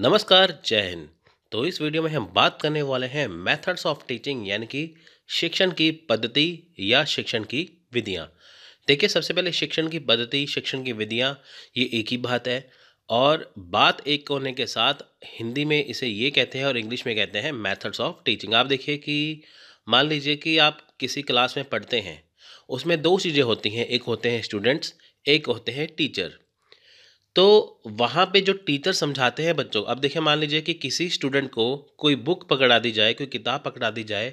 नमस्कार, जय हिंद। तो इस वीडियो में हम बात करने वाले हैं मेथड्स ऑफ टीचिंग यानी कि शिक्षण की पद्धति या शिक्षण की विधियां। देखिए, सबसे पहले शिक्षण की पद्धति, शिक्षण की विधियां, ये एक ही बात है। और बात एक होने के साथ हिंदी में इसे ये कहते हैं और इंग्लिश में कहते हैं मेथड्स ऑफ टीचिंग। आप देखिए कि मान लीजिए कि आप किसी क्लास में पढ़ते हैं, उसमें दो चीज़ें होती हैं, एक होते हैं स्टूडेंट्स, एक होते हैं टीचर। तो वहाँ पे जो टीचर समझाते हैं बच्चों को, अब देखिए मान लीजिए कि किसी स्टूडेंट को कोई बुक पकड़ा दी जाए, कोई किताब पकड़ा दी जाए,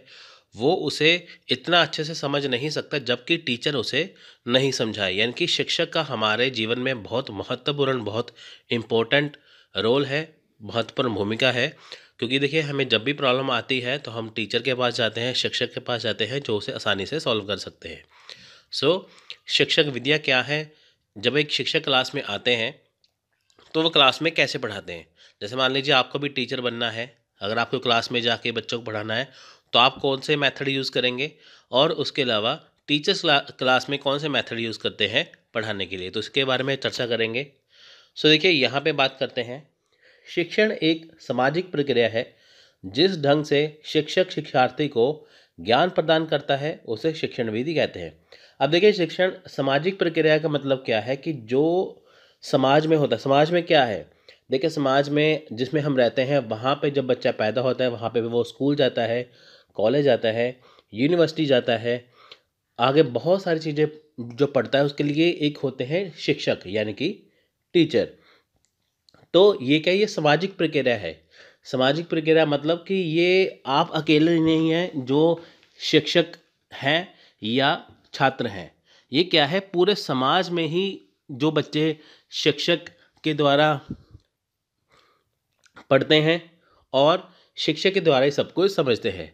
वो उसे इतना अच्छे से समझ नहीं सकता जबकि टीचर उसे नहीं समझाए। यानी कि शिक्षक का हमारे जीवन में बहुत महत्वपूर्ण, बहुत इम्पोर्टेंट रोल है, महत्वपूर्ण भूमिका है। क्योंकि देखिए, हमें जब भी प्रॉब्लम आती है तो हम टीचर के पास जाते हैं, शिक्षक के पास जाते हैं, जो उसे आसानी से सॉल्व कर सकते हैं। सो शिक्षक विधियाँ क्या है? जब एक शिक्षक क्लास में आते हैं तो वो क्लास में कैसे पढ़ाते हैं? जैसे मान लीजिए आपको भी टीचर बनना है, अगर आपको क्लास में जाके बच्चों को पढ़ाना है, तो आप कौन से मेथड यूज़ करेंगे? और उसके अलावा टीचर्स क्लास में कौन से मेथड यूज़ करते हैं पढ़ाने के लिए? तो इसके बारे में चर्चा करेंगे। सो देखिए, यहाँ पे बात करते हैं। शिक्षण एक सामाजिक प्रक्रिया है। जिस ढंग से शिक्षक शिक्षार्थी को ज्ञान प्रदान करता है, उसे शिक्षण विधि कहते हैं। अब देखिए, शिक्षण सामाजिक प्रक्रिया का मतलब क्या है कि जो समाज में होता है, समाज में क्या है? देखिए, समाज में जिसमें हम रहते हैं, वहाँ पे जब बच्चा पैदा होता है, वहाँ पे वो स्कूल जाता है, कॉलेज जाता है, यूनिवर्सिटी जाता है, आगे बहुत सारी चीज़ें जो पढ़ता है, उसके लिए एक होते हैं शिक्षक यानी कि टीचर। तो ये क्या, ये सामाजिक प्रक्रिया है। सामाजिक प्रक्रिया मतलब कि ये आप अकेले नहीं हैं जो शिक्षक हैं या छात्र हैं। ये क्या है, पूरे समाज में ही जो बच्चे शिक्षक के द्वारा पढ़ते हैं और शिक्षक के द्वारा ही सब कुछ समझते हैं।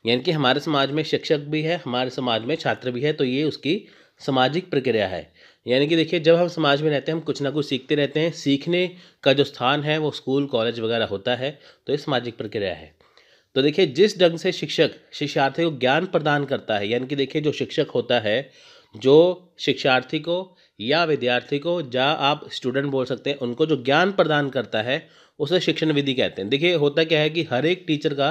यानी कि हमारे समाज में शिक्षक भी है, हमारे समाज में छात्र भी है, तो ये उसकी सामाजिक प्रक्रिया है। यानी कि देखिए, जब हम समाज में रहते हैं, हम कुछ ना कुछ सीखते रहते हैं। सीखने का जो स्थान है वो स्कूल कॉलेज वगैरह होता है, तो ये सामाजिक प्रक्रिया है। तो देखिए, जिस ढंग से शिक्षक शिक्षार्थी को ज्ञान प्रदान करता है, यानी कि देखिए, जो शिक्षक होता है, जो शिक्षार्थी को या विद्यार्थी को, या आप स्टूडेंट बोल सकते हैं, उनको जो ज्ञान प्रदान करता है, उसे शिक्षण विधि कहते हैं। देखिए, होता क्या है कि हर एक टीचर का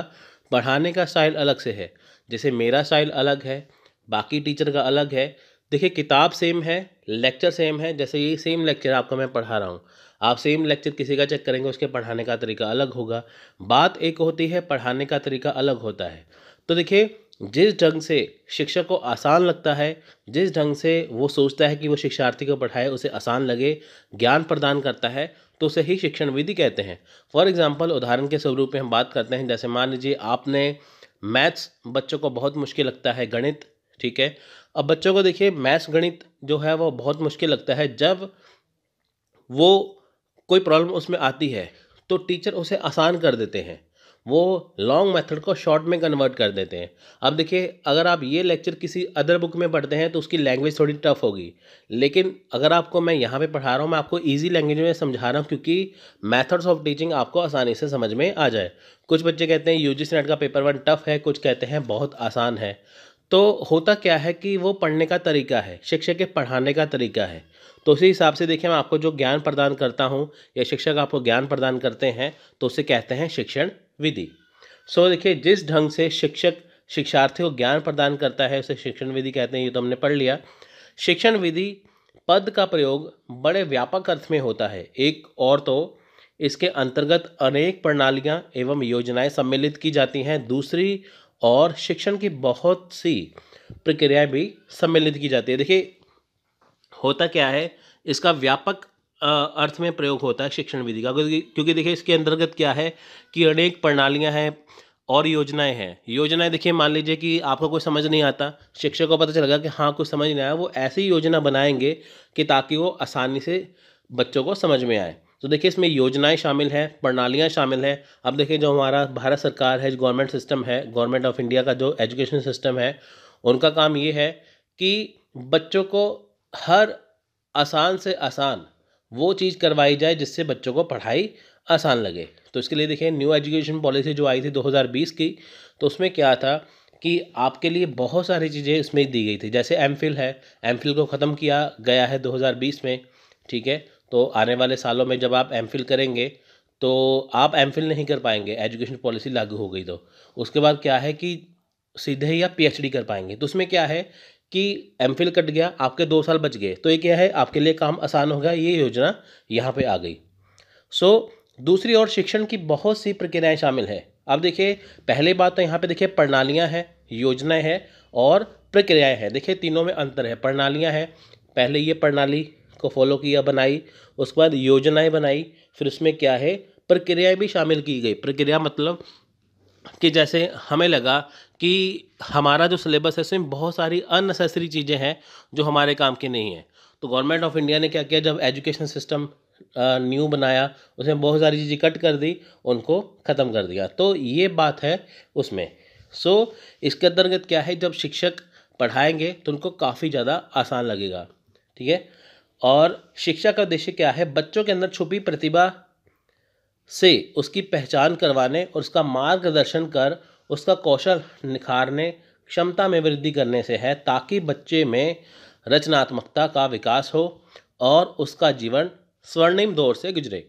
पढ़ाने का स्टाइल अलग से है। जैसे मेरा स्टाइल अलग है, बाकी टीचर का अलग है। देखिए, किताब सेम है, लेक्चर सेम है। जैसे ये सेम लेक्चर आपको मैं पढ़ा रहा हूँ, आप सेम लेक्चर किसी का चेक करेंगे, उसके पढ़ाने का तरीका अलग होगा। बात एक होती है, पढ़ाने का तरीका अलग होता है। तो देखिए, जिस ढंग से शिक्षक को आसान लगता है, जिस ढंग से वो सोचता है कि वो शिक्षार्थी को पढ़ाए, उसे आसान लगे, ज्ञान प्रदान करता है, तो उसे ही शिक्षण विधि कहते हैं। फॉर एग्जाम्पल, उदाहरण के स्वरूप में हम बात करते हैं। जैसे मान लीजिए आपने मैथ्स बच्चों को बहुत मुश्किल लगता है, गणित, ठीक है। अब बच्चों को देखिए, मैथ्स गणित जो है वो बहुत मुश्किल लगता है। जब वो कोई प्रॉब्लम उसमें आती है, तो टीचर उसे आसान कर देते हैं। वो लॉन्ग मेथड को शॉर्ट में कन्वर्ट कर देते हैं। अब देखिए, अगर आप ये लेक्चर किसी अदर बुक में पढ़ते हैं तो उसकी लैंग्वेज थोड़ी टफ होगी। लेकिन अगर आपको मैं यहाँ पे पढ़ा रहा हूँ, मैं आपको ईज़ी लैंग्वेज में समझा रहा हूँ, क्योंकि मेथड्स ऑफ टीचिंग आपको आसानी से समझ में आ जाए। कुछ बच्चे कहते हैं यूजीसी नेट का पेपर 1 टफ है, कुछ कहते हैं बहुत आसान है। तो होता क्या है कि वो पढ़ने का तरीका है, शिक्षक के पढ़ाने का तरीका है। तो उसी हिसाब से देखिए, मैं आपको जो ज्ञान प्रदान करता हूँ या शिक्षक आपको ज्ञान प्रदान करते हैं, तो उसे कहते हैं शिक्षण विधि। सो देखिए, जिस ढंग से शिक्षक शिक्षार्थी को ज्ञान प्रदान करता है, उसे शिक्षण विधि कहते हैं। ये तो हमने पढ़ लिया। शिक्षण विधि पद का प्रयोग बड़े व्यापक अर्थ में होता है। एक और तो इसके अंतर्गत अनेक प्रणालियाँ एवं योजनाएं सम्मिलित की जाती हैं। दूसरी और शिक्षण की बहुत सी प्रक्रियाएं भी सम्मिलित की जाती है। देखिए, होता क्या है, इसका व्यापक अर्थ में प्रयोग होता है शिक्षण विधि का, क्योंकि देखिए, इसके अंतर्गत क्या है कि अनेक प्रणालियां हैं और योजनाएं हैं। योजनाएं देखिए, मान लीजिए कि आपको कुछ समझ नहीं आता, शिक्षक को पता चलेगा कि हाँ कुछ समझ नहीं आया, वो ऐसी योजना बनाएंगे कि ताकि वो आसानी से बच्चों को समझ में आए। तो देखिए, इसमें योजनाएं शामिल हैं, प्रणालियां शामिल हैं। अब देखिए, जो हमारा भारत सरकार है, जो गवर्नमेंट सिस्टम है, गवर्नमेंट ऑफ इंडिया का जो एजुकेशन सिस्टम है, उनका काम ये है कि बच्चों को हर आसान से आसान वो चीज़ करवाई जाए जिससे बच्चों को पढ़ाई आसान लगे। तो इसके लिए देखिए, न्यू एजुकेशन पॉलिसी जो आई थी 2020 की, तो उसमें क्या था कि आपके लिए बहुत सारी चीज़ें इसमें दी गई थी। जैसे एमफिल है, एमफिल को ख़त्म किया गया है 2020 में, ठीक है। तो आने वाले सालों में जब आप एमफिल करेंगे, तो आप एमफिल नहीं कर पाएंगे, एजुकेशन पॉलिसी लागू हो गई तो। उसके बाद क्या है कि सीधे ही आप पीएचडी कर पाएंगे। तो उसमें क्या है कि एमफिल कट गया, आपके 2 साल बच गए, तो ये क्या है, आपके लिए काम आसान हो गया, ये योजना यहाँ पे आ गई। सो दूसरी ओर शिक्षण की बहुत सी प्रक्रियाएं शामिल है। अब देखिए, पहली बात तो यहाँ पे देखिए प्रणालियाँ हैं, योजनाएं हैं और प्रक्रियाएं हैं। देखिए तीनों में अंतर है। प्रणालियाँ हैं, पहले ये प्रणाली को फॉलो किया, बनाई, उसके बाद योजनाएं बनाई, फिर उसमें क्या है, प्रक्रियाएं भी शामिल की गई। प्रक्रिया मतलब कि जैसे हमें लगा कि हमारा जो सिलेबस है उसमें बहुत सारी अननेसेसरी चीज़ें हैं जो हमारे काम की नहीं है, तो गवर्नमेंट ऑफ इंडिया ने क्या किया, जब एजुकेशन सिस्टम न्यू बनाया, उसमें बहुत सारी चीज़ें कट कर दी, उनको ख़त्म कर दिया। तो ये बात है उसमें। सो इसके अंतर्गत क्या है, जब शिक्षक पढ़ाएंगे तो उनको काफ़ी ज़्यादा आसान लगेगा। ठीक है। और शिक्षा का उद्देश्य क्या है, बच्चों के अंदर छुपी प्रतिभा से उसकी पहचान करवाने और उसका मार्गदर्शन कर उसका कौशल निखारने, क्षमता में वृद्धि करने से है, ताकि बच्चे में रचनात्मकता का विकास हो और उसका जीवन स्वर्णिम दौर से गुजरे।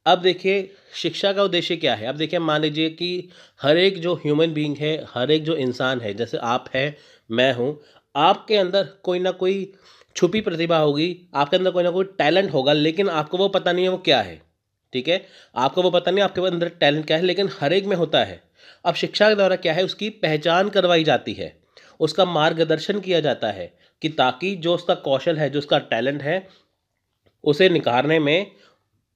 अब देखिए शिक्षा का उद्देश्य क्या है। अब देखिए, मान लीजिए कि हर एक जो ह्यूमन बीइंग है, हर एक जो इंसान है, जैसे आप हैं, मैं हूँ, आपके अंदर कोई ना कोई छुपी प्रतिभा होगी, आपके अंदर कोई ना कोई टैलेंट होगा, लेकिन आपको वो पता नहीं है वो क्या है। ठीक है। आपको वो पता नहीं आपके अंदर टैलेंट क्या है, लेकिन हर एक में होता है। अब शिक्षा के द्वारा क्या है, उसकी पहचान करवाई जाती है, उसका मार्गदर्शन किया जाता है, कि ताकि जो उसका कौशल है, जो उसका टैलेंट है, उसे निखारने में,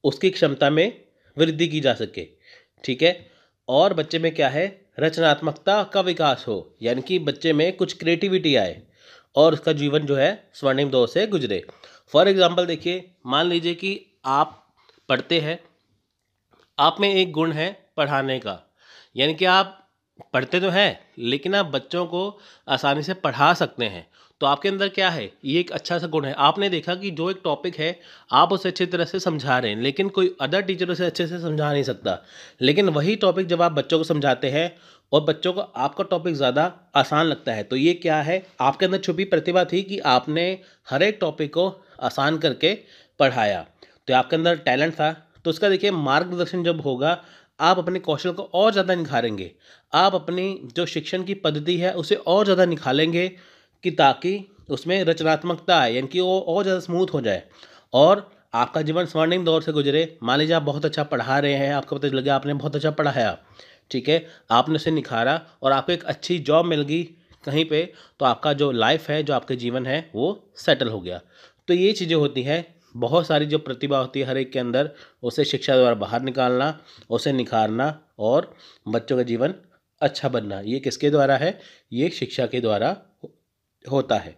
उसकी क्षमता में वृद्धि की जा सके। ठीक है। और बच्चे में क्या है, रचनात्मकता का विकास हो, यानी कि बच्चे में कुछ क्रिएटिविटी आए और उसका जीवन जो है स्वर्णिम दौर से गुजरे। फॉर एग्जाम्पल देखिए, मान लीजिए कि आप पढ़ते हैं, आप में एक गुण है पढ़ाने का, यानी कि आप पढ़ते तो हैं लेकिन आप बच्चों को आसानी से पढ़ा सकते हैं। तो आपके अंदर क्या है, ये एक अच्छा सा गुण है। आपने देखा कि जो एक टॉपिक है आप उसे अच्छी तरह से समझा रहे हैं, लेकिन कोई अदर टीचर उसे अच्छे से समझा नहीं सकता। लेकिन वही टॉपिक जब आप बच्चों को समझाते हैं और बच्चों को आपका टॉपिक ज़्यादा आसान लगता है, तो ये क्या है, आपके अंदर छुपी प्रतिभा थी कि आपने हर एक टॉपिक को आसान करके पढ़ाया, तो आपके अंदर टैलेंट था। तो उसका देखिए मार्गदर्शन जब होगा, आप अपने कौशल को और ज़्यादा निखारेंगे, आप अपनी जो शिक्षण की पद्धति है उसे और ज़्यादा निखारेंगे, कि ताकि उसमें रचनात्मकता आए, यानी कि वो और ज़्यादा स्मूथ हो जाए और आपका जीवन स्वर्णिम दौर से गुजरे। मान लीजिए आप बहुत अच्छा पढ़ा रहे हैं, आपको पता लगा आपने बहुत अच्छा पढ़ाया, ठीक है, आपने उसे निखारा और आपको एक अच्छी जॉब मिल गई कहीं पे, तो आपका जो लाइफ है, जो आपके जीवन है, वो सेटल हो गया। तो ये चीज़ें होती हैं, बहुत सारी जो प्रतिभा होती है हर एक के अंदर, उसे शिक्षा द्वारा बाहर निकालना, उसे निखारना और बच्चों का जीवन अच्छा बनना, ये किसके द्वारा है, ये शिक्षा के द्वारा होता है।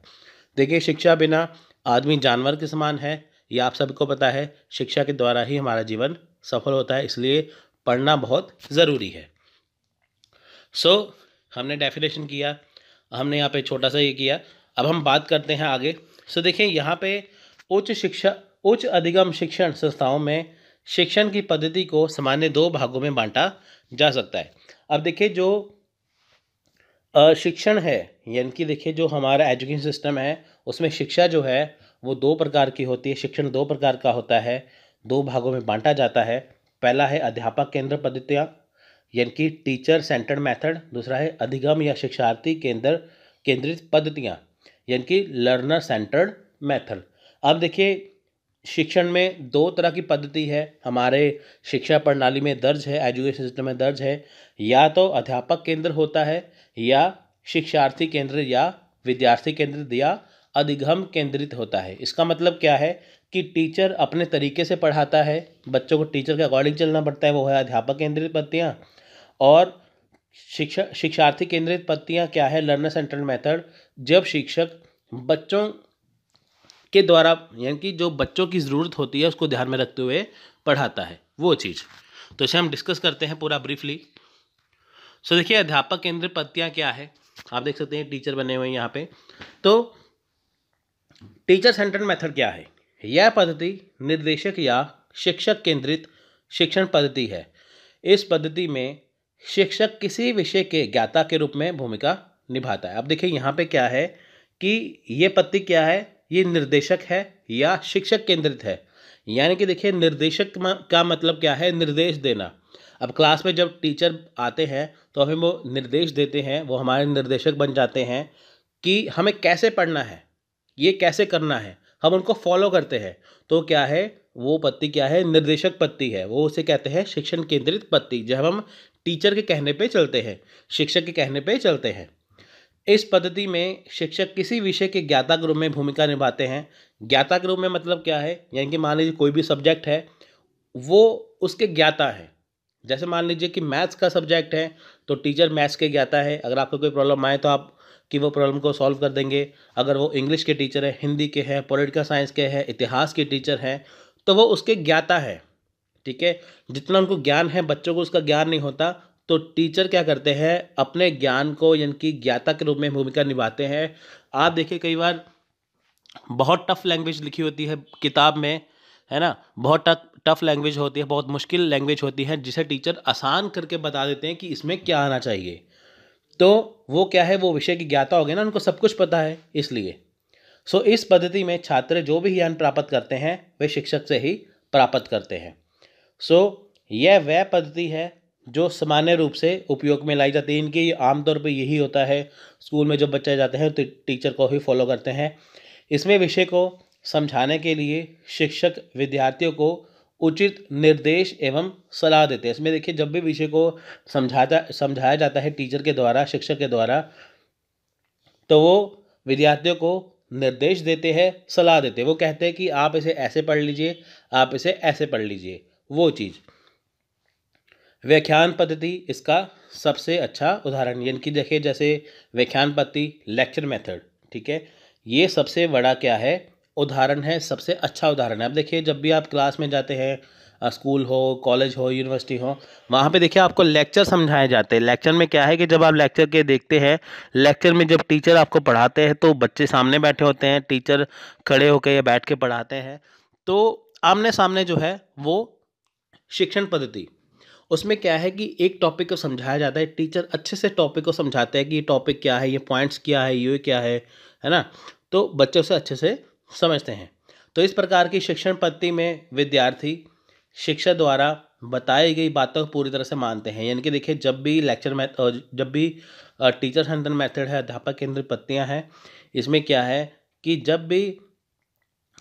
देखिए, शिक्षा बिना आदमी जानवर के समान है, ये आप सबको पता है। शिक्षा के द्वारा ही हमारा जीवन सफल होता है, इसलिए पढ़ना बहुत ज़रूरी है। सो हमने डेफिनेशन किया, हमने यहाँ पे छोटा सा ये किया। अब हम बात करते हैं आगे। सो देखिए, यहाँ पे उच्च अधिगम शिक्षण संस्थाओं में शिक्षण की पद्धति को सामान्य 2 भागों में बांटा जा सकता है। अब देखिए, जो शिक्षण है, यानी कि देखिए जो हमारा एजुकेशन सिस्टम है, उसमें शिक्षा जो है वो 2 प्रकार की होती है। शिक्षण 2 प्रकार का होता है, 2 भागों में बांटा जाता है। पहला है अध्यापक केंद्र पद्धतियाँ, यानी कि टीचर सेंटर्ड मेथड। दूसरा है अधिगम या शिक्षार्थी केंद्रित पद्धतियाँ, यानी कि लर्नर सेंटर्ड मेथड। अब देखिए, शिक्षण में 2 तरह की पद्धति है, हमारे शिक्षा प्रणाली में दर्ज है, एजुकेशन सिस्टम में दर्ज है। या तो अध्यापक केंद्र होता है, या शिक्षार्थी केंद्र, या विद्यार्थी केंद्रित, या अधिगम केंद्रित होता है। इसका मतलब क्या है कि टीचर अपने तरीके से पढ़ाता है, बच्चों को टीचर के अकॉर्डिंग चलना पड़ता है, वो है अध्यापक केंद्रित पद्धतियाँ। और शिक्षार्थी केंद्रित पद्धतियाँ क्या है, लर्नर सेंटर्ड मेथड, जब शिक्षक बच्चों के द्वारा, यानी कि जो बच्चों की ज़रूरत होती है उसको ध्यान में रखते हुए पढ़ाता है वो चीज़। तो इसे हम डिस्कस करते हैं पूरा ब्रीफली। सो देखिए, अध्यापक केंद्रित पद्धतियाँ क्या है, आप देख सकते हैं टीचर बने हुए हैं यहाँ पे। तो टीचर सेंटर्ड मेथड क्या है, यह पद्धति निर्देशक या शिक्षक केंद्रित शिक्षण पद्धति है। इस पद्धति में शिक्षक किसी विषय के ज्ञाता के रूप में भूमिका निभाता है। अब देखिए, यहाँ पे क्या है कि ये पद्धति क्या है, ये निर्देशक है या शिक्षक केंद्रित है, यानी कि देखिए निर्देशक का मतलब क्या है, निर्देश देना। अब क्लास में जब टीचर आते हैं तो हमें वो निर्देश देते हैं, वो हमारे निर्देशक बन जाते हैं कि हमें कैसे पढ़ना है, ये कैसे करना है, हम उनको फॉलो करते हैं। तो क्या है, वो पद्धति क्या है, निर्देशक पद्धति है, वो उसे कहते हैं शिक्षण केंद्रित पद्धति, जब हम टीचर के कहने पे चलते हैं, शिक्षक के कहने पे चलते हैं। इस पद्धति में शिक्षक किसी विषय के ज्ञाता के रूप में भूमिका निभाते हैं। ज्ञाता के रूप में मतलब क्या है, यानी कि मान लीजिए कोई भी सब्जेक्ट है, वो उसके ज्ञाता है। जैसे मान लीजिए कि मैथ्स का सब्जेक्ट है तो टीचर मैथ्स के ज्ञाता है, अगर आपको कोई प्रॉब्लम आए तो आप कि वो प्रॉब्लम को सॉल्व कर देंगे। अगर वो इंग्लिश के टीचर है, हिंदी के हैं, पॉलिटिकल साइंस के हैं, इतिहास के टीचर हैं, तो वो उसके ज्ञाता है। ठीक है, जितना उनको ज्ञान है, बच्चों को उसका ज्ञान नहीं होता, तो टीचर क्या करते हैं, अपने ज्ञान को यानी कि ज्ञाता के रूप में भूमिका निभाते हैं। आप देखिए कई बार बहुत टफ लैंग्वेज लिखी होती है किताब में, है ना, बहुत टफ लैंग्वेज होती है, बहुत मुश्किल लैंग्वेज होती है, जिसे टीचर आसान करके बता देते हैं कि इसमें क्या आना चाहिए। तो वो क्या है, वो विषय की ज्ञाता हो गए ना, उनको सब कुछ पता है इसलिए। इस पद्धति में छात्र जो भी ज्ञान प्राप्त करते हैं वे शिक्षक से ही प्राप्त करते हैं। यह वह पद्धति है जो सामान्य रूप से उपयोग में लाई जाती है। इनकी आमतौर पर यही होता है, स्कूल में जब बच्चे जाते हैं तो टीचर को ही फॉलो करते हैं। इसमें विषय को समझाने के लिए शिक्षक विद्यार्थियों को उचित निर्देश एवं सलाह देते हैं। इसमें देखिए जब भी विषय को समझाया जाता है टीचर के द्वारा, शिक्षक के द्वारा, तो वो विद्यार्थियों को निर्देश देते हैं, सलाह देते हैं। वो कहते हैं कि आप इसे ऐसे पढ़ लीजिए, आप इसे ऐसे पढ़ लीजिए, वो चीज़। व्याख्यान पद्धति इसका सबसे अच्छा उदाहरण, यानी कि देखिए जैसे व्याख्यान पद्धति, लेक्चर मेथड, ठीक है, ये सबसे बड़ा क्या है, उदाहरण है, सबसे अच्छा उदाहरण है। अब देखिए जब भी आप क्लास में जाते हैं, स्कूल हो, कॉलेज हो, यूनिवर्सिटी हो, वहाँ पे देखिए आपको लेक्चर समझाए जाते हैं। लेक्चर में क्या है कि जब आप लेक्चर के देखते हैं, लेक्चर में जब टीचर आपको पढ़ाते हैं तो बच्चे सामने बैठे होते हैं, टीचर खड़े होकर या बैठ के पढ़ाते हैं, तो आमने सामने जो है वो शिक्षण पद्धति। उसमें क्या है कि एक टॉपिक को समझाया जाता है, टीचर अच्छे से टॉपिक को समझाते हैं कि ये टॉपिक क्या है, ये पॉइंट्स क्या है, ये क्या है ना, तो बच्चे उसे अच्छे से समझते हैं। तो इस प्रकार की शिक्षण पद्धति में विद्यार्थी शिक्षा द्वारा बताई गई बातों को पूरी तरह से मानते हैं। यानी कि देखिए जब भी जब भी टीचर सेंटर मेथड है, अध्यापक केंद्रित पद्धतियाँ हैं, इसमें क्या है कि जब भी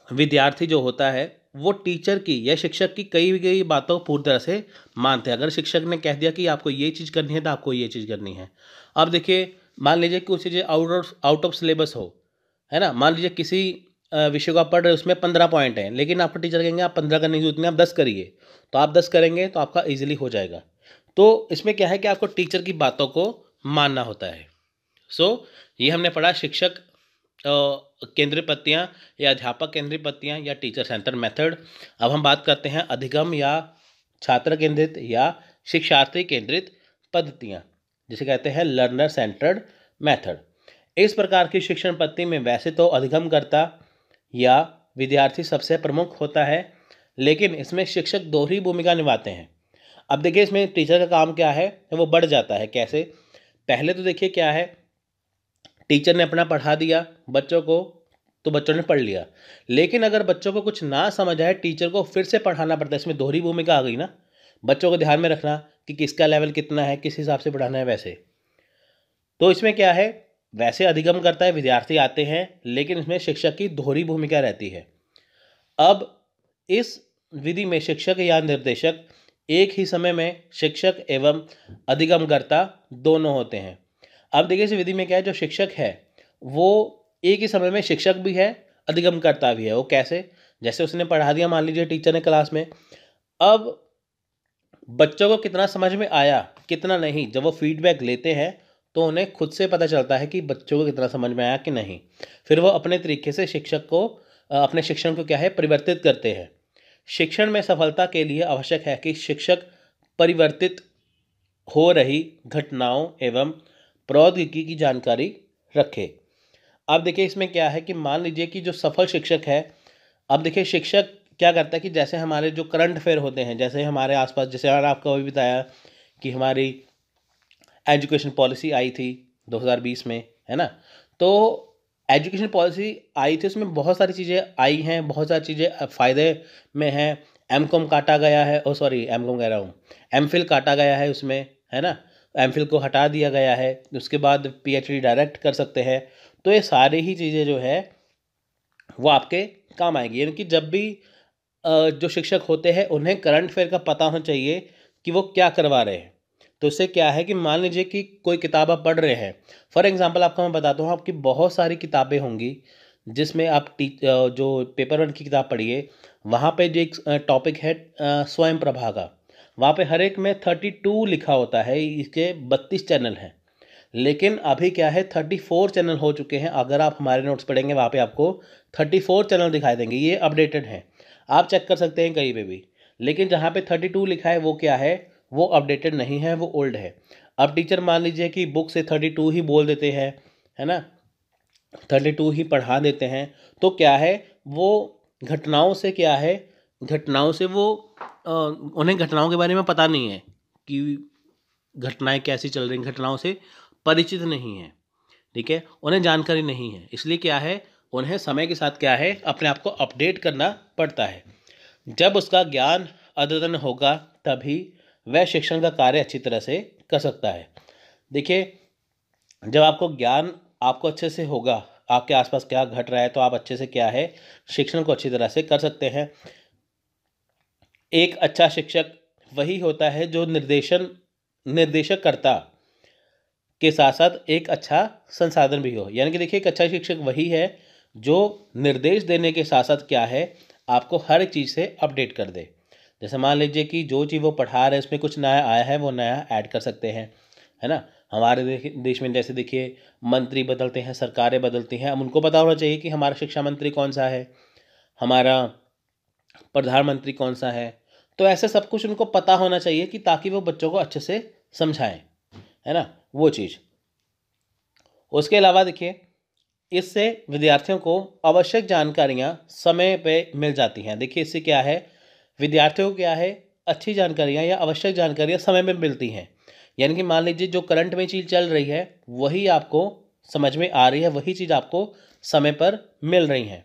विद्यार्थी जो होता है वो टीचर की या शिक्षक की कई गई बातों को पूरी तरह से मानते हैं। अगर शिक्षक ने कह दिया कि आपको ये चीज़ करनी है तो आपको ये चीज़ करनी है। अब देखिए मान लीजिए कि कुछ चीज़ें आउट ऑफ सिलेबस हो, है ना, मान लीजिए किसी विषय को आप पढ़ रहे हो, उसमें 15 पॉइंट हैं, लेकिन आपको टीचर कहेंगे आप 15 करने की जरूरत नहीं, आप 10 करिए, तो आप 10 करेंगे तो आपका ईजिली हो जाएगा। तो इसमें क्या है कि आपको टीचर की बातों को मानना होता है। ये हमने पढ़ा शिक्षक केंद्रीय पद्धतियाँ या अध्यापक केंद्रीय पद्धतियाँ या टीचर सेंटर मेथड। अब हम बात करते हैं अधिगम या छात्र केंद्रित या शिक्षार्थी केंद्रित पद्धतियाँ, जिसे कहते हैं लर्नर सेंटर्ड मेथड। इस प्रकार की शिक्षण पद्धति में वैसे तो अधिगमकर्ता या विद्यार्थी सबसे प्रमुख होता है, लेकिन इसमें शिक्षक दोहरी भूमिका निभाते हैं। अब देखिए इसमें टीचर का काम क्या है, वो बढ़ जाता है। कैसे, पहले तो देखिए क्या है, टीचर ने अपना पढ़ा दिया बच्चों को, तो बच्चों ने पढ़ लिया, लेकिन अगर बच्चों को कुछ ना समझ आए, टीचर को फिर से पढ़ाना पड़ता है। इसमें दोहरी भूमिका आ गई ना, बच्चों को ध्यान में रखना कि किसका लेवल कितना है, किस हिसाब से पढ़ाना है वैसे। तो इसमें क्या है, वैसे अधिगम करता है, विद्यार्थी आते हैं, लेकिन इसमें शिक्षक की दोहरी भूमिका रहती है। अब इस विधि में शिक्षक या निर्देशक एक ही समय में शिक्षक एवं अधिगमकर्ता दोनों होते हैं। अब देखिए इस विधि में क्या है, जो शिक्षक है वो एक ही समय में शिक्षक भी है, अधिगमकर्ता भी है। वो कैसे, जैसे उसने पढ़ा दिया मान लीजिए टीचर ने क्लास में, अब बच्चों को कितना समझ में आया कितना नहीं, जब वो फीडबैक लेते हैं तो उन्हें खुद से पता चलता है कि बच्चों को कितना समझ में आया कि नहीं। फिर वो अपने तरीके से शिक्षक को अपने शिक्षण को क्या है, परिवर्तित करते हैं। शिक्षण में सफलता के लिए आवश्यक है कि शिक्षक परिवर्तित हो रही घटनाओं एवं प्रौद्योगिकी की जानकारी रखे। अब देखिए इसमें क्या है कि मान लीजिए कि जो सफल शिक्षक है, अब देखिए शिक्षक क्या करता है कि जैसे हमारे जो करंट अफेयर होते हैं, जैसे हमारे आसपास, जैसे मैंने आपको अभी बताया कि हमारी एजुकेशन पॉलिसी आई थी 2020 में, है ना, तो एजुकेशन पॉलिसी आई थी, उसमें बहुत सारी चीज़ें आई हैं, बहुत सारी चीज़ें फ़ायदे में हैं। एमकॉम काटा गया है, ओ सॉरी एमकॉम कह रहा हूँ, एमफिल काटा गया है उसमें, है ना, एमफिल को हटा दिया गया है। उसके बाद पीएचडी डायरेक्ट कर सकते हैं। तो ये सारी ही चीज़ें जो है वो आपके काम आएगी। यानी कि जब भी जो शिक्षक होते हैं उन्हें करंट अफेयर का पता होना चाहिए कि वो क्या करवा रहे हैं। तो इससे क्या है कि मान लीजिए कि कोई किताब आप पढ़ रहे हैं, फॉर एग्जांपल आपको मैं बताता हूँ, आपकी बहुत सारी किताबें होंगी जिसमें आप जो पेपर वन की किताब पढ़िए, वहाँ पे जो एक टॉपिक है स्वयं प्रभा का, वहाँ पे हर एक में 32 लिखा होता है, इसके 32 चैनल हैं। लेकिन अभी क्या है, 34 चैनल हो चुके हैं। अगर आप हमारे नोट्स पढ़ेंगे वहाँ पे आपको 34 चैनल दिखाई देंगे, ये अपडेटेड हैं, आप चेक कर सकते हैं कहीं पे भी। लेकिन जहाँ पे 32 लिखा है वो क्या है, वो अपडेटेड नहीं है, वो ओल्ड है। अब टीचर मान लीजिए कि बुक से 32 ही बोल देते हैं, है ना, 32 ही पढ़ा देते हैं, तो क्या है, वो घटनाओं से क्या है, घटनाओं से वो उन्हें घटनाओं के बारे में पता नहीं है कि घटनाएं कैसी चल रही, घटनाओं से परिचित नहीं है, ठीक है, उन्हें जानकारी नहीं है। इसलिए क्या है, उन्हें समय के साथ क्या है, अपने आप को अपडेट करना पड़ता है। जब उसका ज्ञान अद्यतन होगा तभी वह शिक्षण का कार्य अच्छी तरह से कर सकता है। देखिए, जब आपको ज्ञान आपको अच्छे से होगा, आपके आसपास क्या घट रहा है, तो आप अच्छे से क्या है, शिक्षण को अच्छी तरह से कर सकते हैं। एक अच्छा शिक्षक वही होता है जो निर्देशक करता के साथ साथ एक अच्छा संसाधन भी हो। यानी कि देखिए, एक अच्छा शिक्षक वही है जो निर्देश देने के साथ साथ क्या है, आपको हर चीज़ से अपडेट कर दे। जैसे मान लीजिए कि जो चीज़ वो पढ़ा रहे हैं उसमें कुछ नया आया है, वो नया ऐड कर सकते हैं, है ना। हमारे देश में जैसे देखिए, मंत्री बदलते हैं, सरकारें बदलती हैं, अब उनको पता होना चाहिए कि हमारा शिक्षा मंत्री कौन सा है, हमारा प्रधानमंत्री कौन सा है। तो ऐसे सब कुछ उनको पता होना चाहिए कि ताकि वो बच्चों को अच्छे से समझाएं, है ना, वो चीज़। उसके अलावा देखिए, इससे विद्यार्थियों को आवश्यक जानकारियाँ समय पे मिल जाती हैं। देखिए, इससे क्या है, विद्यार्थियों को क्या है, अच्छी जानकारियाँ या आवश्यक जानकारियाँ समय में मिलती हैं। यानी कि मान लीजिए जो करंट में चीज़ चल रही है वही आपको समझ में आ रही है, वही चीज़ आपको समय पर मिल रही है।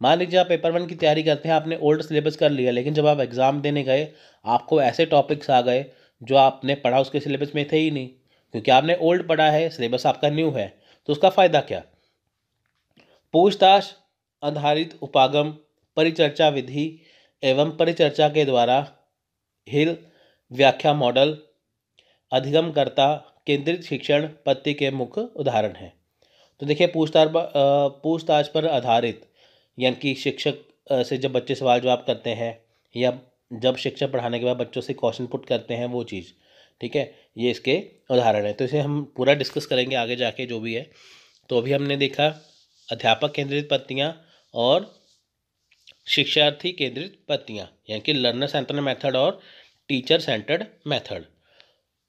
मान लीजिए आप पेपर वन की तैयारी करते हैं, आपने ओल्ड सिलेबस कर लिया, लेकिन जब आप एग्ज़ाम देने गए आपको ऐसे टॉपिक्स आ गए जो आपने पढ़ा उसके सिलेबस में थे ही नहीं, क्योंकि आपने ओल्ड पढ़ा है, सिलेबस आपका न्यू है। तो उसका फ़ायदा क्या। पूछताछ आधारित उपागम परिचर्चा विधि एवं परिचर्चा के द्वारा हिल व्याख्या मॉडल अधिगमकर्ता केंद्रित शिक्षण पद्धति के मुख्य उदाहरण हैं। तो देखिए, पूछताछ पर आधारित, यानी कि शिक्षक से जब बच्चे सवाल जवाब करते हैं या जब शिक्षक पढ़ाने के बाद बच्चों से क्वेश्चन पुट करते हैं, वो चीज़, ठीक है, ये इसके उदाहरण है। तो इसे हम पूरा डिस्कस करेंगे आगे जाके जो भी है। तो अभी हमने देखा अध्यापक केंद्रित पद्धतियाँ और शिक्षार्थी केंद्रित पद्धतियाँ, यानी कि लर्नर सेंटर्ड मेथड और टीचर सेंटर्ड मेथड।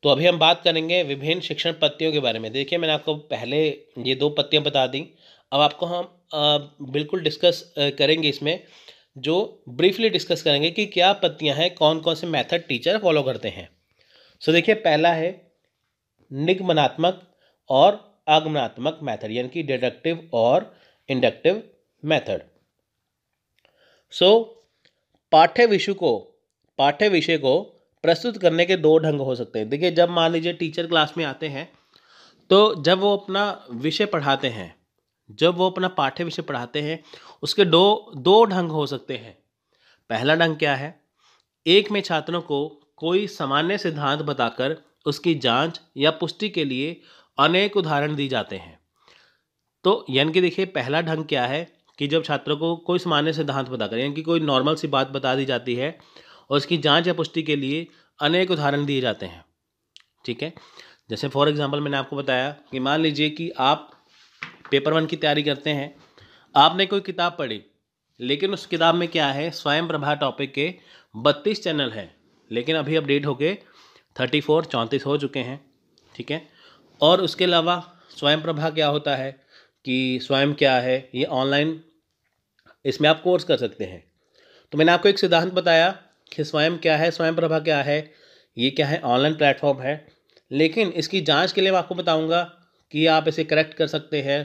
तो अभी हम बात करेंगे विभिन्न शिक्षण पद्धतियों के बारे में। देखिए, मैंने आपको पहले ये 2 पद्धतियाँ बता दी। अब आपको हम बिल्कुल डिस्कस करेंगे इसमें, जो ब्रीफली डिस्कस करेंगे कि क्या पद्धतियाँ हैं, कौन कौन से मेथड टीचर फॉलो करते हैं। सो देखिए, पहला है निगमनात्मक और आगमनात्मक मेथड, यानी कि डिडक्टिव और इंडक्टिव मेथड। सो पाठ्य विषय को प्रस्तुत करने के 2 ढंग हो सकते हैं। देखिए, जब मान लीजिए टीचर क्लास में आते हैं, तो जब वो अपना विषय पढ़ाते हैं, जब वो अपना पाठ्य विषय पढ़ाते हैं, उसके दो ढंग हो सकते हैं। पहला ढंग क्या है, एक में छात्रों को कोई सामान्य सिद्धांत बताकर उसकी जांच या पुष्टि के लिए अनेक उदाहरण दी जाते हैं। तो यानी कि देखिए, पहला ढंग क्या है कि जब छात्रों को कोई सामान्य सिद्धांत बताकर, यानी कि कोई नॉर्मल सी बात बता दी जाती है और उसकी जांच या पुष्टि के लिए अनेक उदाहरण दिए जाते हैं, ठीक है। जैसे फॉर एग्जांपल मैंने आपको बताया कि मान लीजिए कि आप पेपर वन की तैयारी करते हैं, आपने कोई किताब पढ़ी, लेकिन उस किताब में क्या है, स्वयं प्रभा टॉपिक के 32 चैनल हैं, लेकिन अभी अपडेट होके 34 हो चुके हैं, ठीक है। और उसके अलावा स्वयं प्रभा क्या होता है, कि स्वयं क्या है, ये ऑनलाइन इसमें आप कोर्स कर सकते हैं। तो मैंने आपको एक सिद्धांत बताया कि स्वयं क्या है, स्वयं प्रभा क्या है, ये क्या है, ऑनलाइन प्लेटफॉर्म है। लेकिन इसकी जांच के लिए मैं आपको बताऊंगा कि आप इसे करेक्ट कर सकते हैं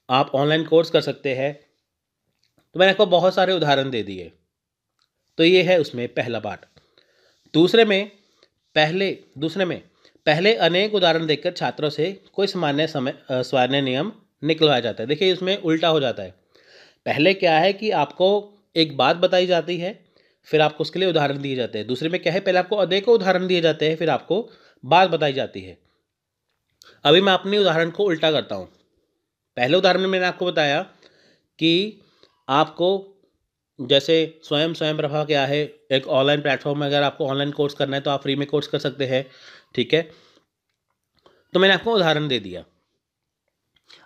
आप ऑनलाइन कोर्स कर सकते हैं। तो मैंने आपको बहुत सारे उदाहरण दे दिए। तो ये है उसमें पहला पार्ट। दूसरे में दूसरे में पहले अनेक उदाहरण देखकर छात्रों से कोई सामान्य नियम निकलवाया जाता है। देखिए इसमें उल्टा हो जाता है। पहले क्या है कि आपको एक बात बताई जाती है, फिर आपको उसके लिए उदाहरण दिए जाते हैं। दूसरे में क्या है, पहले आपको अनेकों उदाहरण दिए जाते हैं, फिर आपको बात बताई जाती है। अभी मैं अपनी उदाहरण को उल्टा करता हूँ। पहले उदाहरण में मैंने आपको बताया कि आपको जैसे स्वयं प्रभा क्या है, एक ऑनलाइन प्लेटफॉर्म है। अगर आपको ऑनलाइन कोर्स करना है तो आप फ्री में कोर्स कर सकते हैं, ठीक है। तो मैंने आपको उदाहरण दे दिया।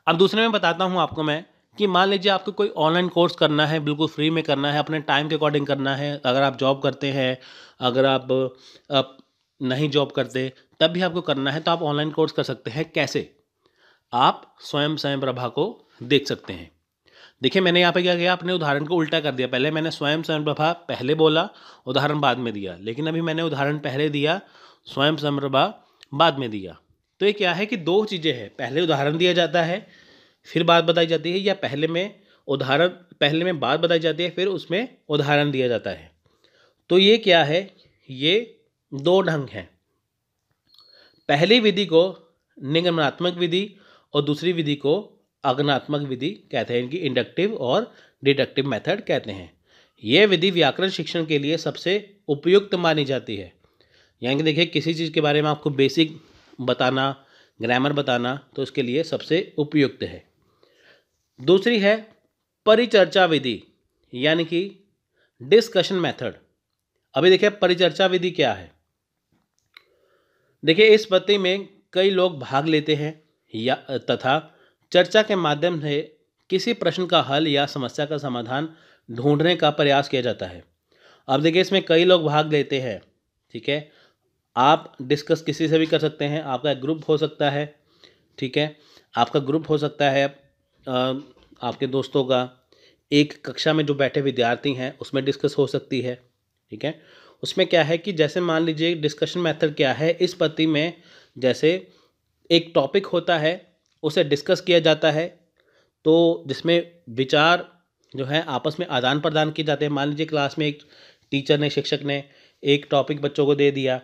अब दूसरे में बताता हूँ आपको मैं कि मान लीजिए आपको कोई ऑनलाइन कोर्स करना है, बिल्कुल फ्री में करना है, अपने टाइम के अकॉर्डिंग करना है। अगर आप जॉब करते हैं, अगर आप नहीं जॉब करते तब भी आपको करना है, तो आप ऑनलाइन कोर्स कर सकते हैं। कैसे? आप स्वयं प्रभा को देख सकते हैं। देखिए मैंने यहाँ पे क्या किया, अपने उदाहरण को उल्टा कर दिया। पहले मैंने स्वयं प्रभा पहले बोला, उदाहरण बाद में दिया, लेकिन अभी मैंने उदाहरण पहले दिया, स्वयं प्रभा बाद में दिया। तो ये क्या है कि दो चीज़ें हैं, पहले उदाहरण दिया जाता है फिर बात बताई जाती है, या पहले में बात बताई जाती है फिर उसमें उदाहरण दिया जाता है। तो ये क्या है, ये दो ढंग हैं। पहली विधि को निगमनात्मक विधि और दूसरी विधि को आगमनात्मक विधि कहते हैं। इनकी इंडक्टिव और डिडक्टिव मेथड कहते हैं। यह विधि व्याकरण शिक्षण के लिए सबसे उपयुक्त मानी जाती है। यानी कि देखिए किसी चीज़ के बारे में आपको बेसिक बताना, ग्रामर बताना, तो इसके लिए सबसे उपयुक्त है। दूसरी है परिचर्चा विधि, यानी कि डिस्कशन मेथड। अभी देखिए परिचर्चा विधि क्या है। देखिए इस पद्धति में कई लोग भाग लेते हैं या तथा चर्चा के माध्यम से किसी प्रश्न का हल या समस्या का समाधान ढूंढने का प्रयास किया जाता है। अब देखिए इसमें कई लोग भाग लेते हैं, ठीक है। आप डिस्कस किसी से भी कर सकते हैं, आपका एक ग्रुप हो सकता है, ठीक है। आपका ग्रुप हो सकता है आपके दोस्तों का, एक कक्षा में जो बैठे विद्यार्थी हैं उसमें डिस्कस हो सकती है, ठीक है। उसमें क्या है कि जैसे मान लीजिए डिस्कशन मेथड क्या है, इस पद्धति में जैसे एक टॉपिक होता है उसे डिस्कस किया जाता है, तो जिसमें विचार जो है आपस में आदान प्रदान किए जाते हैं। मान लीजिए क्लास में एक टीचर ने, शिक्षक ने एक टॉपिक बच्चों को दे दिया,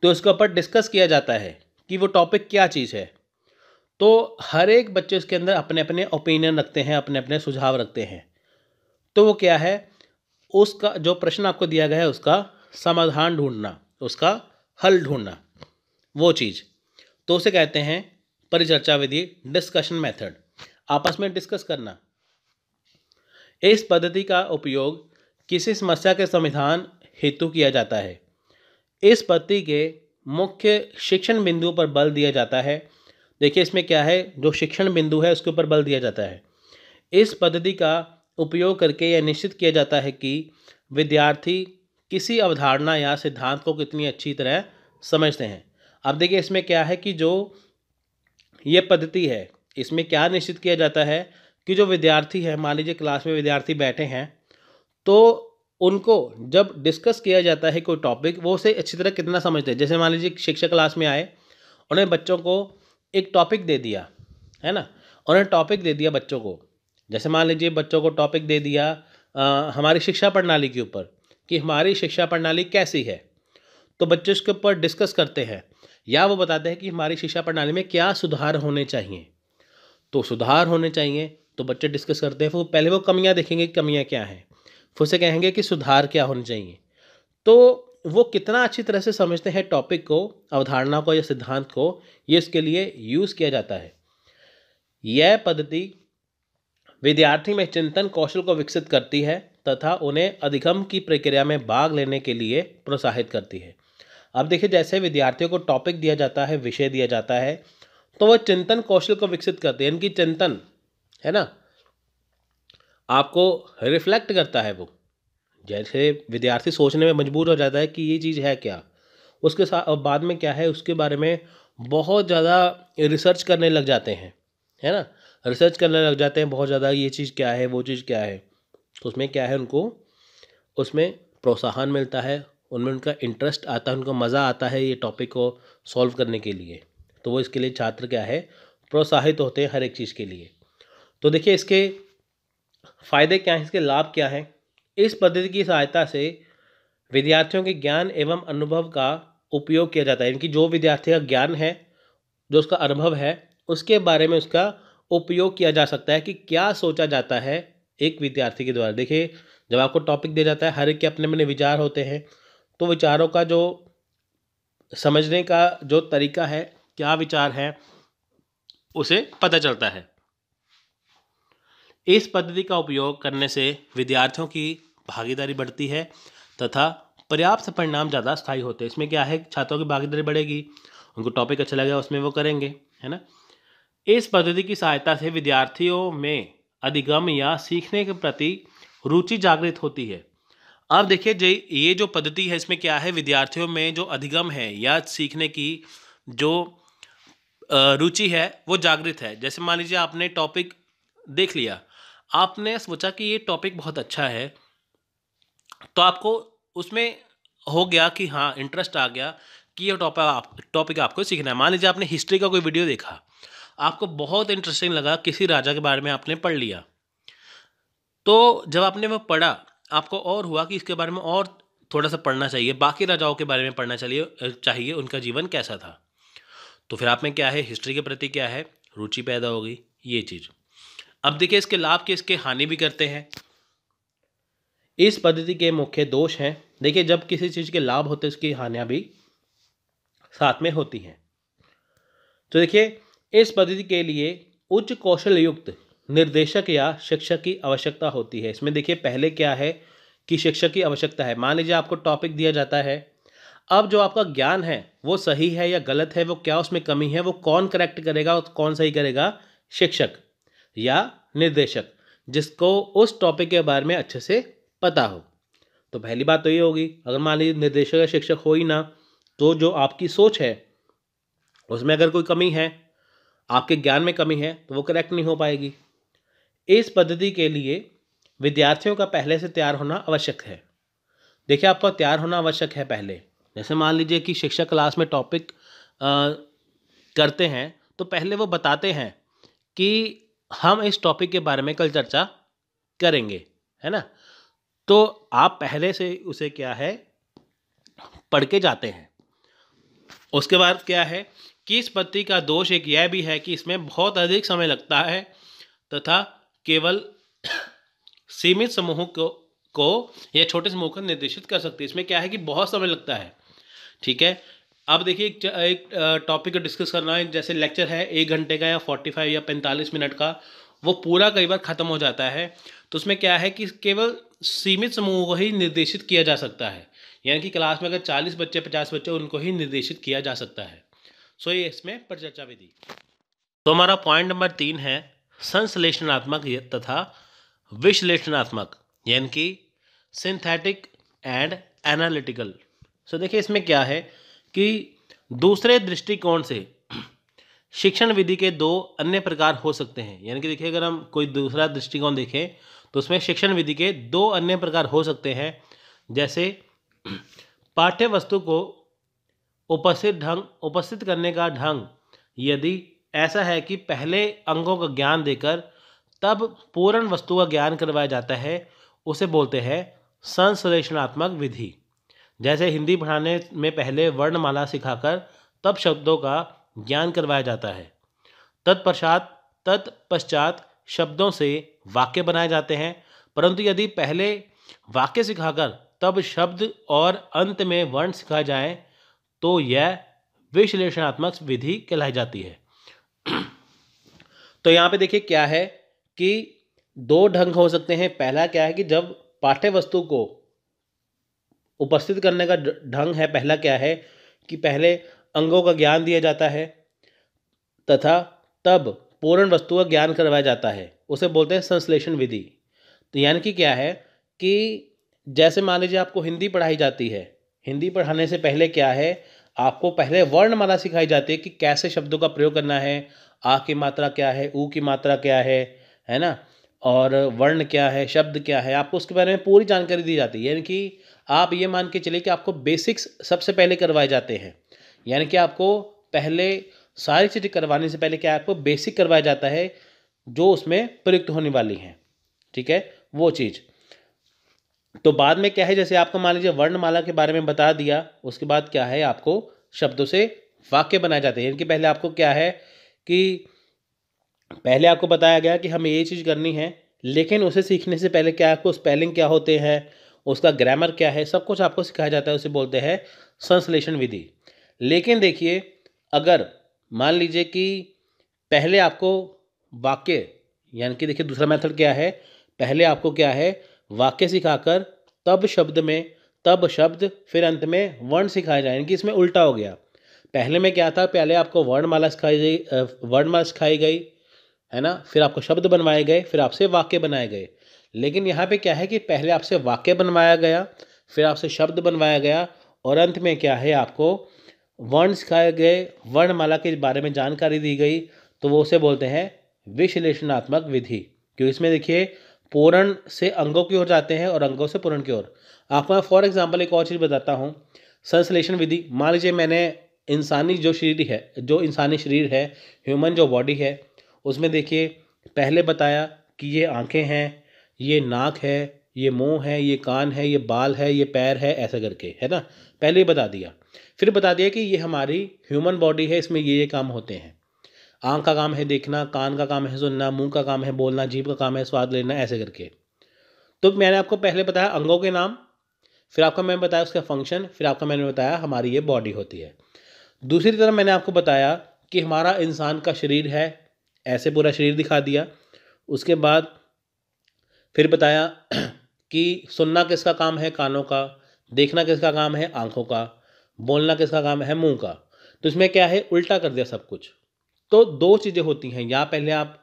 तो इसके ऊपर डिस्कस किया जाता है कि वो टॉपिक क्या चीज़ है। तो हर एक बच्चे उसके अंदर अपने अपने ओपिनियन रखते हैं, अपने अपने सुझाव रखते हैं। तो वो क्या है, उसका जो प्रश्न आपको दिया गया है उसका समाधान ढूंढना, उसका हल ढूंढना, वो चीज़, तो उसे कहते हैं परिचर्चा विधि, डिस्कशन मेथड, आपस में डिस्कस करना। इस पद्धति का उपयोग किसी समस्या के समाधान हेतु किया जाता है। इस पद्धति के मुख्य शिक्षण बिंदुओं पर बल दिया जाता है। देखिए इसमें क्या है, जो शिक्षण बिंदु है उसके ऊपर बल दिया जाता है। इस पद्धति का उपयोग करके यह निश्चित किया जाता है कि विद्यार्थी किसी अवधारणा या सिद्धांत को कितनी अच्छी तरह समझते हैं। अब देखिए इसमें क्या है कि जो ये पद्धति है, इसमें क्या निश्चित किया जाता है कि जो विद्यार्थी है, मान लीजिए क्लास में विद्यार्थी बैठे हैं, तो उनको जब डिस्कस किया जाता है कोई टॉपिक, वो उसे अच्छी तरह कितना समझते हैं। जैसे मान लीजिए शिक्षक क्लास में आए, उन्हें बच्चों को एक टॉपिक दे दिया, है ना, उन्हें टॉपिक दे दिया बच्चों को। जैसे मान लीजिए बच्चों को टॉपिक दे दिया हमारी शिक्षा प्रणाली के ऊपर, कि हमारी शिक्षा प्रणाली कैसी है, तो बच्चे उसके ऊपर डिस्कस करते हैं, या वो बताते हैं कि हमारी शिक्षा प्रणाली में क्या सुधार होने चाहिए। तो सुधार होने चाहिए तो बच्चे डिस्कस करते हैं, फिर पहले वो कमियां देखेंगे कि कमियां क्या हैं, फिर से कहेंगे कि सुधार क्या होने चाहिए। तो वो कितना अच्छी तरह से समझते हैं टॉपिक को, अवधारणा को या सिद्धांत को, ये इसके लिए यूज़ किया जाता है। यह पद्धति विद्यार्थी में चिंतन कौशल को विकसित करती है तथा उन्हें अधिगम की प्रक्रिया में भाग लेने के लिए प्रोत्साहित करती है। अब देखिए जैसे विद्यार्थियों को टॉपिक दिया जाता है, विषय दिया जाता है, तो वह चिंतन कौशल को विकसित करते हैं। इनकी चिंतन है ना, आपको रिफ्लेक्ट करता है। वो जैसे विद्यार्थी सोचने में मजबूर हो जाता है कि ये चीज़ है क्या, उसके साथ बाद में क्या है, उसके बारे में बहुत ज़्यादा रिसर्च करने लग जाते हैं, है ना, रिसर्च करने लग जाते हैं बहुत ज़्यादा, ये चीज़ क्या है, वो चीज़ क्या है। तो उसमें क्या है, उनको उसमें प्रोत्साहन मिलता है, उनमें उनका इंटरेस्ट आता है, उनको मज़ा आता है ये टॉपिक को सॉल्व करने के लिए। तो वो इसके लिए छात्र क्या है, प्रोत्साहित होते हैं हर एक चीज़ के लिए। तो देखिए इसके फ़ायदे क्या हैं, इसके लाभ क्या हैं। इस पद्धति की सहायता से विद्यार्थियों के ज्ञान एवं अनुभव का उपयोग किया जाता है, यानी कि जो विद्यार्थी का ज्ञान है, जो उसका अनुभव है, उसके बारे में उसका उपयोग किया जा सकता है कि क्या सोचा जाता है एक विद्यार्थी के द्वारा। देखिए जब आपको टॉपिक दिया जाता है, हर एक के अपने अपने विचार होते हैं, तो विचारों का जो समझने का जो तरीका है, क्या विचार है, उसे पता चलता है। इस पद्धति का उपयोग करने से विद्यार्थियों की भागीदारी बढ़ती है तथा पर्याप्त परिणाम ज़्यादा स्थायी होते हैं। इसमें क्या है, छात्रों की भागीदारी बढ़ेगी, उनको टॉपिक अच्छा लगेगा, उसमें वो करेंगे, है ना। इस पद्धति की सहायता से विद्यार्थियों में अधिगम या सीखने के प्रति रुचि जागृत होती है। अब देखिए ये जो पद्धति है, इसमें क्या है, विद्यार्थियों में जो अधिगम है या सीखने की जो रुचि है वो जागृत है। जैसे मान लीजिए आपने टॉपिक देख लिया, आपने सोचा कि ये टॉपिक बहुत अच्छा है, तो आपको उसमें हो गया कि हाँ इंटरेस्ट आ गया कि ये टॉपिक आपको सीखना है। मान लीजिए आपने हिस्ट्री का कोई वीडियो देखा, आपको बहुत इंटरेस्टिंग लगा, किसी राजा के बारे में आपने पढ़ लिया, तो जब आपने वो पढ़ा आपको और हुआ कि इसके बारे में और थोड़ा सा पढ़ना चाहिए, बाकी राजाओं के बारे में पढ़ना चाहिए उनका जीवन कैसा था। तो फिर आप में क्या है, हिस्ट्री के प्रति क्या है, रुचि पैदा होगी, ये चीज़। अब देखिए इसके लाभ के, इसके हानि भी करते हैं। इस पद्धति के मुख्य दोष हैं। देखिए जब किसी चीज़ के लाभ होते हैं, उसकी हानियाँ भी साथ में होती हैं। तो देखिए इस पद्धति के लिए उच्च कौशल युक्त निर्देशक या शिक्षक की आवश्यकता होती है। इसमें देखिए पहले क्या है कि शिक्षक की आवश्यकता है। मान लीजिए आपको टॉपिक दिया जाता है, अब जो आपका ज्ञान है वो सही है या गलत है, वो क्या उसमें कमी है, वो कौन करेक्ट करेगा और कौन सही करेगा, शिक्षक या निर्देशक, जिसको उस टॉपिक के बारे में अच्छे से पता हो। तो पहली बात तो ये होगी, अगर मान लीजिए निर्देशक या शिक्षक हो ही ना, तो जो आपकी सोच है उसमें अगर कोई कमी है, आपके ज्ञान में कमी है, तो वो करेक्ट नहीं हो पाएगी। इस पद्धति के लिए विद्यार्थियों का पहले से तैयार होना आवश्यक है। देखिए आपका तैयार होना आवश्यक है पहले। जैसे मान लीजिए कि शिक्षक क्लास में टॉपिक करते हैं, तो पहले वो बताते हैं कि हम इस टॉपिक के बारे में कल चर्चा करेंगे, है ना। तो आप पहले से उसे क्या है, पढ़ के जाते हैं। उसके बाद क्या है कि इस पद्धति का दोष एक यह भी है कि इसमें बहुत अधिक समय लगता है तथा केवल सीमित समूहों को या छोटे समूह को निर्देशित कर सकती है। इसमें क्या है कि बहुत समय लगता है, ठीक है। अब देखिए एक टॉपिक को डिस्कस करना है, जैसे लेक्चर है 1 घंटे का या 45 या 45 मिनट का, वो पूरा कई बार ख़त्म हो जाता है। तो उसमें क्या है कि केवल सीमित समूह को ही निर्देशित किया जा सकता है, यानी कि क्लास में अगर 40 बच्चे 50 बच्चे, उनको ही निर्देशित किया जा सकता है। सो ये इसमें परिचर्चा विधि। तो हमारा पॉइंट नंबर 3 है संश्लेषणात्मक तथा विश्लेषणात्मक, यानी कि सिंथेटिक एंड एनालिटिकल। सो देखिए इसमें क्या है कि दूसरे दृष्टिकोण से शिक्षण विधि के 2 अन्य प्रकार हो सकते हैं। यानी कि देखिए अगर हम कोई दूसरा दृष्टिकोण देखें तो उसमें शिक्षण विधि के 2 अन्य प्रकार हो सकते हैं। जैसे पाठ्य वस्तु को उपस्थित करने का ढंग यदि ऐसा है कि पहले अंगों का ज्ञान देकर तब पूर्ण वस्तु का ज्ञान करवाया जाता है, उसे बोलते हैं संश्लेषणात्मक विधि। जैसे हिंदी पढ़ाने में पहले वर्णमाला सिखाकर तब शब्दों का ज्ञान करवाया जाता है, तत्पश्चात शब्दों से वाक्य बनाए जाते हैं। परंतु यदि पहले वाक्य सिखाकर तब शब्द और अंत में वर्ण सिखाए जाएं, तो यह विश्लेषणात्मक विधि कहलाई जाती है। तो यहाँ पे देखिए क्या है कि 2 ढंग हो सकते हैं। पहला क्या है कि जब पाठ्य वस्तु को उपस्थित करने का ढंग है, पहला क्या है कि पहले अंगों का ज्ञान दिया जाता है तथा तब पूर्ण वस्तु का ज्ञान करवाया जाता है, उसे बोलते हैं संश्लेषण विधि। तो यानी कि क्या है कि जैसे मान लीजिए आपको हिंदी पढ़ाई जाती है, हिंदी पढ़ाने से पहले क्या है, आपको पहले वर्णमाला सिखाई जाती है कि कैसे शब्दों का प्रयोग करना है, आ की मात्रा क्या है, ऊ की मात्रा क्या है ना, और वर्ण क्या है, शब्द क्या है, आपको उसके बारे में पूरी जानकारी दी जाती है। यानी कि आप ये मान के चलिए कि आपको बेसिक्स सबसे पहले करवाए जाते हैं। यानी कि आपको पहले सारी चीज़ें करवाने से पहले क्या आपको बेसिक करवाया जाता है जो उसमें प्रयुक्त होने वाली हैं, ठीक है, वो चीज़। तो बाद में क्या है, जैसे आपको मान लीजिए वर्णमाला के बारे में बता दिया, उसके बाद क्या है, आपको शब्दों से वाक्य बनाए जाते हैं। इनके पहले आपको क्या है कि पहले आपको बताया गया कि हमें ये चीज़ करनी है, लेकिन उसे सीखने से पहले क्या आपको स्पेलिंग क्या होते हैं, उसका ग्रामर क्या है, सब कुछ आपको सिखाया जाता है। उसे बोलते हैं संश्लेषण विधि। लेकिन देखिए, अगर मान लीजिए कि पहले आपको वाक्य, यानी कि देखिए दूसरा मेथड क्या है, पहले आपको क्या है, वाक्य सिखाकर तब शब्द में, तब शब्द, फिर अंत में वर्ण सिखाया जाए, यानी कि इसमें उल्टा हो गया। पहले में क्या था, पहले आपको वर्णमाला सिखाई गई, वर्णमाला सिखाई गई, है ना, फिर आपको शब्द बनवाए गए, फिर आपसे वाक्य बनाए गए। लेकिन यहाँ पे क्या है कि पहले आपसे वाक्य बनवाया गया, फिर आपसे शब्द बनवाया गया, और अंत में क्या है, आपको वर्ण सिखाए गए, वर्णमाला के बारे में जानकारी दी गई। तो वो उसे बोलते हैं विश्लेषणात्मक विधि। क्योंकि इसमें देखिए पूर्ण से अंगों की ओर जाते हैं और अंगों से पूर्ण की ओर। आपको मैं फॉर एग्जांपल एक और चीज़ बताता हूँ, संश्लेषण विधि। मान लीजिए मैंने इंसानी जो शरीर है, जो इंसानी शरीर है, ह्यूमन जो बॉडी है, उसमें देखिए पहले बताया कि ये आंखें हैं, ये नाक है, ये मुंह है, ये कान है, ये बाल है, ये पैर है, ऐसा करके, है ना, पहले ही बता दिया। फिर बता दिया कि ये हमारी ह्यूमन बॉडी है, इसमें ये काम होते हैं। आँख का काम है देखना, कान का काम है सुनना, मुंह का काम है बोलना, जीभ का काम है स्वाद लेना, ऐसे करके। तो मैंने आपको पहले बताया अंगों के नाम, फिर आपका मैंने बताया उसका फंक्शन, फिर आपका मैंने बताया हमारी ये बॉडी होती है। दूसरी तरफ मैंने आपको बताया कि हमारा इंसान का शरीर है, ऐसे पूरा शरीर दिखा दिया। उसके बाद फिर बताया कि सुनना किसका काम है, कानों का, देखना किसका काम है, आँखों का, बोलना किसका काम है, मुंह का। तो इसमें क्या है, उल्टा कर दिया सब कुछ। तो दो चीज़ें होती हैं, या पहले आप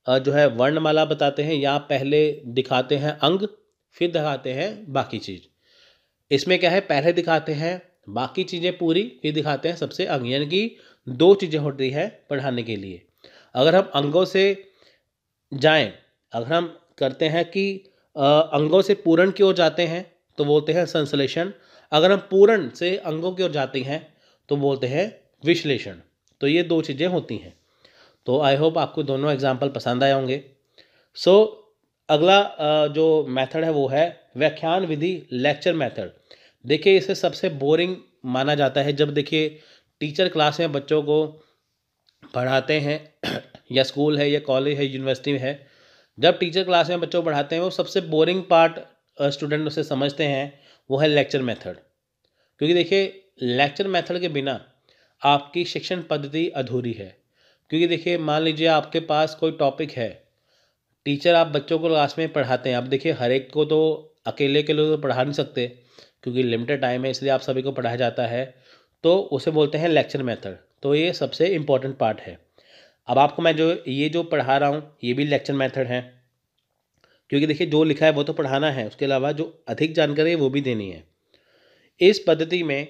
जो है वर्णमाला बताते हैं, या पहले दिखाते हैं अंग, फिर दिखाते हैं बाकी चीज़। इसमें क्या है, पहले दिखाते हैं बाकी चीज़ें पूरी, फिर दिखाते हैं सबसे अंग, यानी कि दो चीज़ें होती है पढ़ाने के लिए। अगर हम अंगों से जाएं, अगर हम करते हैं कि अंगों से पूर्ण की ओर जाते हैं तो बोलते हैं संश्लेषण। अगर हम पूर्ण से अंगों की ओर जाते हैं तो बोलते हैं विश्लेषण। तो ये दो चीज़ें होती हैं। तो आई होप आपको दोनों एग्जाम्पल पसंद आए होंगे। सो अगला जो मेथड है वो है व्याख्यान विधि, लेक्चर मेथड। देखिए इसे सबसे बोरिंग माना जाता है। जब देखिए टीचर क्लास में बच्चों को पढ़ाते हैं या स्कूल है या कॉलेज है यूनिवर्सिटी में है, जब टीचर क्लास में बच्चों को पढ़ाते हैं वो सबसे बोरिंग पार्ट स्टूडेंट उसे समझते हैं, वो है लेक्चर मेथड। क्योंकि देखिए लेक्चर मेथड के बिना आपकी शिक्षण पद्धति अधूरी है। क्योंकि देखिए मान लीजिए आपके पास कोई टॉपिक है, टीचर आप बच्चों को क्लास में पढ़ाते हैं। अब देखिए हर एक को तो अकेले के लोग तो पढ़ा नहीं सकते, क्योंकि लिमिटेड टाइम है, इसलिए आप सभी को पढ़ाया जाता है। तो उसे बोलते हैं लेक्चर मेथड। तो ये सबसे इम्पोर्टेंट पार्ट है। अब आपको मैं जो ये जो पढ़ा रहा हूँ ये भी लेक्चर मेथड है, क्योंकि देखिए जो लिखा है वो तो पढ़ाना है, उसके अलावा जो अधिक जानकारी है वो भी देनी है। इस पद्धति में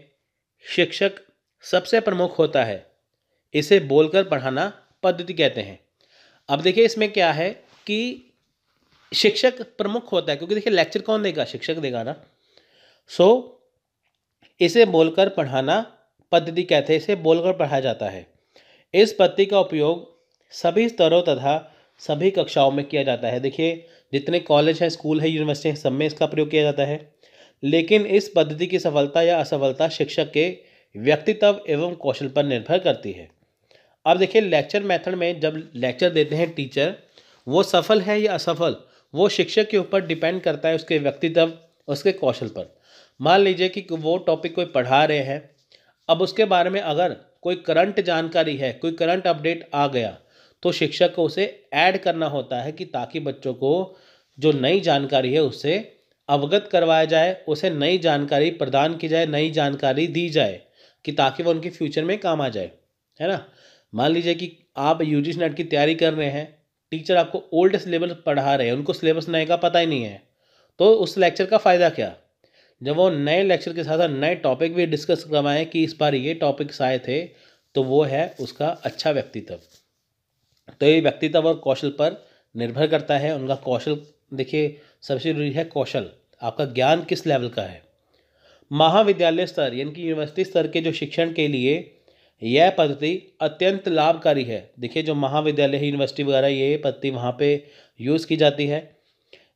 शिक्षक सबसे प्रमुख होता है। इसे बोलकर पढ़ाना पद्धति कहते हैं। अब देखिए इसमें क्या है कि शिक्षक प्रमुख होता है, क्योंकि देखिए लेक्चर कौन देगा, शिक्षक देगा ना। सो इसे बोलकर पढ़ाना पद्धति कहते हैं, इसे बोलकर पढ़ाया जाता है। इस पद्धति का उपयोग सभी स्तरों तथा सभी कक्षाओं में किया जाता है। देखिए जितने कॉलेज हैं, स्कूल है, यूनिवर्सिटी है, सब में इसका प्रयोग किया जाता है। लेकिन इस पद्धति की सफलता या असफलता शिक्षक के व्यक्तित्व एवं कौशल पर निर्भर करती है। अब देखिए लेक्चर मेथड में जब लेक्चर देते हैं टीचर, वो सफल है या असफल वो शिक्षक के ऊपर डिपेंड करता है, उसके व्यक्तित्व, उसके कौशल पर। मान लीजिए कि वो टॉपिक कोई पढ़ा रहे हैं, अब उसके बारे में अगर कोई करंट जानकारी है, कोई करंट अपडेट आ गया, तो शिक्षक को उसे ऐड करना होता है कि ताकि बच्चों को जो नई जानकारी है उससे अवगत करवाया जाए, उसे नई जानकारी प्रदान की जाए, नई जानकारी दी जाए, कि ताकि वो उनके फ्यूचर में काम आ जाए, है ना। मान लीजिए कि आप यूजीसी नेट की तैयारी कर रहे हैं, टीचर आपको ओल्ड सिलेबस पढ़ा रहे हैं, उनको सिलेबस नए का पता ही नहीं है, तो उस लेक्चर का फ़ायदा क्या। जब वो नए लेक्चर के साथ साथ नए टॉपिक भी डिस्कस करवाएं कि इस बार ये टॉपिक्स आए थे, तो वो है उसका अच्छा व्यक्तित्व। तो ये व्यक्तित्व और कौशल पर निर्भर करता है, उनका कौशल। देखिए सबसे जरूरी है कौशल, आपका ज्ञान किस लेवल का है। महाविद्यालय स्तर यानी कि यूनिवर्सिटी स्तर के जो शिक्षण के लिए यह पद्धति अत्यंत लाभकारी है। देखिए जो महाविद्यालय यूनिवर्सिटी वगैरह ये पद्धति वहाँ पे यूज़ की जाती है।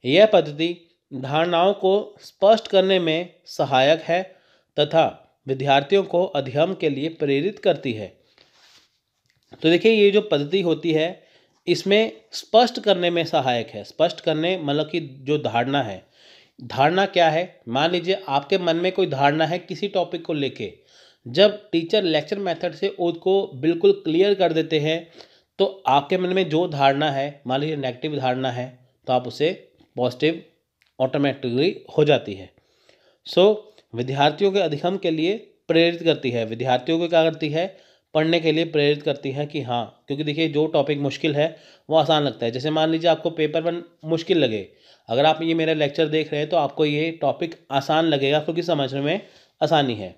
यह पद्धति धारणाओं को स्पष्ट करने में सहायक है तथा विद्यार्थियों को अध्ययन के लिए प्रेरित करती है। तो देखिए ये जो पद्धति होती है इसमें स्पष्ट करने में सहायक है। स्पष्ट करने मतलब कि जो धारणा है, धारणा क्या है, मान लीजिए आपके मन में कोई धारणा है किसी टॉपिक को लेके, जब टीचर लेक्चर मेथड से उसको बिल्कुल क्लियर कर देते हैं तो आपके मन में जो धारणा है, मान लीजिए नेगेटिव धारणा है, तो आप उसे पॉजिटिव ऑटोमेटिकली हो जाती है। विद्यार्थियों के अध्ययन के लिए प्रेरित करती है। विद्यार्थियों को क्या करती है, पढ़ने के लिए प्रेरित करती है कि हाँ, क्योंकि देखिए जो टॉपिक मुश्किल है वो आसान लगता है। जैसे मान लीजिए आपको पेपर 1 मुश्किल लगे, अगर आप ये मेरा लेक्चर देख रहे हैं तो आपको ये टॉपिक आसान लगेगा क्योंकि समझने में आसानी है।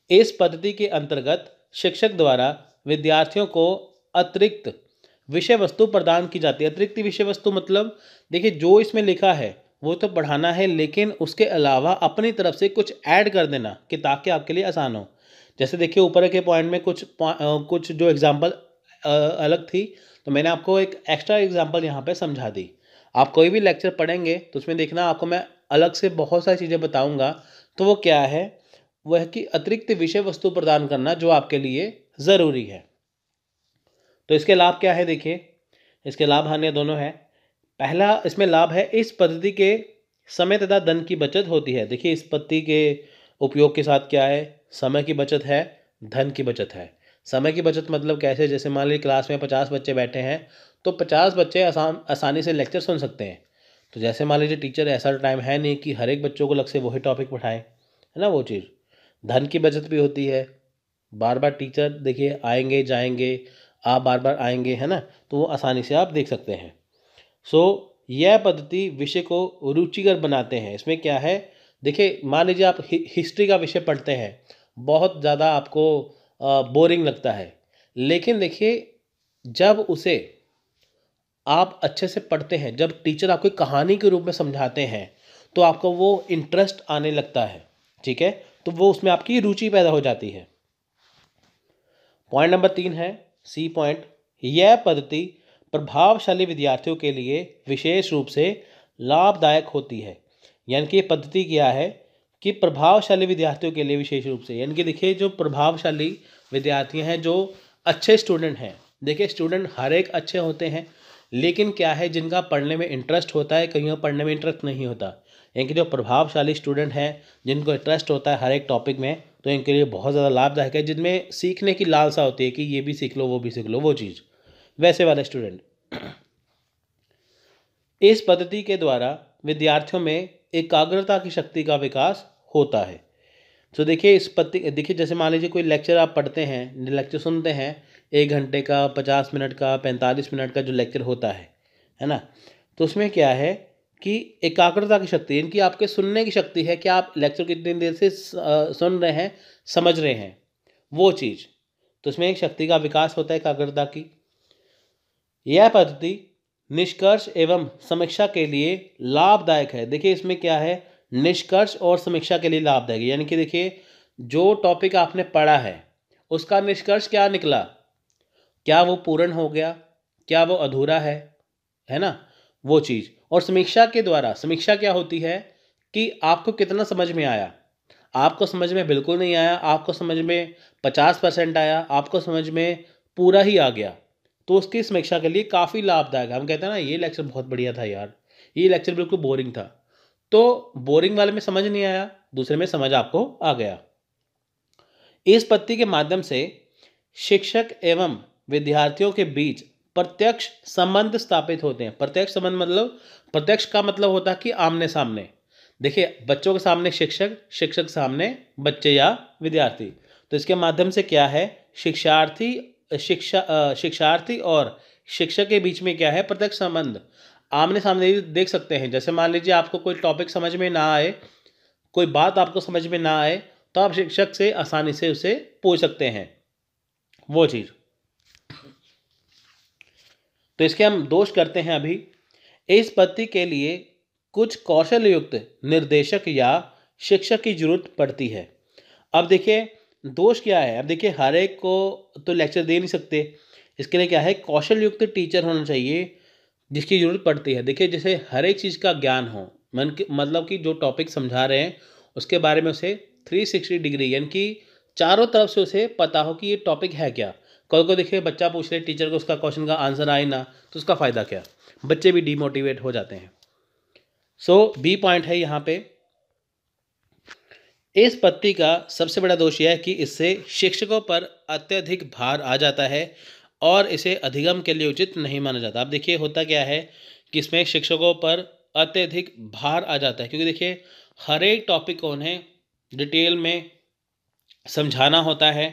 इस पद्धति के अंतर्गत शिक्षक द्वारा विद्यार्थियों को अतिरिक्त विषय वस्तु प्रदान की जाती है। अतिरिक्त विषय वस्तु मतलब देखिए जो इसमें लिखा है वो तो पढ़ाना है, लेकिन उसके अलावा अपनी तरफ से कुछ ऐड कर देना कि ताकि आपके लिए आसान हो। जैसे देखिए ऊपर के पॉइंट में कुछ जो एग्जांपल अलग थी, तो मैंने आपको एक एक्स्ट्रा एग्जांपल यहाँ पे समझा दी। आप कोई भी लेक्चर पढ़ेंगे तो उसमें देखना आपको मैं अलग से बहुत सारी चीज़ें बताऊँगा। तो वो क्या है, वह है कि अतिरिक्त विषय वस्तु प्रदान करना जो आपके लिए ज़रूरी है। तो इसके लाभ क्या है, देखिए इसके लाभ हानि दोनों है। पहला इसमें लाभ है, इस पद्धति के समय तथा धन की बचत होती है। देखिए इस पद्धति के उपयोग के साथ क्या है, समय की बचत है, धन की बचत है। समय की बचत मतलब कैसे, जैसे मान लीजिए क्लास में 50 बच्चे बैठे हैं तो 50 बच्चे आसानी से लेक्चर सुन सकते हैं। तो जैसे मान लीजिए टीचर ऐसा टाइम है नहीं कि हर एक बच्चों को अलग से वही टॉपिक पढ़ाए, है ना, वो चीज़। धन की बचत भी होती है, बार बार टीचर देखिए आएंगे जाएंगे, आप बार बार आएंगे, है ना, तो वो आसानी से आप देख सकते हैं। यह पद्धति विषय को रुचिकर बनाते हैं। इसमें क्या है, देखिए मान लीजिए आप हिस्ट्री का विषय पढ़ते हैं, बहुत ज़्यादा आपको बोरिंग लगता है, लेकिन देखिए जब उसे आप अच्छे से पढ़ते हैं, जब टीचर आपको कहानी के रूप में समझाते हैं तो आपको वो इंटरेस्ट आने लगता है, ठीक है, तो वो उसमें आपकी रुचि पैदा हो जाती है। पॉइंट नंबर 3 है, सी पॉइंट, यह पद्धति प्रभावशाली विद्यार्थियों के लिए विशेष रूप से लाभदायक होती है। यानी कि ये पद्धति क्या है कि प्रभावशाली विद्यार्थियों के लिए विशेष रूप से, यानी कि देखिए जो प्रभावशाली विद्यार्थी हैं, जो अच्छे स्टूडेंट हैं, देखिए स्टूडेंट हर एक अच्छे होते हैं, लेकिन क्या है जिनका पढ़ने में इंटरेस्ट होता है, कईयों पढ़ने में इंटरेस्ट नहीं होता। यानी कि जो प्रभावशाली स्टूडेंट हैं जिनको इंटरेस्ट होता है हर एक टॉपिक में, तो इनके लिए बहुत ज़्यादा लाभदायक है। जिनमें सीखने की लालसा होती है कि ये भी सीख लो वो भी सीख लो, वो चीज़, वैसे वाले स्टूडेंट। इस पद्धति के द्वारा विद्यार्थियों में एकाग्रता की शक्ति का विकास होता है। तो देखिए इस पद्धति, देखिए जैसे मान लीजिए कोई लेक्चर आप पढ़ते हैं, लेक्चर सुनते हैं, 1 घंटे का, 50 मिनट का, 45 मिनट का जो लेक्चर होता है ना, तो उसमें क्या है कि एकाग्रता की शक्ति, इनकी आपके सुनने की शक्ति है कि आप लेक्चर कितनी देर से सुन रहे हैं, समझ रहे हैं, वो चीज़। तो इसमें एक शक्ति का विकास होता है एकाग्रता की। यह पद्धति निष्कर्ष एवं समीक्षा के लिए लाभदायक है। देखिए इसमें क्या है, निष्कर्ष और समीक्षा के लिए लाभदायक, यानी कि देखिए जो टॉपिक आपने पढ़ा है उसका निष्कर्ष क्या निकला, क्या वो पूर्ण हो गया, क्या वो अधूरा है ना, वो चीज़। और समीक्षा के द्वारा, समीक्षा क्या होती है कि आपको कितना समझ में आया, आपको समझ में बिल्कुल नहीं आया, आपको समझ में 50% आया, आपको समझ में पूरा ही आ गया, तो उसकी समीक्षा के लिए काफ़ी लाभदायक है। हम कहते हैं ना ये लेक्चर बहुत बढ़िया था यार, ये लेक्चर बिल्कुल बोरिंग था, तो बोरिंग वाले में समझ नहीं आया, दूसरे में समझ आपको आ गया। इस पद्धति के माध्यम से शिक्षक एवं विद्यार्थियों के बीच प्रत्यक्ष संबंध स्थापित होते हैं। प्रत्यक्ष संबंध मतलब, प्रत्यक्ष का मतलब होता है कि आमने सामने। देखिए बच्चों के सामने शिक्षक, शिक्षक सामने बच्चे या विद्यार्थी, तो इसके माध्यम से क्या है, शिक्षार्थी और शिक्षक के बीच में क्या है, प्रत्यक्ष संबंध, आमने सामने देख सकते हैं। जैसे मान लीजिए आपको कोई टॉपिक समझ में ना आए, कोई बात आपको समझ में ना आए, तो आप शिक्षक से आसानी से उसे पूछ सकते हैं, वो चीज़। तो इसके हम दोष करते हैं अभी। इस पद्धति के लिए कुछ कौशल युक्त निर्देशक या शिक्षक की जरूरत पड़ती है। अब देखिए दोष क्या है? अब देखिए हर एक को तो लेक्चर दे नहीं सकते, इसके लिए क्या है, कौशल युक्त टीचर होना चाहिए जिसकी ज़रूरत पड़ती है। देखिए जैसे हर एक चीज़ का ज्ञान हो, मतलब कि जो टॉपिक समझा रहे हैं उसके बारे में उसे 360 डिग्री यानी कि चारों तरफ से उसे पता हो कि ये टॉपिक है क्या। कल को देखिए बच्चा पूछ रहे टीचर को, उसका क्वेश्चन का आंसर आए ना, तो उसका फ़ायदा क्या? बच्चे भी डीमोटिवेट हो जाते हैं। सो बी पॉइंट है यहाँ पे, इस पत्ती का सबसे बड़ा दोष यह है कि इससे शिक्षकों पर अत्यधिक भार आ जाता है और इसे अधिगम के लिए उचित नहीं माना जाता। अब देखिए होता क्या है कि इसमें शिक्षकों पर अत्यधिक भार आ जाता है, क्योंकि देखिए हर एक टॉपिक को उन्हें डिटेल में समझाना होता है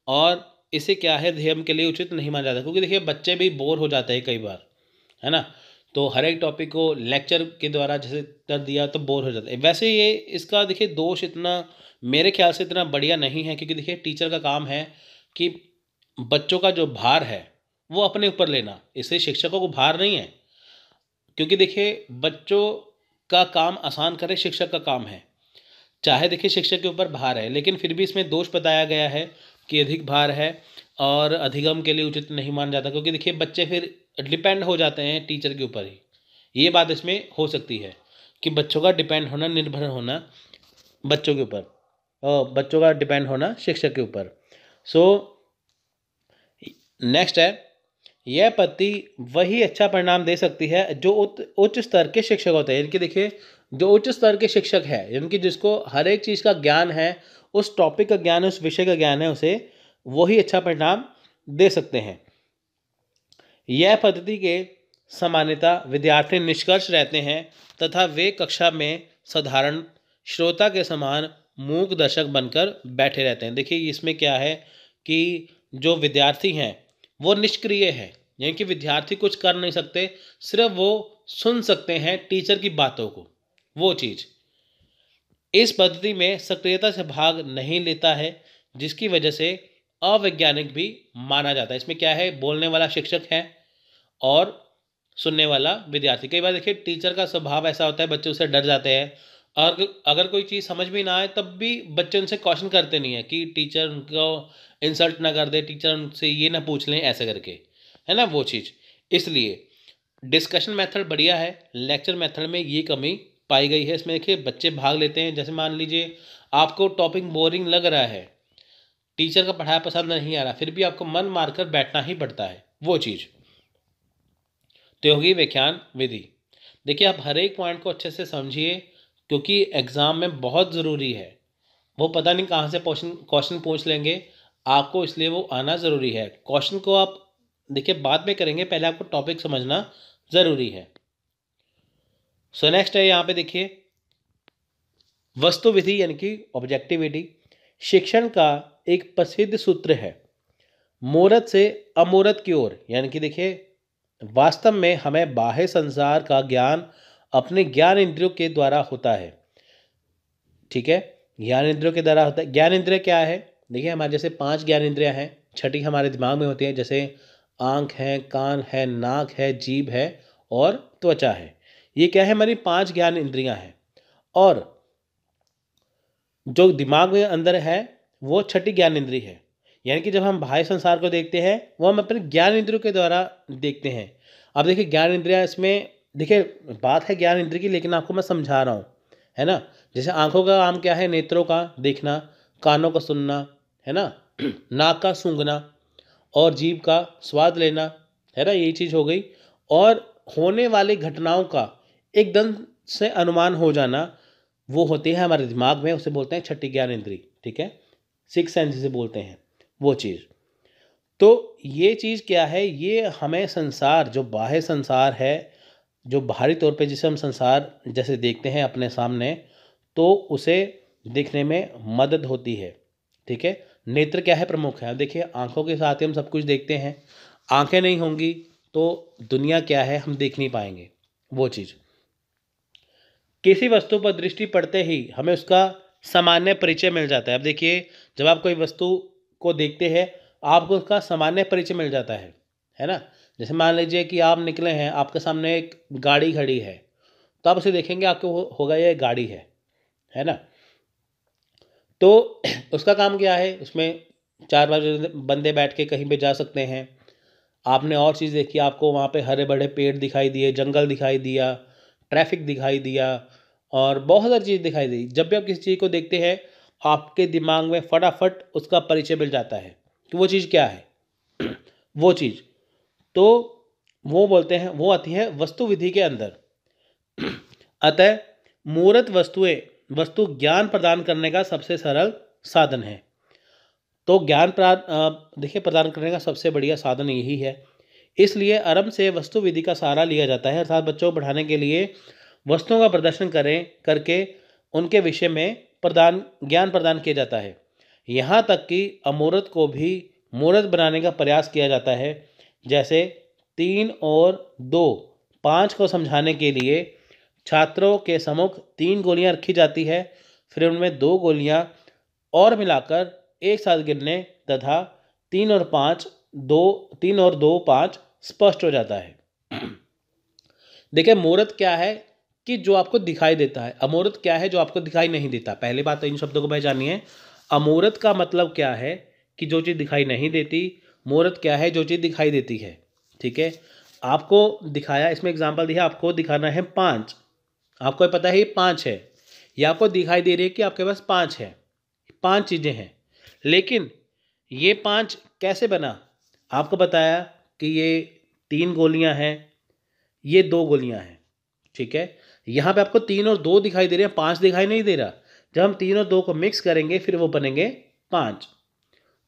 और इसे क्या है, अधिगम के लिए उचित नहीं माना जाता, क्योंकि देखिए बच्चे भी बोर हो जाते हैं कई बार, है ना। तो हर एक टॉपिक को लेक्चर के द्वारा जैसे कर दिया तो बोर हो जाता है। वैसे ये इसका देखिए दोष इतना मेरे ख्याल से इतना बढ़िया नहीं है, क्योंकि देखिए टीचर का काम है कि बच्चों का जो भार है वो अपने ऊपर लेना, इससे शिक्षकों को भार नहीं है। क्योंकि देखिए बच्चों का काम आसान करे शिक्षक का काम है। चाहे देखिए शिक्षक के ऊपर भार है, लेकिन फिर भी इसमें दोष बताया गया है कि अधिक भार है और अधिगम के लिए उचित नहीं माना जाता, क्योंकि देखिए बच्चे फिर डिपेंड हो जाते हैं टीचर के ऊपर ही। ये बात इसमें हो सकती है कि बच्चों का डिपेंड होना, निर्भर होना बच्चों के ऊपर, और बच्चों का डिपेंड होना शिक्षक के ऊपर। सो नेक्स्ट है, यह पद्धति वही अच्छा परिणाम दे सकती है जो उच्च स्तर के शिक्षक होते हैं। यानी कि देखिए जो उच्च स्तर के शिक्षक है, यानी कि जिसको हर एक चीज़ का ज्ञान है, उस टॉपिक का ज्ञान है, उस विषय का ज्ञान है, उसे वही अच्छा परिणाम दे सकते हैं। यह पद्धति के सामान्यता विद्यार्थी निष्कर्ष रहते हैं तथा वे कक्षा में साधारण श्रोता के समान मूक दर्शक बनकर बैठे रहते हैं। देखिए इसमें क्या है कि जो विद्यार्थी हैं वो निष्क्रिय है, यानी कि विद्यार्थी कुछ कर नहीं सकते, सिर्फ वो सुन सकते हैं टीचर की बातों को। वो चीज़ इस पद्धति में सक्रियता से भाग नहीं लेता है, जिसकी वजह से अवैज्ञानिक भी माना जाता है। इसमें क्या है, बोलने वाला शिक्षक है और सुनने वाला विद्यार्थी। कई बार देखिए टीचर का स्वभाव ऐसा होता है, बच्चे उससे डर जाते हैं, और अगर कोई चीज़ समझ में ना आए तब भी बच्चे उनसे क्वेश्चन करते नहीं है कि टीचर उनको इंसल्ट ना कर दे, टीचर उनसे ये ना पूछ लें ऐसे करके, है ना वो चीज़। इसलिए डिस्कशन मेथड बढ़िया है, लेक्चर मेथड में ये कमी पाई गई है। इसमें देखिए बच्चे भाग लेते हैं। जैसे मान लीजिए आपको टॉपिक बोरिंग लग रहा है, टीचर का पढ़ाया पसंद नहीं आ रहा, फिर भी आपको मन मारकर बैठना ही पड़ता है, वो चीज़ तो होगी व्याख्यान विधि। देखिए आप हर एक पॉइंट को अच्छे से समझिए, क्योंकि एग्ज़ाम में बहुत ज़रूरी है। वो पता नहीं कहाँ से क्वेश्चन पूछ लेंगे आपको, इसलिए वो आना ज़रूरी है। क्वेश्चन को आप देखिए बाद में करेंगे, पहले आपको टॉपिक समझना ज़रूरी है। सो नेक्स्ट है यहाँ पे देखिए वस्तु विधि यानी कि ऑब्जेक्टिविटी। शिक्षण का एक प्रसिद्ध सूत्र है, मूर्त से अमूर्त की ओर। यानी कि देखिए वास्तव में हमें बाह्य संसार का ज्ञान अपने ज्ञान इंद्रियों के द्वारा होता है। ठीक है, ज्ञान इंद्रियों के द्वारा होता है। ज्ञान इंद्रिय क्या है, देखिए हमारे जैसे 5 ज्ञान इंद्रियां हैं, छठी हमारे दिमाग में होती है, जैसे आँख है, कान है, नाक है, जीभ है और त्वचा है। ये क्या है, हमारी 5 ज्ञान इंद्रियां हैं। और जो दिमाग में अंदर है वो छठी ज्ञान इंद्रिय है। यानी कि जब हम बाह्य संसार को देखते हैं वो हम अपने ज्ञान इंद्रियों के द्वारा देखते हैं। अब देखिए ज्ञान इंद्रियां, इसमें देखिए बात है ज्ञान इंद्रिय की, लेकिन आपको मैं समझा रहा हूँ, है ना। जैसे आंखों का काम क्या है, नेत्रों का देखना, कानों का सुनना, है ना, नाक का सूंघना और जीभ का स्वाद लेना, है ना, यही चीज़ हो गई। और होने वाली घटनाओं का एकदम से अनुमान हो जाना, वो होती है हमारे दिमाग में, उसे बोलते हैं छठी ज्ञान इंद्री। ठीक है, 6 सेंस जिसे बोलते हैं वो चीज़। तो ये चीज़ क्या है, ये हमें संसार, जो बाह्य संसार है, जो बाहरी तौर पे जिसे हम संसार जैसे देखते हैं अपने सामने, तो उसे देखने में मदद होती है। ठीक है, नेत्र क्या है, प्रमुख है। अब देखिए आंखों के साथ ही हम सब कुछ देखते हैं, आंखें नहीं होंगी तो दुनिया क्या है हम देख नहीं पाएंगे, वो चीज़। किसी वस्तु पर दृष्टि पड़ते ही हमें उसका सामान्य परिचय मिल जाता है। अब देखिए जब आप कोई वस्तु को देखते हैं आपको उसका सामान्य परिचय मिल जाता है ना। जैसे मान लीजिए कि आप निकले हैं, आपके सामने एक गाड़ी खड़ी है, तो आप उसे देखेंगे आपको होगा ये गाड़ी है ना। तो उसका काम क्या है, उसमें 4-5 बंदे बैठ के कहीं पे जा सकते हैं। आपने और चीज़ देखी, आपको वहाँ पे हरे भरे पेड़ दिखाई दिए, जंगल दिखाई दिया, ट्रैफिक दिखाई दिया और बहुत सारी चीज़ दिखाई दी। जब भी आप किसी चीज़ को देखते हैं, आपके दिमाग में फटाफट उसका परिचय मिल जाता है कि वो चीज़ क्या है। वो चीज़ तो वो बोलते हैं, वो आती है वस्तु विधि के अंदर। अतः मूर्त वस्तु ज्ञान प्रदान करने का सबसे सरल साधन है। तो ज्ञान देखिए प्रदान करने का सबसे बढ़िया साधन यही है। इसलिए आरंभ से वस्तु विधि का सहारा लिया जाता है, अर्थात बच्चों को पढ़ाने के लिए वस्तुओं का प्रदर्शन करके उनके विषय में ज्ञान प्रदान किया जाता है। यहाँ तक कि अमूर्त को भी मूर्त बनाने का प्रयास किया जाता है। जैसे 3 और 2 5 को समझाने के लिए छात्रों के सम्मुख 3 गोलियां रखी जाती है, फिर उनमें 2 गोलियां और मिलाकर एक साथ गिनने तथा 3 और 2 5 स्पष्ट हो जाता है। देखिए मूर्त क्या है कि जो आपको दिखाई देता है, अमूर्त क्या है जो आपको दिखाई नहीं देता। पहली बात तो इन शब्दों को पहचानिए। अमूर्त का मतलब क्या है कि जो चीज़ दिखाई नहीं देती। मूर्त क्या है, जो चीज़ दिखाई देती है। ठीक है, आपको दिखाया, इसमें एग्जाम्पल दिया, आपको दिखाना है 5, आपको पता है ये 5 है, या आपको दिखाई दे रही है कि आपके पास 5 है, 5 चीज़ें हैं, लेकिन ये 5 कैसे बना। आपको बताया कि ये 3 गोलियां हैं, ये 2 गोलियां हैं। ठीक है, यहाँ पे आपको 3 और 2 दिखाई दे रहे हैं, 5 दिखाई नहीं दे रहा। जब हम 3 और 2 को मिक्स करेंगे फिर वो बनेंगे 5।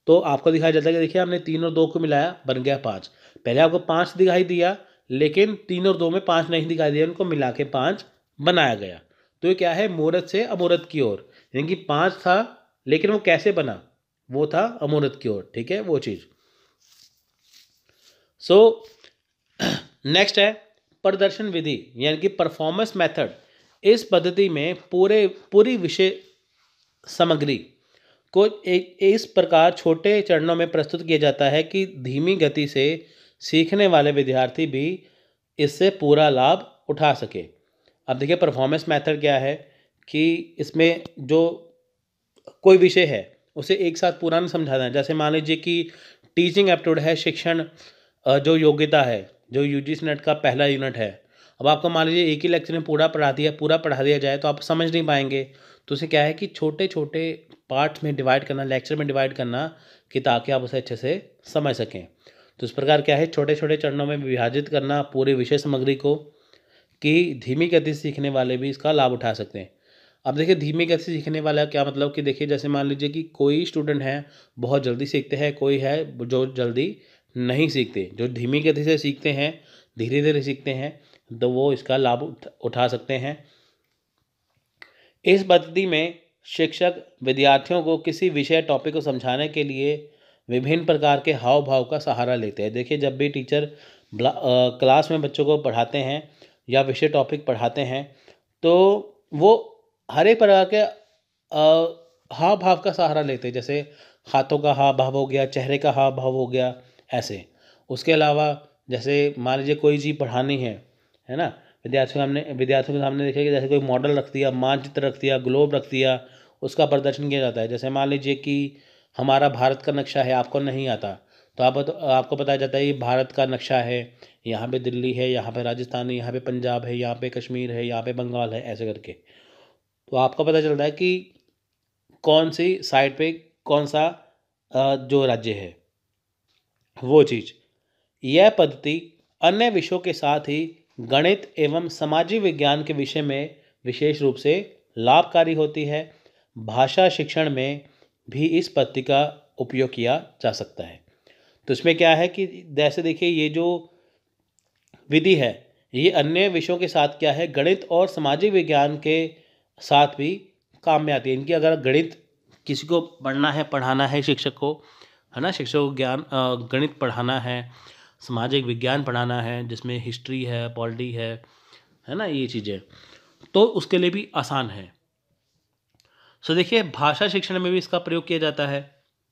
तो आपको दिखाई देता है कि देखिए हमने 3 और 2 को मिलाया, बन गया 5। पहले आपको 5 दिखाई दिया, लेकिन 3 और 2 में 5 नहीं दिखाई दिया, उनको मिला के 5 बनाया गया। तो ये क्या है, मूर्त से अमूर्त की ओर। यानी कि 5 था, लेकिन वो कैसे बना, वो था अमूर्त की ओर। ठीक है, वो चीज़। सो नेक्स्ट है प्रदर्शन विधि, यानी कि परफॉर्मेंस मेथड। इस पद्धति में पूरी विषय सामग्री को इस प्रकार छोटे चरणों में प्रस्तुत किया जाता है कि धीमी गति से सीखने वाले विद्यार्थी भी इससे पूरा लाभ उठा सके। अब देखिए परफॉर्मेंस मेथड क्या है कि इसमें जो कोई विषय है उसे एक साथ पूरा नहीं समझाना है। जैसे मान लीजिए कि टीचिंग एप्टीट्यूड है, शिक्षण जो योग्यता है, जो यूजीसी नेट का पहला यूनिट है। अब आपको मान लीजिए एक ही लेक्चर में पूरा पढ़ा दिया जाए तो आप समझ नहीं पाएंगे। तो उसे क्या है कि छोटे छोटे पार्ट्स में डिवाइड करना, लेक्चर में डिवाइड करना, कि ताकि आप उसे अच्छे से समझ सकें। तो इस प्रकार क्या है, छोटे छोटे चरणों में विभाजित करना पूरे विषय सामग्री को, कि धीमी गति से सीखने वाले भी इसका लाभ उठा सकते हैं। अब देखिए धीमी गति से सीखने वाला क्या मतलब कि देखिए जैसे मान लीजिए कि कोई स्टूडेंट है बहुत जल्दी सीखते हैं, कोई है जो जल्दी नहीं सीखते। जो धीमी गति से सीखते हैं, धीरे धीरे सीखते हैं, तो वो इसका लाभ उठा सकते हैं। इस पद्धति में शिक्षक विद्यार्थियों को किसी विषय टॉपिक को समझाने के लिए विभिन्न प्रकार के हाव भाव का सहारा लेते हैं। देखिए जब भी टीचर क्लास में बच्चों को पढ़ाते हैं या विषय टॉपिक पढ़ाते हैं, तो वो हर एक प्रकार के हाव भाव का सहारा लेते हैं। जैसे हाथों का हाव भाव हो गया, चेहरे का हाव भाव हो गया, ऐसे। उसके अलावा जैसे मान लीजिए कोई चीज़ पढ़ानी है ना, विद्यार्थियों के सामने देखिए कि जैसे कोई मॉडल रख दिया, मानचित्र रख दिया, ग्लोब रख दिया, उसका प्रदर्शन किया जाता है। जैसे मान लीजिए कि हमारा भारत का नक्शा है, आपको नहीं आता, तो आपको बताया जाता है ये भारत का नक्शा है, यहाँ पे दिल्ली है, यहाँ पे राजस्थान है, यहाँ पे पंजाब है, यहाँ पे कश्मीर है, यहाँ पे बंगाल है, ऐसे करके। तो आपको पता चलता है कि कौन सी साइड पे कौन सा जो राज्य है, वो चीज़। यह पद्धति अन्य विषयों के साथ ही गणित एवं सामाजिक विज्ञान के विषय में विशेष रूप से लाभकारी होती है। भाषा शिक्षण में भी इस पद्धति का उपयोग किया जा सकता है। तो इसमें क्या है कि जैसे देखिए ये जो विधि है, ये अन्य विषयों के साथ क्या है, गणित और सामाजिक विज्ञान के साथ भी काम में आती है। इनकी अगर गणित किसी को पढ़ना है, पढ़ाना है शिक्षक को, है ना, शिक्षक को गणित पढ़ाना है, सामाजिक विज्ञान पढ़ाना है जिसमें हिस्ट्री है, पॉलिटी है ना, ये चीज़ें, तो उसके लिए भी आसान है। सो देखिए भाषा शिक्षण में भी इसका प्रयोग किया जाता है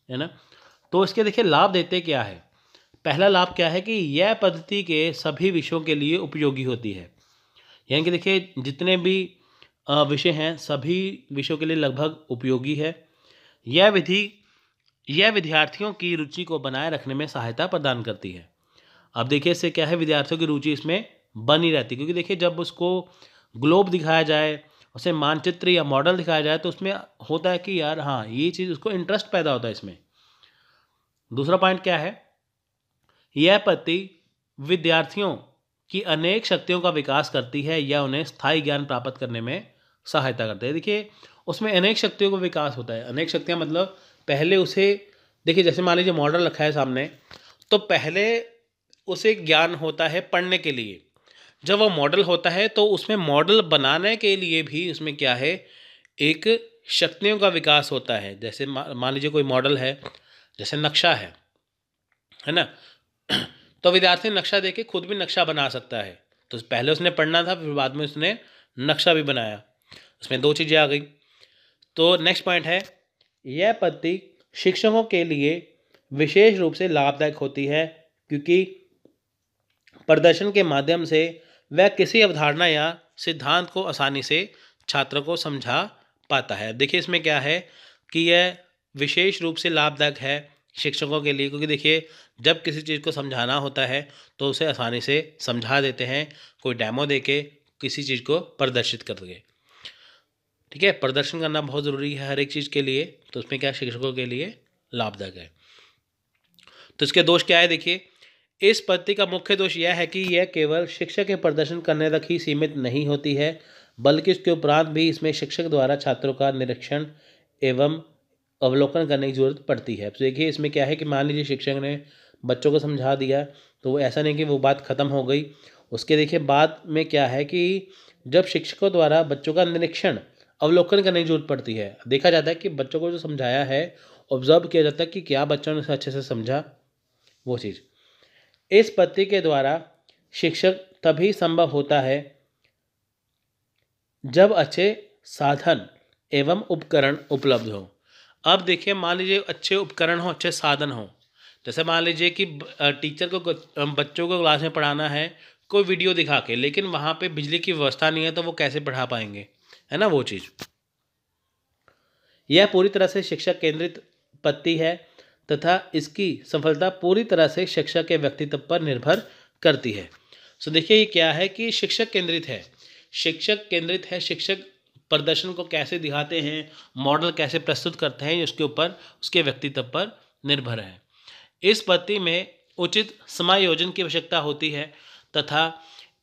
ना। तो इसके देखिए लाभ देते क्या है। पहला लाभ क्या है कि यह पद्धति के सभी विषयों के लिए उपयोगी होती है। यानी कि देखिए जितने भी विषय हैं सभी विषयों के लिए लगभग उपयोगी है। यह विद्यार्थियों की रुचि को बनाए रखने में सहायता प्रदान करती है। अब देखिए इससे क्या है, विद्यार्थियों की रुचि इसमें बनी रहती है, क्योंकि देखिए जब उसको ग्लोब दिखाया जाए, उसे मानचित्र या मॉडल दिखाया जाए, तो उसमें होता है कि यार हाँ ये चीज़ उसको इंटरेस्ट पैदा होता है इसमें। दूसरा पॉइंट क्या है, यह पद्धति विद्यार्थियों की अनेक शक्तियों का विकास करती है या उन्हें स्थायी ज्ञान प्राप्त करने में सहायता करती है। देखिए उसमें अनेक शक्तियों का विकास होता है। अनेक शक्तियाँ मतलब पहले उसे, देखिए जैसे मान लीजिए मॉडल रखा है सामने, तो पहले उसे ज्ञान होता है पढ़ने के लिए। जब वो मॉडल होता है तो उसमें मॉडल बनाने के लिए भी उसमें क्या है, एक शक्तियों का विकास होता है। जैसे मान लीजिए कोई मॉडल है, जैसे नक्शा है ना, तो विद्यार्थी नक्शा देख के खुद भी नक्शा बना सकता है। तो पहले उसने पढ़ना था, फिर बाद में उसने नक्शा भी बनाया, उसमें दो चीज़ें आ गई। तो नेक्स्ट पॉइंट है, यह पद्धति शिक्षकों के लिए विशेष रूप से लाभदायक होती है, क्योंकि प्रदर्शन के माध्यम से वह किसी अवधारणा या सिद्धांत को आसानी से छात्रों को समझा पाता है। देखिए इसमें क्या है कि यह विशेष रूप से लाभदायक है शिक्षकों के लिए, क्योंकि देखिए जब किसी चीज़ को समझाना होता है तो उसे आसानी से समझा देते हैं, कोई डेमो देके किसी चीज़ को प्रदर्शित करके। ठीक है, प्रदर्शन करना बहुत ज़रूरी है हर एक चीज़ के लिए, तो उसमें क्या शिक्षकों के लिए लाभदायक है। तो इसके दोष क्या है, देखिए इस पद्धति का मुख्य दोष यह है कि यह केवल शिक्षक के प्रदर्शन करने तक ही सीमित नहीं होती है, बल्कि इसके उपरांत भी इसमें शिक्षक द्वारा छात्रों का निरीक्षण एवं अवलोकन करने की जरूरत पड़ती है। तो देखिए इसमें क्या है कि मान लीजिए शिक्षक ने बच्चों को समझा दिया, तो वो ऐसा नहीं कि वो बात ख़त्म हो गई, उसके देखिए बाद में क्या है कि जब शिक्षकों द्वारा बच्चों का निरीक्षण अवलोकन करने की जरूरत पड़ती है। देखा जाता है कि बच्चों को जो समझाया है ऑब्जर्व किया जाता है कि क्या बच्चों ने उसे अच्छे से समझा, वो चीज़। इस पद्धति के द्वारा शिक्षक तभी संभव होता है जब अच्छे साधन एवं उपकरण उपलब्ध हो। अब देखिए मान लीजिए अच्छे उपकरण हो, अच्छे साधन हो, जैसे मान लीजिए कि टीचर को बच्चों को क्लास में पढ़ाना है कोई वीडियो दिखा के, लेकिन वहाँ पे बिजली की व्यवस्था नहीं है, तो वो कैसे पढ़ा पाएंगे, है ना वो चीज़। यह पूरी तरह से शिक्षक केंद्रित पद्धति है तथा इसकी सफलता पूरी तरह से शिक्षक के व्यक्तित्व पर निर्भर करती है। सो देखिए ये क्या है कि शिक्षक केंद्रित है, शिक्षक केंद्रित है, शिक्षक प्रदर्शन को कैसे दिखाते हैं, मॉडल कैसे प्रस्तुत करते हैं, उसके ऊपर उसके व्यक्तित्व पर निर्भर है। इस पद्धति में उचित समायोजन की आवश्यकता होती है तथा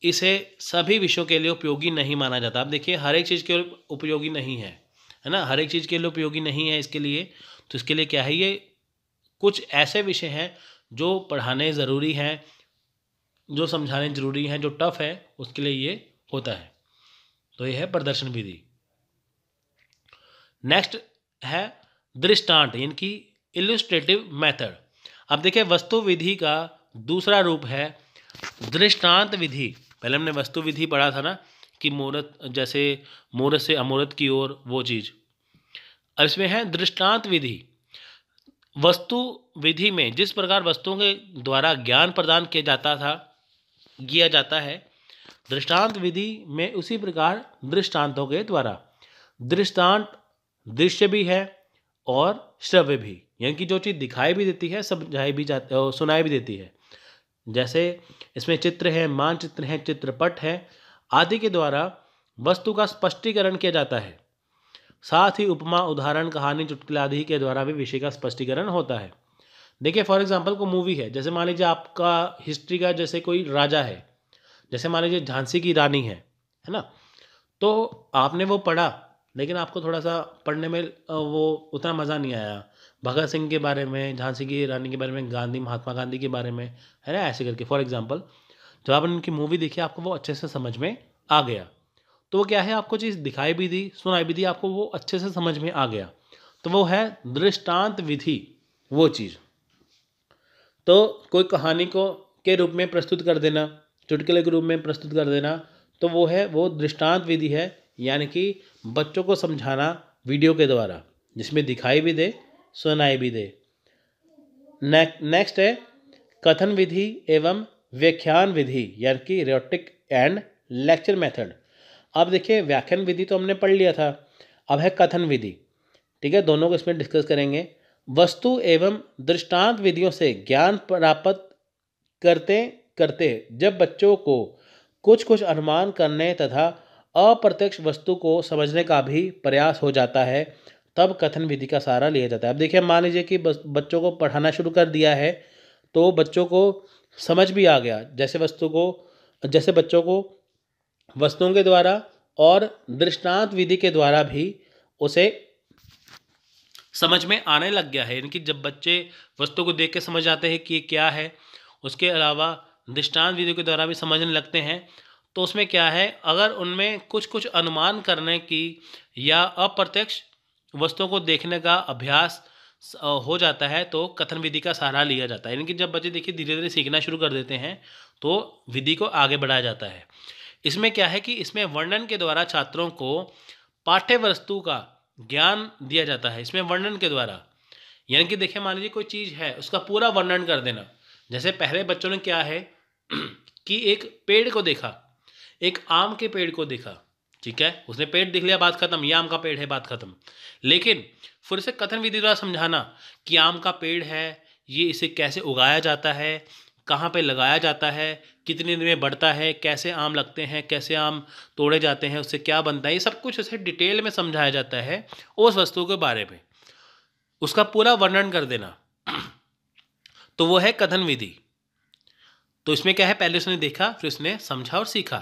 इसे सभी विषयों के लिए उपयोगी नहीं माना जाता। अब देखिए हर एक चीज़ के लिए उपयोगी नहीं है ना, हर एक चीज़ के लिए उपयोगी नहीं है इसके लिए। तो इसके लिए क्या है, ये कुछ ऐसे विषय हैं जो पढ़ाने ज़रूरी हैं, जो समझाने ज़रूरी हैं, जो टफ है उसके लिए ये होता है। तो ये है प्रदर्शन विधि। नेक्स्ट है दृष्टांत, यानी कि इलस्ट्रेटिव मेथड। अब देखिए वस्तु विधि का दूसरा रूप है दृष्टांत विधि। पहले हमने वस्तु विधि पढ़ा था ना कि मूर्त, जैसे मूर्त से अमूर्त की ओर, वो चीज़। अब इसमें है दृष्टांत विधि। वस्तु विधि में जिस प्रकार वस्तुओं के द्वारा ज्ञान प्रदान किया जाता है, दृष्टांत विधि में उसी प्रकार दृष्टांतों के द्वारा। दृष्टांत दृश्य भी है और श्रव्य भी, यानी कि जो चीज़ दिखाई भी देती है, समझाई भी जाती है, सुनाई भी देती है। जैसे इसमें चित्र है, मानचित्र है, चित्रपट है आदि के द्वारा वस्तु का स्पष्टीकरण किया जाता है। साथ ही उपमा, उदाहरण, कहानी, चुटकुला आदि के द्वारा भी विषय का स्पष्टीकरण होता है। देखिए फॉर एग्जांपल को मूवी है, जैसे मान लीजिए आपका हिस्ट्री का जैसे कोई राजा है, जैसे मान लीजिए झांसी की रानी है ना, तो आपने वो पढ़ा, लेकिन आपको थोड़ा सा पढ़ने में वो उतना मज़ा नहीं आया। भगत सिंह के बारे में, झांसी की रानी के बारे में, गांधी, महात्मा गांधी के बारे में, है ना, ऐसे करके फॉर एग्जांपल जब आपने उनकी मूवी देखी आपको वो अच्छे से समझ में आ गया, तो वो क्या है, आपको चीज़ दिखाई भी दी, सुनाई भी दी, आपको वो अच्छे से समझ में आ गया, तो वो है दृष्टांत विधि, वो चीज़। तो कोई कहानी को के रूप में प्रस्तुत कर देना, चुटकुले के रूप में प्रस्तुत कर देना, तो वो है वो दृष्टांत विधि है, यानी कि बच्चों को समझाना वीडियो के द्वारा, जिसमें दिखाई भी दे, सुनाई भी दे। नेक्स्ट है कथन विधि एवं व्याख्यान विधि, यानी कि रेटोरिक एंड लेक्चर मेथड। अब देखिए व्याख्यान विधि तो हमने पढ़ लिया था, अब है कथन विधि। ठीक है, दोनों को इसमें डिस्कस करेंगे। वस्तु एवं दृष्टांत विधियों से ज्ञान प्राप्त करते करते जब बच्चों को कुछ कुछ अनुमान करने तथा अप्रत्यक्ष वस्तु को समझने का भी प्रयास हो जाता है, तब कथन विधि का सहारा लिया जाता है। अब देखिए, मान लीजिए कि बच्चों को पढ़ाना शुरू कर दिया है, तो बच्चों को समझ भी आ गया, जैसे बच्चों को वस्तुओं के द्वारा और दृष्टांत विधि के द्वारा भी उसे समझ में आने लग गया है। यानी कि जब बच्चे वस्तु को देख के समझ आते हैं कि ये क्या है, उसके अलावा दृष्टांत विधि के द्वारा भी समझने लगते हैं, तो उसमें क्या है, अगर उनमें कुछ कुछ अनुमान करने की या अप्रत्यक्ष वस्तुओं को देखने का अभ्यास हो जाता है, तो कथन विधि का सहारा लिया जाता है। यानी कि जब बच्चे देखिए धीरे धीरे सीखना शुरू कर देते हैं, तो विधि को आगे बढ़ाया जाता है। इसमें क्या है कि इसमें वर्णन के द्वारा छात्रों को पाठ्य वस्तु का ज्ञान दिया जाता है। इसमें वर्णन के द्वारा, यानी कि देखिए, मान लीजिए कोई चीज़ है, उसका पूरा वर्णन कर देना। जैसे पहले बच्चों ने क्या है कि एक पेड़ को देखा, एक आम के पेड़ को देखा, ठीक है, उसने पेड़ देख लिया, बात खत्म, ये आम का पेड़ है, बात खत्म। लेकिन फिर से कथन विधि द्वारा समझाना कि आम का पेड़ है, ये इसे कैसे उगाया जाता है, कहाँ पे लगाया जाता है, कितने दिन में बढ़ता है, कैसे आम लगते हैं, कैसे आम तोड़े जाते हैं, उससे क्या बनता है, ये सब कुछ उसे डिटेल में समझाया जाता है उस वस्तु के बारे में, उसका पूरा वर्णन कर देना। तो वो है कथन विधि। तो इसमें क्या है, पहले उसने देखा, फिर उसने समझा और सीखा।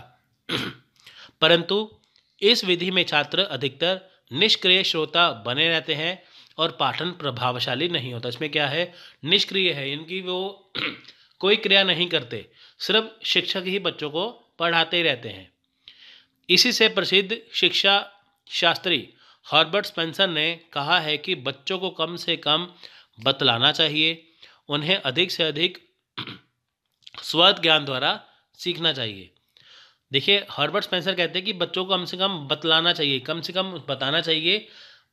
परंतु इस विधि में छात्र अधिकतर निष्क्रिय श्रोता बने रहते हैं और पाठन प्रभावशाली नहीं होता। इसमें क्या है, निष्क्रिय है, इनकी वो कोई क्रिया नहीं करते, सिर्फ शिक्षक ही बच्चों को पढ़ाते ही रहते हैं। इसी से प्रसिद्ध शिक्षा शास्त्री हर्बर्ट स्पेंसर ने कहा है कि बच्चों को कम से कम बतलाना चाहिए, उन्हें अधिक से अधिक स्वत ज्ञान द्वारा सीखना चाहिए। देखिए, हर्बर्ट स्पेंसर कहते हैं कि बच्चों को कम से कम बतलाना चाहिए, कम से कम बताना चाहिए,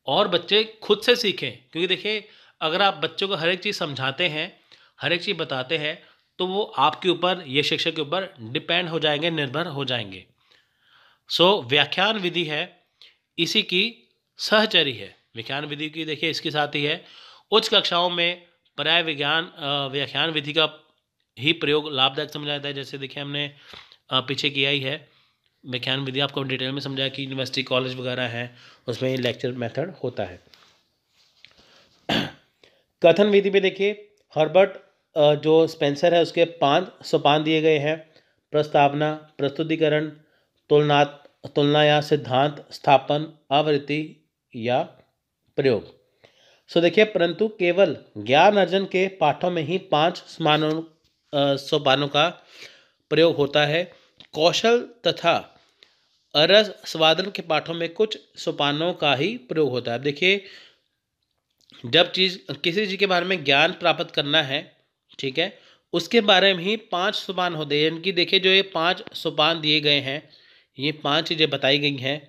और बच्चे खुद से सीखें। क्योंकि देखिए, अगर आप बच्चों को हर एक चीज़ समझाते हैं, हर एक चीज़ बताते हैं, तो वो आपके ऊपर, ये शिक्षक के ऊपर डिपेंड हो जाएंगे, निर्भर हो जाएंगे। व्याख्यान विधि है, इसी की सहचरी है। व्याख्यान विधि की देखिए इसके साथ ही है। उच्च कक्षाओं में पर्याय व्याख्यान विधि का ही प्रयोग लाभदायक समझा जाता है। जैसे देखिए, हमने पीछे किया ही है, व्याख्यान विधि आपको डिटेल में समझाया कि यूनिवर्सिटी कॉलेज वगैरह हैं, उसमें लेक्चर मेथड होता है। कथन विधि में देखिए, हर्बर्ट जो स्पेंसर है, उसके 5 सोपान दिए गए हैं: प्रस्तावना, प्रस्तुतिकरण, तुलना या सिद्धांत स्थापन, आवृत्ति या प्रयोग। देखिए, परंतु केवल ज्ञान अर्जन के पाठों में ही 5 सोपानों का प्रयोग होता है। कौशल तथा रस स्वादन के पाठों में कुछ सोपानों का ही प्रयोग होता है। अब देखिए, जब किसी चीज़ के बारे में ज्ञान प्राप्त करना है, ठीक है, उसके बारे में ही 5 सोपान होते हैं। इनकी देखिए, जो ये 5 सोपान दिए गए हैं, ये 5 चीज़ें बताई गई हैं,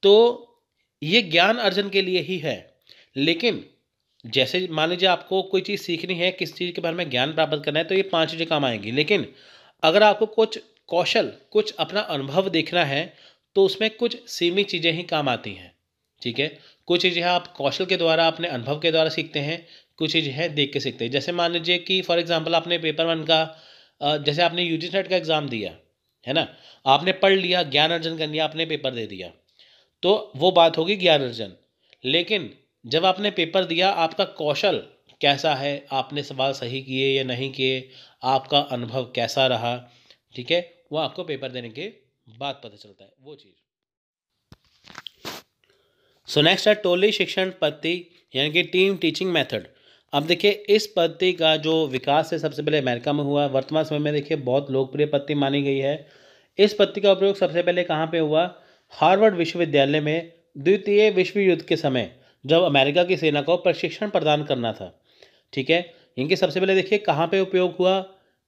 तो ये ज्ञान अर्जन के लिए ही है। लेकिन जैसे मान लीजिए आपको कोई चीज़ सीखनी है, किस चीज़ के बारे में ज्ञान प्राप्त करना है, तो ये 5 चीज़ें काम आएंगी। लेकिन अगर आपको कुछ कौशल, कुछ अपना अनुभव देखना है, तो उसमें कुछ सीमित चीज़ें ही काम आती हैं, ठीक है। कुछ चीज़ें आप कौशल के द्वारा, अपने अनुभव के द्वारा सीखते हैं, कुछ चीज़ें हैं देख के सीखते हैं। जैसे मान लीजिए कि फॉर एग्जांपल आपने पेपर 1 का जैसे आपने यूजी नेट का एग्ज़ाम दिया है ना, आपने पढ़ लिया, ज्ञान अर्जन कर लिया, आपने पेपर दे दिया, तो वो बात होगी ज्ञान अर्जन। लेकिन जब आपने पेपर दिया, आपका कौशल कैसा है, आपने सवाल सही किए या नहीं किए, आपका अनुभव कैसा रहा, ठीक है, वो आपको पेपर देने के बाद पता चलता है वो चीज़। नेक्स्ट है टोली शिक्षण पद्धति, यानी कि टीम टीचिंग मेथड। अब देखिए, इस पद्धति का जो विकास है सबसे पहले अमेरिका में हुआ। वर्तमान समय में देखिए बहुत लोकप्रिय पद्धति मानी गई है। इस पद्धति का उपयोग सबसे पहले कहाँ पे हुआ? हार्वर्ड विश्वविद्यालय में द्वितीय विश्व युद्ध के समय, जब अमेरिका की सेना को प्रशिक्षण प्रदान करना था, ठीक है। इनके सबसे पहले देखिए कहाँ पे उपयोग हुआ?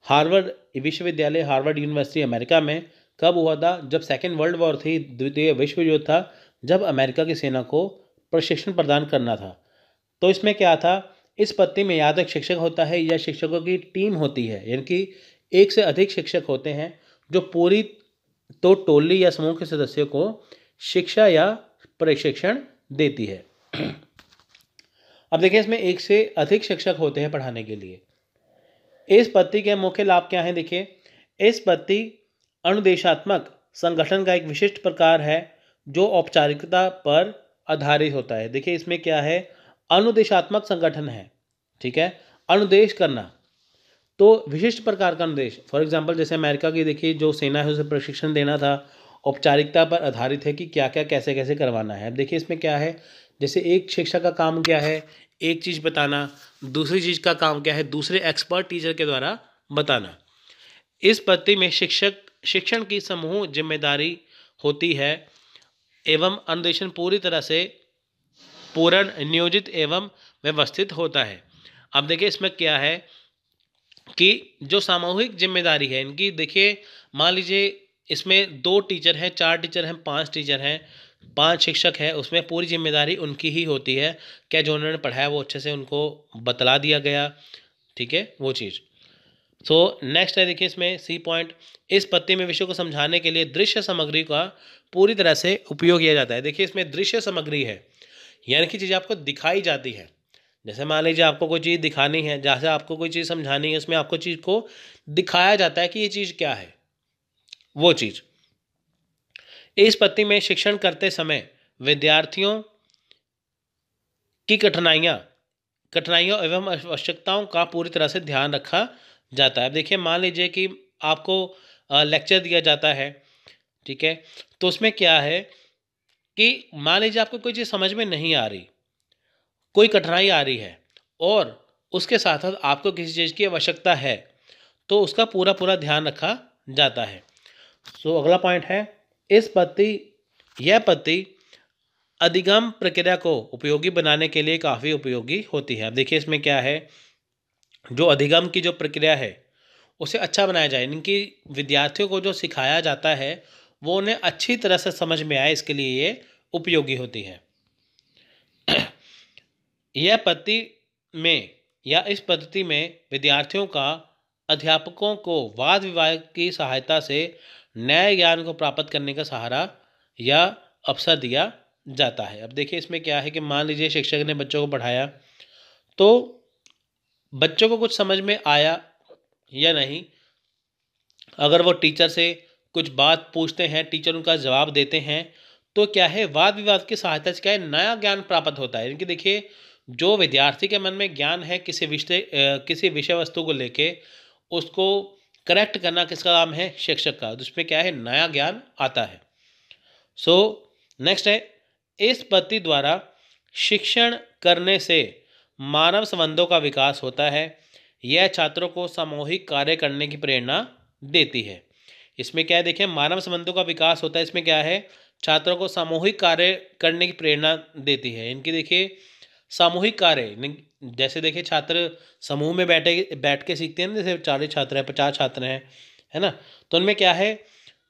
हार्वर्ड विश्वविद्यालय, हार्वर्ड यूनिवर्सिटी अमेरिका में। कब हुआ था? जब सेकेंड वर्ल्ड वॉर थी, द्वितीय विश्व युद्ध था, जब अमेरिका की सेना को प्रशिक्षण प्रदान करना था। तो इसमें क्या था? इस पद्धति में या तो एक शिक्षक होता है या शिक्षकों की टीम होती है, यानी कि एक से अधिक शिक्षक होते हैं जो पूरी टोली या समूह के सदस्यों को शिक्षा या प्रशिक्षण देती है। अब देखिए इसमें एक से अधिक शिक्षक होते हैं पढ़ाने के लिए। इस पद्धति के मुख्य लाभ क्या हैं? देखिए, इस पद्धति अनुदेशात्मक संगठन का एक विशिष्ट प्रकार है जो औपचारिकता पर आधारित होता है। देखिए इसमें क्या है, अनुदेशात्मक संगठन है, ठीक है, अनुदेश करना, तो विशिष्ट प्रकार का अनुदेश। फॉर एग्जांपल जैसे अमेरिका की देखिए जो सेना है उसे प्रशिक्षण देना था, औपचारिकता पर आधारित है कि क्या क्या कैसे कैसे करवाना है। अब देखिए इसमें क्या है, जैसे एक शिक्षक का काम क्या है, एक चीज़ बताना, दूसरी चीज़ का काम क्या है, दूसरे एक्सपर्ट टीचर के द्वारा बताना। इस पद्धति में शिक्षण की समूह जिम्मेदारी होती है एवं अनुदेशन पूरी तरह से पूर्ण, नियोजित एवं व्यवस्थित होता है। अब देखिए इसमें क्या है कि जो सामूहिक जिम्मेदारी है इनकी, देखिए मान लीजिए इसमें 2 टीचर हैं, 4 टीचर हैं, 5 टीचर हैं, 5 शिक्षक हैं, उसमें पूरी जिम्मेदारी उनकी ही होती है। क्या जो उन्होंने पढ़ाया वो अच्छे से उनको बतला दिया गया, ठीक है, वो चीज़। सो नेक्स्ट है देखिए इसमें सी पॉइंट, इस पद्धति में विषय को समझाने के लिए दृश्य सामग्री का पूरी तरह से उपयोग किया जाता है। देखिए इसमें दृश्य सामग्री है, यानी कि चीज़ आपको दिखाई जाती है। जैसे मान लीजिए आपको कोई चीज़ दिखानी है, जैसे आपको कोई चीज़ समझानी है, उसमें आपको चीज़ को दिखाया जाता है कि ये चीज़ क्या है, वो चीज़। इस पद्धति में शिक्षण करते समय विद्यार्थियों की कठिनाइयों एवं आवश्यकताओं का पूरी तरह से ध्यान रखा जाता है। देखिए मान लीजिए कि आपको लेक्चर दिया जाता है, ठीक है, तो उसमें क्या है कि मान लीजिए आपको कोई चीज़ समझ में नहीं आ रही, कोई कठिनाई आ रही है और उसके साथ साथ आपको किसी चीज़ की आवश्यकता है, तो उसका पूरा पूरा ध्यान रखा जाता है। सो अगला पॉइंट है, यह पद्धति अधिगम प्रक्रिया को उपयोगी बनाने के लिए काफ़ी उपयोगी होती है। अब देखिए इसमें क्या है, जो अधिगम की जो प्रक्रिया है उसे अच्छा बनाया जाए, इनकी विद्यार्थियों को जो सिखाया जाता है वो उन्हें अच्छी तरह से समझ में आए, इसके लिए ये उपयोगी होती है। यह पद्धति में या इस पद्धति में विद्यार्थियों का अध्यापकों को वाद विवाद की सहायता से नए ज्ञान को प्राप्त करने का सहारा या अवसर दिया जाता है। अब देखिए इसमें क्या है कि मान लीजिए शिक्षक ने बच्चों को पढ़ाया, तो बच्चों को कुछ समझ में आया या नहीं, अगर वो टीचर से कुछ बात पूछते हैं, टीचर उनका जवाब देते हैं, तो क्या है, वाद विवाद की सहायता से क्या है, नया ज्ञान प्राप्त होता है। इनकी देखिए जो विद्यार्थी के मन में ज्ञान है किसी विषय वस्तु को लेके, उसको करेक्ट करना किसका काम है, शिक्षक का, तो उसमें क्या है, नया ज्ञान आता है। सो नेक्स्ट है, इस पद्धति द्वारा शिक्षण करने से मानव संबंधों का विकास होता है। यह छात्रों को सामूहिक कार्य करने की प्रेरणा देती है। इसमें क्या है, देखिए मानव संबंधों का विकास होता है, इसमें क्या है, छात्रों को सामूहिक कार्य करने की प्रेरणा देती है। इनकी देखिए सामूहिक कार्य, जैसे देखिए छात्र समूह में बैठ के सीखते हैं ना, जैसे 40 छात्र हैं, 50 छात्र हैं, है ना, तो उनमें क्या है,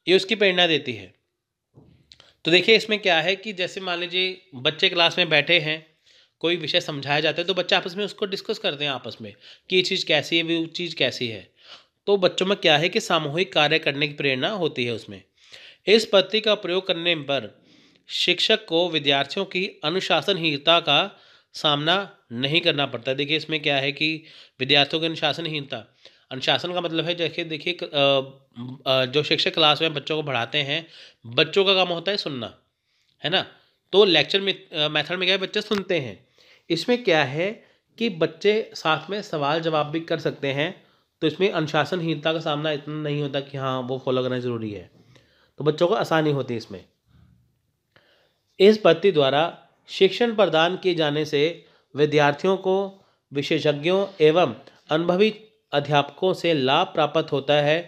ये उसकी प्रेरणा देती है। तो देखिए इसमें क्या है कि जैसे मान लीजिए बच्चे क्लास में बैठे हैं, कोई विषय समझाया जाता है, तो बच्चे आपस में उसको डिस्कस करते हैं आपस में कि ये चीज़ कैसी है, वो चीज़ कैसी है। तो बच्चों में क्या है कि सामूहिक कार्य करने की प्रेरणा होती है उसमें। इस पद्धति का प्रयोग करने पर शिक्षक को विद्यार्थियों की अनुशासनहीनता का सामना नहीं करना पड़ता। देखिए इसमें क्या है कि विद्यार्थियों की अनुशासनहीनता, अनुशासन का मतलब है जैसे देखिए जो शिक्षक क्लास में बच्चों को पढ़ाते हैं, बच्चों का काम होता है सुनना, है ना, तो लेक्चर में मेथड में क्या है, बच्चे सुनते हैं। इसमें क्या है कि बच्चे साथ में सवाल जवाब भी कर सकते हैं, तो इसमें अनुशासनहीनता का सामना इतना नहीं होता कि हाँ वो फॉलो करना ज़रूरी है, तो बच्चों को आसानी होती है इसमें। इस पद्धति द्वारा शिक्षण प्रदान किए जाने से विद्यार्थियों को विशेषज्ञों एवं अनुभवी अध्यापकों से लाभ प्राप्त होता है।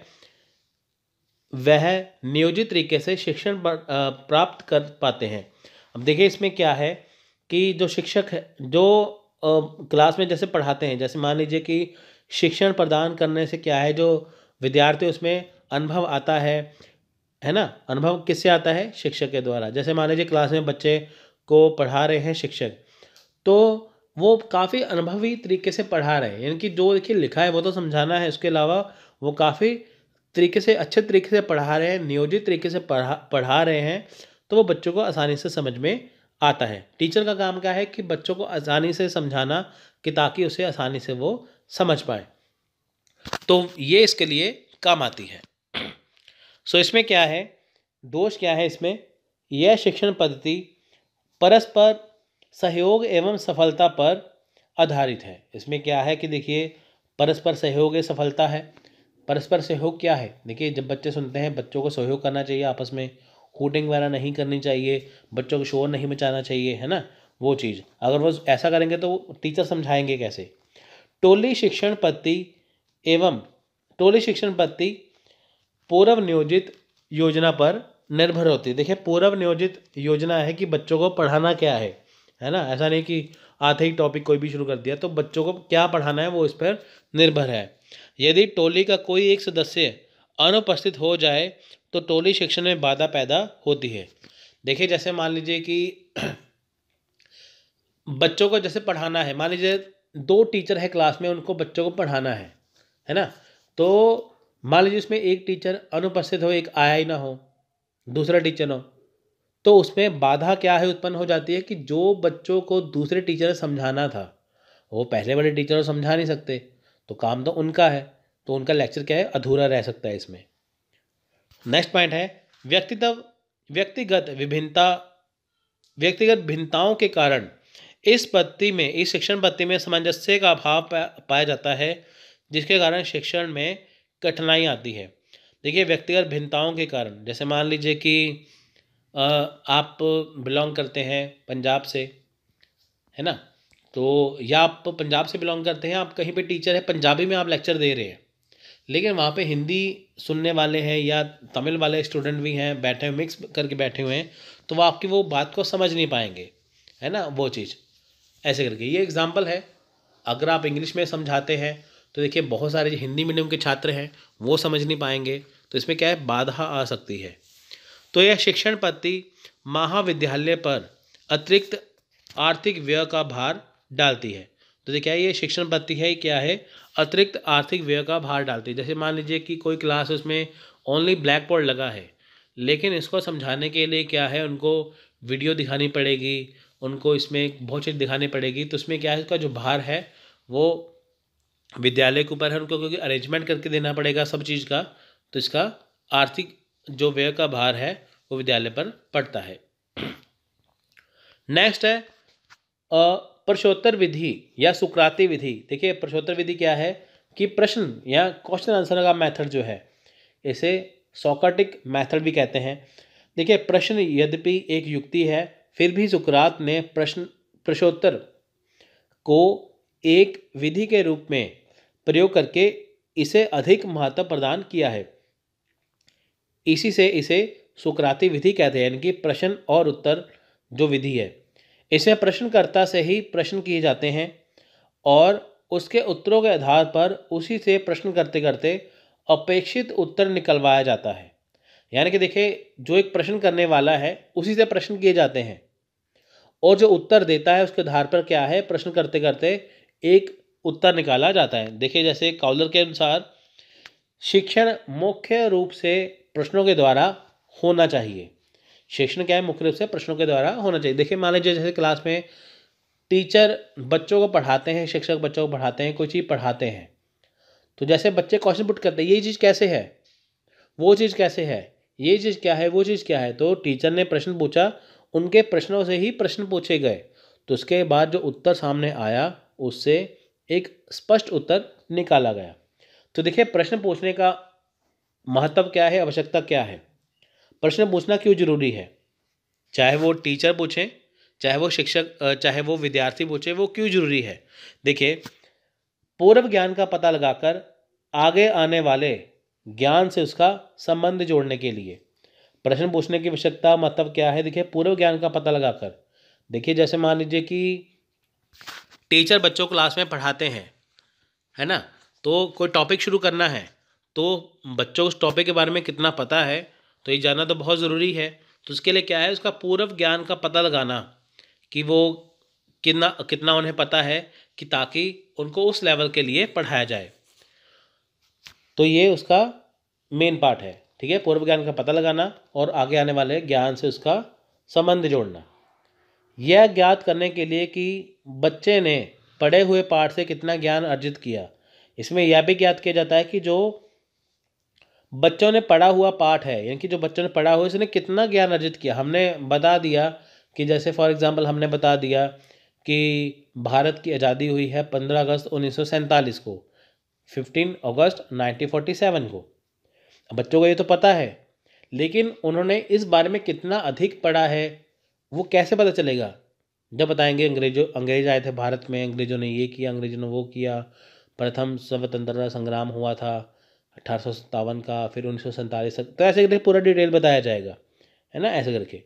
वह नियोजित तरीके से शिक्षण प्राप्त कर पाते हैं। अब देखिए इसमें क्या है कि जो शिक्षक है, जो क्लास में जैसे पढ़ाते हैं, जैसे मान लीजिए कि शिक्षण प्रदान करने से क्या है, जो विद्यार्थी उसमें अनुभव आता है ना, अनुभव किससे आता है, शिक्षक के द्वारा। जैसे मान लीजिए क्लास में बच्चे को पढ़ा रहे हैं शिक्षक, तो वो काफ़ी अनुभवी तरीके से पढ़ा रहे हैं, यानी कि जो देखिए लिखा है वो तो समझाना है, उसके अलावा वो काफ़ी तरीके से अच्छे तरीके से पढ़ा रहे हैं, नियोजित तरीके से पढ़ा रहे हैं, तो वो बच्चों को आसानी से समझ में आता है। टीचर का काम क्या है कि बच्चों को आसानी से समझाना, कि ताकि उसे आसानी से वो समझ पाए, तो ये इसके लिए काम आती है। सो इसमें क्या है, दोष क्या है इसमें, यह शिक्षण पद्धति परस्पर सहयोग एवं सफलता पर आधारित है। इसमें क्या है कि देखिए, परस्पर सहयोग है, सफलता है। परस्पर सहयोग क्या है, देखिए जब बच्चे सुनते हैं, बच्चों को सहयोग करना चाहिए आपस में, हूटिंग वगैरह नहीं करनी चाहिए, बच्चों को शोर नहीं मचाना चाहिए, है ना, वो चीज़। अगर वो ऐसा करेंगे तो टीचर समझाएंगे कैसे। टोली शिक्षण पद्धति एवं टोली शिक्षण पद्धति पूर्व नियोजित योजना पर निर्भर होती है। देखिए, पूर्व नियोजित योजना है कि बच्चों को पढ़ाना क्या है ना, ऐसा नहीं कि आते ही टॉपिक कोई भी शुरू कर दिया, तो बच्चों को क्या पढ़ाना है वो इस पर निर्भर है। यदि टोली का कोई एक सदस्य अनुपस्थित हो जाए तो टोली शिक्षण में बाधा पैदा होती है। देखिए, जैसे मान लीजिए कि बच्चों को जैसे पढ़ाना है, मान लीजिए 2 टीचर है क्लास में, उनको बच्चों को पढ़ाना है ना, तो मान लीजिए उसमें एक टीचर अनुपस्थित हो, एक आया ही ना हो, दूसरा टीचर हो, तो उसमें बाधा क्या है उत्पन्न हो जाती है कि जो बच्चों को दूसरे टीचर ने समझाना था, वो पहले वाले टीचर को समझा नहीं सकते, तो काम तो उनका है, तो उनका लेक्चर क्या है, अधूरा रह सकता है इसमें। नेक्स्ट पॉइंट है व्यक्तिगत विभिन्नता। व्यक्तिगत भिन्नताओं के कारण इस शिक्षण पद्धति में सामंजस्य का अभाव पाया जाता है, जिसके कारण शिक्षण में कठिनाई आती है। देखिए, व्यक्तिगत भिन्नताओं के कारण, जैसे मान लीजिए कि आप बिलोंग करते हैं पंजाब से, है ना, तो या आप पंजाब से बिलोंग करते हैं, आप कहीं पे टीचर है, पंजाबी में आप लेक्चर दे रहे हैं, लेकिन वहाँ पे हिंदी सुनने वाले हैं या तमिल वाले स्टूडेंट भी हैं बैठे हुए, मिक्स करके बैठे हुए हैं, तो वो आपकी वो बात को समझ नहीं पाएंगे, है ना, वो चीज़ ऐसे करके। ये एग्जाम्पल है। अगर आप इंग्लिश में समझाते हैं तो देखिए, बहुत सारे जो हिंदी मीडियम के छात्र हैं वो समझ नहीं पाएंगे, तो इसमें क्या है, बाधा आ सकती है। तो यह शिक्षण पद्धति महाविद्यालय पर अतिरिक्त आर्थिक व्यय का भार डालती है। तो देखिए, ये शिक्षण पद्धति है, क्या है, अतिरिक्त आर्थिक व्यय का भार डालती है। जैसे मान लीजिए कि कोई क्लास, उसमें ओनली ब्लैक बोर्ड लगा है, लेकिन इसको समझाने के लिए क्या है, उनको वीडियो दिखानी पड़ेगी, उनको इसमें बहुत चीज़ दिखानी पड़ेगी, तो उसमें क्या है, इसका जो भार है वो विद्यालय के ऊपर है उनको, क्योंकि अरेंजमेंट करके देना पड़ेगा सब चीज़ का, तो इसका आर्थिक जो व्यय का भार है वो विद्यालय पर पड़ता है। नेक्स्ट है प्रश्नोत्तर विधि या सुकराती विधि। देखिए, प्रश्नोत्तर विधि क्या है कि प्रश्न या क्वेश्चन आंसर का मेथड जो है, इसे सोक्रेटिक मेथड भी कहते हैं। देखिए, प्रश्न यद्यपि एक युक्ति है, फिर भी सुकरात ने प्रश्नोत्तर को एक विधि के रूप में प्रयोग करके इसे अधिक महत्व प्रदान किया है। इसी से इसे सुकराती विधि कहते हैं, यानी कि प्रश्न और उत्तर जो विधि है, इसमें प्रश्नकर्ता से ही प्रश्न किए जाते हैं और उसके उत्तरों के आधार पर उसी से प्रश्न करते करते अपेक्षित उत्तर निकलवाया जाता है। यानी कि देखिए, जो एक प्रश्न करने वाला है उसी से प्रश्न किए जाते हैं, और जो उत्तर देता है उसके आधार पर क्या है, प्रश्न करते करते एक उत्तर निकाला जाता है। देखिए, जैसे काउलर के अनुसार शिक्षण मुख्य रूप से प्रश्नों के द्वारा होना चाहिए। शिक्षण क्या है, मुख्य रूप से प्रश्नों के द्वारा होना चाहिए। देखिए, मान लीजिए जैसे क्लास में टीचर बच्चों को पढ़ाते हैं, शिक्षक बच्चों को पढ़ाते हैं, कोई चीज़ पढ़ाते हैं, तो जैसे बच्चे क्वेश्चन पुट करते हैं, ये चीज़ कैसे है, वो चीज़ कैसे है, ये चीज़ क्या है, वो चीज़ क्या है, तो टीचर ने प्रश्न पूछा, उनके प्रश्नों से ही प्रश्न पूछे गए, तो उसके बाद जो उत्तर सामने आया उससे एक स्पष्ट उत्तर निकाला गया। तो देखिए, प्रश्न पूछने का महत्व क्या है, आवश्यकता क्या है, प्रश्न पूछना क्यों जरूरी है, चाहे वो टीचर पूछें, चाहे वो शिक्षक, चाहे वो विद्यार्थी पूछे, वो क्यों जरूरी है। देखिए, पूर्व ज्ञान का पता लगाकर आगे आने वाले ज्ञान से उसका संबंध जोड़ने के लिए प्रश्न पूछने की आवश्यकता, मतलब क्या है, देखिए, पूर्व ज्ञान का पता लगाकर। देखिए, जैसे मान लीजिए कि टीचर बच्चों को क्लास में पढ़ाते हैं, है ना, तो कोई टॉपिक शुरू करना है, तो बच्चों को उस टॉपिक के बारे में कितना पता है, तो ये जानना तो बहुत ज़रूरी है। तो उसके लिए क्या है, उसका पूर्व ज्ञान का पता लगाना कि वो कितना कितना उन्हें पता है, कि ताकि उनको उस लेवल के लिए पढ़ाया जाए। तो ये उसका मेन पार्ट है, ठीक है, पूर्व ज्ञान का पता लगाना और आगे आने वाले ज्ञान से उसका संबंध जोड़ना। यह ज्ञात करने के लिए कि बच्चे ने पढ़े हुए पाठ से कितना ज्ञान अर्जित किया। इसमें यह भी ज्ञात किया जाता है कि जो बच्चों ने पढ़ा हुआ पाठ है, यानी कि जो बच्चों ने पढ़ा हुआ इसने कितना ज्ञान अर्जित किया। हमने बता दिया कि जैसे फॉर एग्जांपल हमने बता दिया कि भारत की आज़ादी हुई है 15 अगस्त 1947 को, 15 अगस्त 1947 को। अब बच्चों को ये तो पता है, लेकिन उन्होंने इस बारे में कितना अधिक पढ़ा है वो कैसे पता चलेगा? जब बताएंगे अंग्रेज आए थे भारत में, अंग्रेजों ने ये किया, अंग्रेजों ने वो किया, प्रथम स्वतंत्रता संग्राम हुआ था 1857 का, फिर 1947 तक, तो ऐसे करके पूरा डिटेल बताया जाएगा, है ना, ऐसे करके।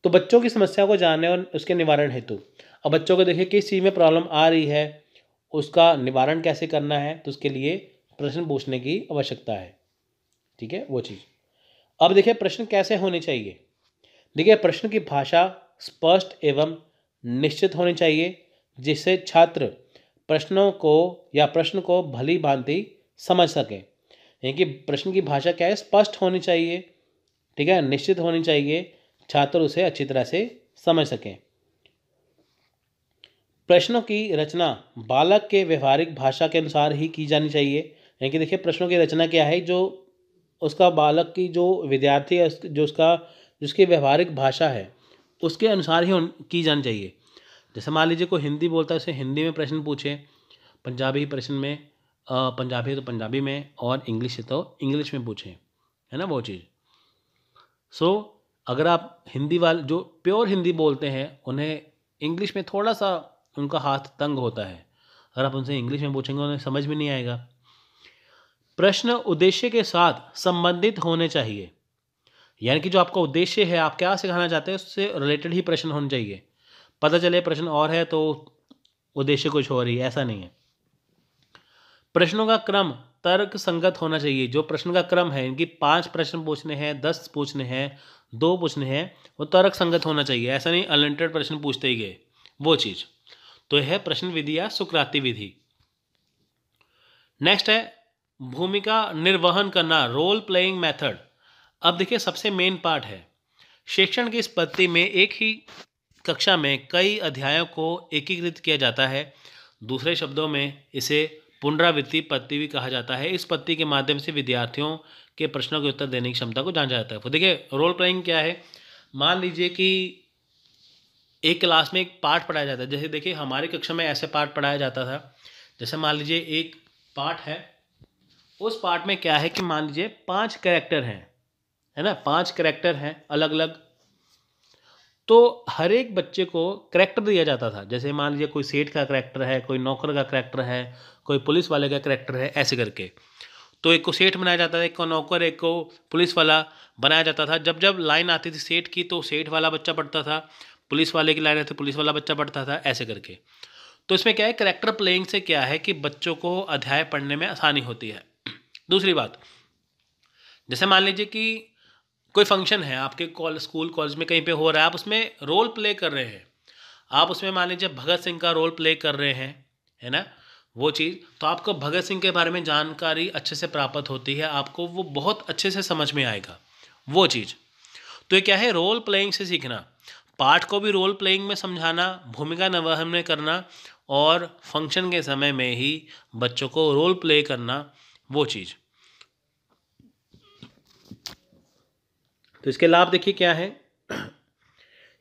तो बच्चों की समस्या को जानने और उसके निवारण हेतु, अब बच्चों को देखिए किस चीज़ में प्रॉब्लम आ रही है, उसका निवारण कैसे करना है, तो उसके लिए प्रश्न पूछने की आवश्यकता है। ठीक है, वो चीज़। अब देखिए प्रश्न कैसे होने चाहिए। देखिए प्रश्न की भाषा स्पष्ट एवं निश्चित होनी चाहिए, जिससे छात्र प्रश्नों को या प्रश्न को भली भांति समझ सकें। यानी कि प्रश्न की भाषा क्या है, स्पष्ट होनी चाहिए, ठीक है, निश्चित होनी चाहिए, छात्र उसे अच्छी तरह से समझ सकें। प्रश्नों की रचना बालक के व्यवहारिक भाषा के अनुसार ही की जानी चाहिए। यानी कि देखिए प्रश्नों की रचना क्या है, जो उसका बालक की जो विद्यार्थी है जो जिसकी व्यवहारिक भाषा है उसके अनुसार ही की जानी चाहिए। जैसे मान लीजिए कोई हिंदी बोलता है, उसे हिंदी में प्रश्न पूछे, पंजाबी प्रश्न में पंजाबी है तो पंजाबी में, और इंग्लिश है तो इंग्लिश में पूछें, है ना, वो चीज़। सो अगर आप हिंदी वाले जो प्योर हिंदी बोलते हैं उन्हें इंग्लिश में थोड़ा सा उनका हाथ तंग होता है, अगर आप उनसे इंग्लिश में पूछेंगे उन्हें समझ में नहीं आएगा। प्रश्न उद्देश्य के साथ संबंधित होने चाहिए, यानी कि जो आपका उद्देश्य है, आप क्या सिखाना चाहते हैं उससे रिलेटेड ही प्रश्न होने चाहिए। पता चले प्रश्न और है तो उद्देश्य कुछ और ही, ऐसा नहीं है। प्रश्नों का क्रम तर्क संगत होना चाहिए। जो प्रश्न का क्रम है, इनकी 5 प्रश्न पूछने हैं, 10 पूछने हैं, 2 पूछने हैं, वो तर्क संगत होना चाहिए। ऐसा नहीं अनलिमिटेड प्रश्न पूछते ही गए, वो चीज़। तो यह है प्रश्न विधि या सुकराती विधि। नेक्स्ट है भूमिका निर्वहन करना, रोल प्लेइंग मेथड। अब देखिए सबसे मेन पार्ट है, शिक्षण की इस पद्धति में एक ही कक्षा में कई अध्यायों को एकीकृत किया जाता है। दूसरे शब्दों में इसे पुनरावृत्ति पद्धति भी कहा जाता है। इस पद्धति के माध्यम से विद्यार्थियों के प्रश्नों के उत्तर देने की क्षमता को जांचा जाता है। तो देखिए रोल प्लेइंग क्या है, मान लीजिए कि एक क्लास में एक पाठ पढ़ाया जाता है। जैसे देखिए हमारी कक्षा में ऐसे पाठ पढ़ाया जाता था, जैसे मान लीजिए एक पाठ है, उस पाठ में क्या है कि मान लीजिए 5 कैरेक्टर हैं, है ना, 5 कैरेक्टर हैं अलग अलग। तो हर एक बच्चे को करैक्टर दिया जाता था। जैसे मान लीजिए कोई सेठ का करैक्टर है, कोई नौकर का करैक्टर है, कोई पुलिस वाले का करैक्टर है, ऐसे करके। तो एक को सेठ बनाया जाता था, एक को नौकर, एक को पुलिस वाला बनाया जाता था। जब जब लाइन आती थी सेठ की तो सेठ वाला बच्चा पढ़ता था, पुलिस वाले की लाइन आती थी पुलिस वाला बच्चा पढ़ता था, ऐसे करके। तो इसमें क्या है, करैक्टर प्लेइंग से क्या है कि बच्चों को अध्याय पढ़ने में आसानी होती है। दूसरी बात, जैसे मान लीजिए कि कोई फंक्शन है आपके स्कूल कॉलेज में कहीं पे हो रहा है, आप उसमें रोल प्ले कर रहे हैं, आप उसमें मान लीजिए भगत सिंह का रोल प्ले कर रहे हैं, है ना, वो चीज़। तो आपको भगत सिंह के बारे में जानकारी अच्छे से प्राप्त होती है, आपको वो बहुत अच्छे से समझ में आएगा, वो चीज़। तो ये क्या है, रोल प्लेइंग से सीखना, पाठ को भी रोल प्लेइंग में समझाना, भूमिका निर्वहन में करना, और फंक्शन के समय में ही बच्चों को रोल प्ले करना, वो चीज़। तो इसके लाभ देखिए क्या है,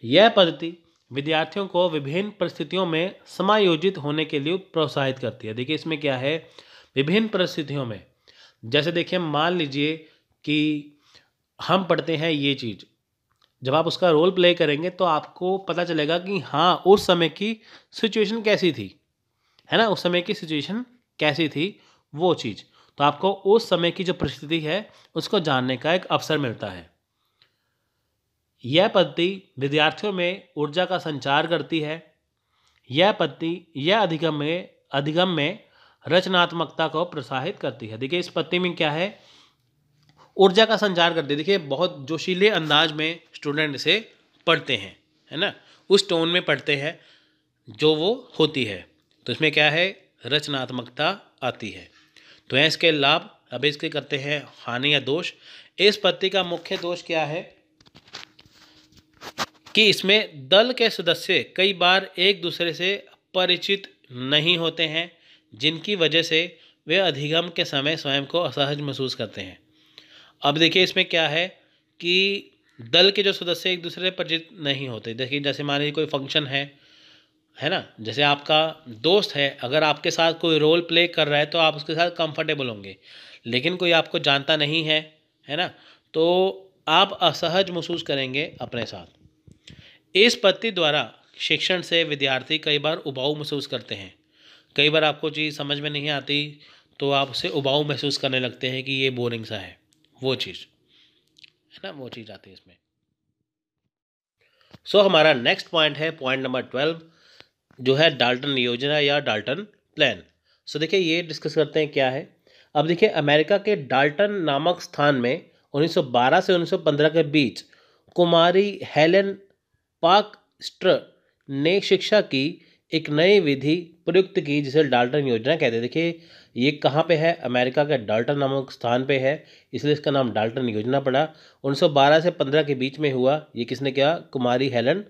यह पद्धति विद्यार्थियों को विभिन्न परिस्थितियों में समायोजित होने के लिए प्रोत्साहित करती है। देखिए इसमें क्या है, विभिन्न परिस्थितियों में, जैसे देखिए मान लीजिए कि हम पढ़ते हैं ये चीज़, जब आप उसका रोल प्ले करेंगे तो आपको पता चलेगा कि हाँ उस समय की सिचुएशन कैसी थी, है ना, उस समय की सिचुएशन कैसी थी, वो चीज़। तो आपको उस समय की जो परिस्थिति है उसको जानने का एक अवसर मिलता है। यह पद्धति विद्यार्थियों में ऊर्जा का संचार करती है। यह पद्धति यह अधिगम में रचनात्मकता को प्रोत्साहित करती है। देखिए इस पद्धति में क्या है, ऊर्जा का संचार करती है। देखिए बहुत जोशीले अंदाज में स्टूडेंट इसे पढ़ते हैं, है ना, उस टोन में पढ़ते हैं जो वो होती है। तो इसमें क्या है, रचनात्मकता आती है। तो है इसके लाभ। अब इसके करते हैं हानि या दोष। इस पद्धति का मुख्य दोष क्या है, कि इसमें दल के सदस्य कई बार एक दूसरे से परिचित नहीं होते हैं, जिनकी वजह से वे अधिगम के समय स्वयं को असहज महसूस करते हैं। अब देखिए इसमें क्या है कि दल के जो सदस्य एक दूसरे से परिचित नहीं होते। देखिए जैसे मान लीजिए कोई फंक्शन है ना, जैसे आपका दोस्त है, अगर आपके साथ कोई रोल प्ले कर रहा है तो आप उसके साथ कंफर्टेबल होंगे, लेकिन कोई आपको जानता नहीं है ना, तो आप असहज महसूस करेंगे अपने साथ। इस पद्धति द्वारा शिक्षण से विद्यार्थी कई बार उबाऊ महसूस करते हैं। कई बार आपको चीज़ समझ में नहीं आती तो आप उसे उबाऊ महसूस करने लगते हैं कि ये बोरिंग सा है, वो चीज़ है ना, वो चीज़ आती है इसमें। हमारा नेक्स्ट पॉइंट है पॉइंट नंबर 12, जो है डाल्टन योजना या डाल्टन प्लान। देखिए ये डिस्कस करते हैं क्या है। अब देखिए अमेरिका के डाल्टन नामक स्थान में 1912 से 1915 के बीच कुमारी हेलेन पार्कस्टर ने शिक्षा की एक नई विधि प्रयुक्त की, जिसे डाल्टन योजना कहते हैं। देखिए ये कहाँ पे है, अमेरिका के डाल्टन नामक स्थान पे है, इसलिए इसका नाम डाल्टन योजना पड़ा। 1912 से 15 के बीच में हुआ। ये किसने किया, कुमारी हेलन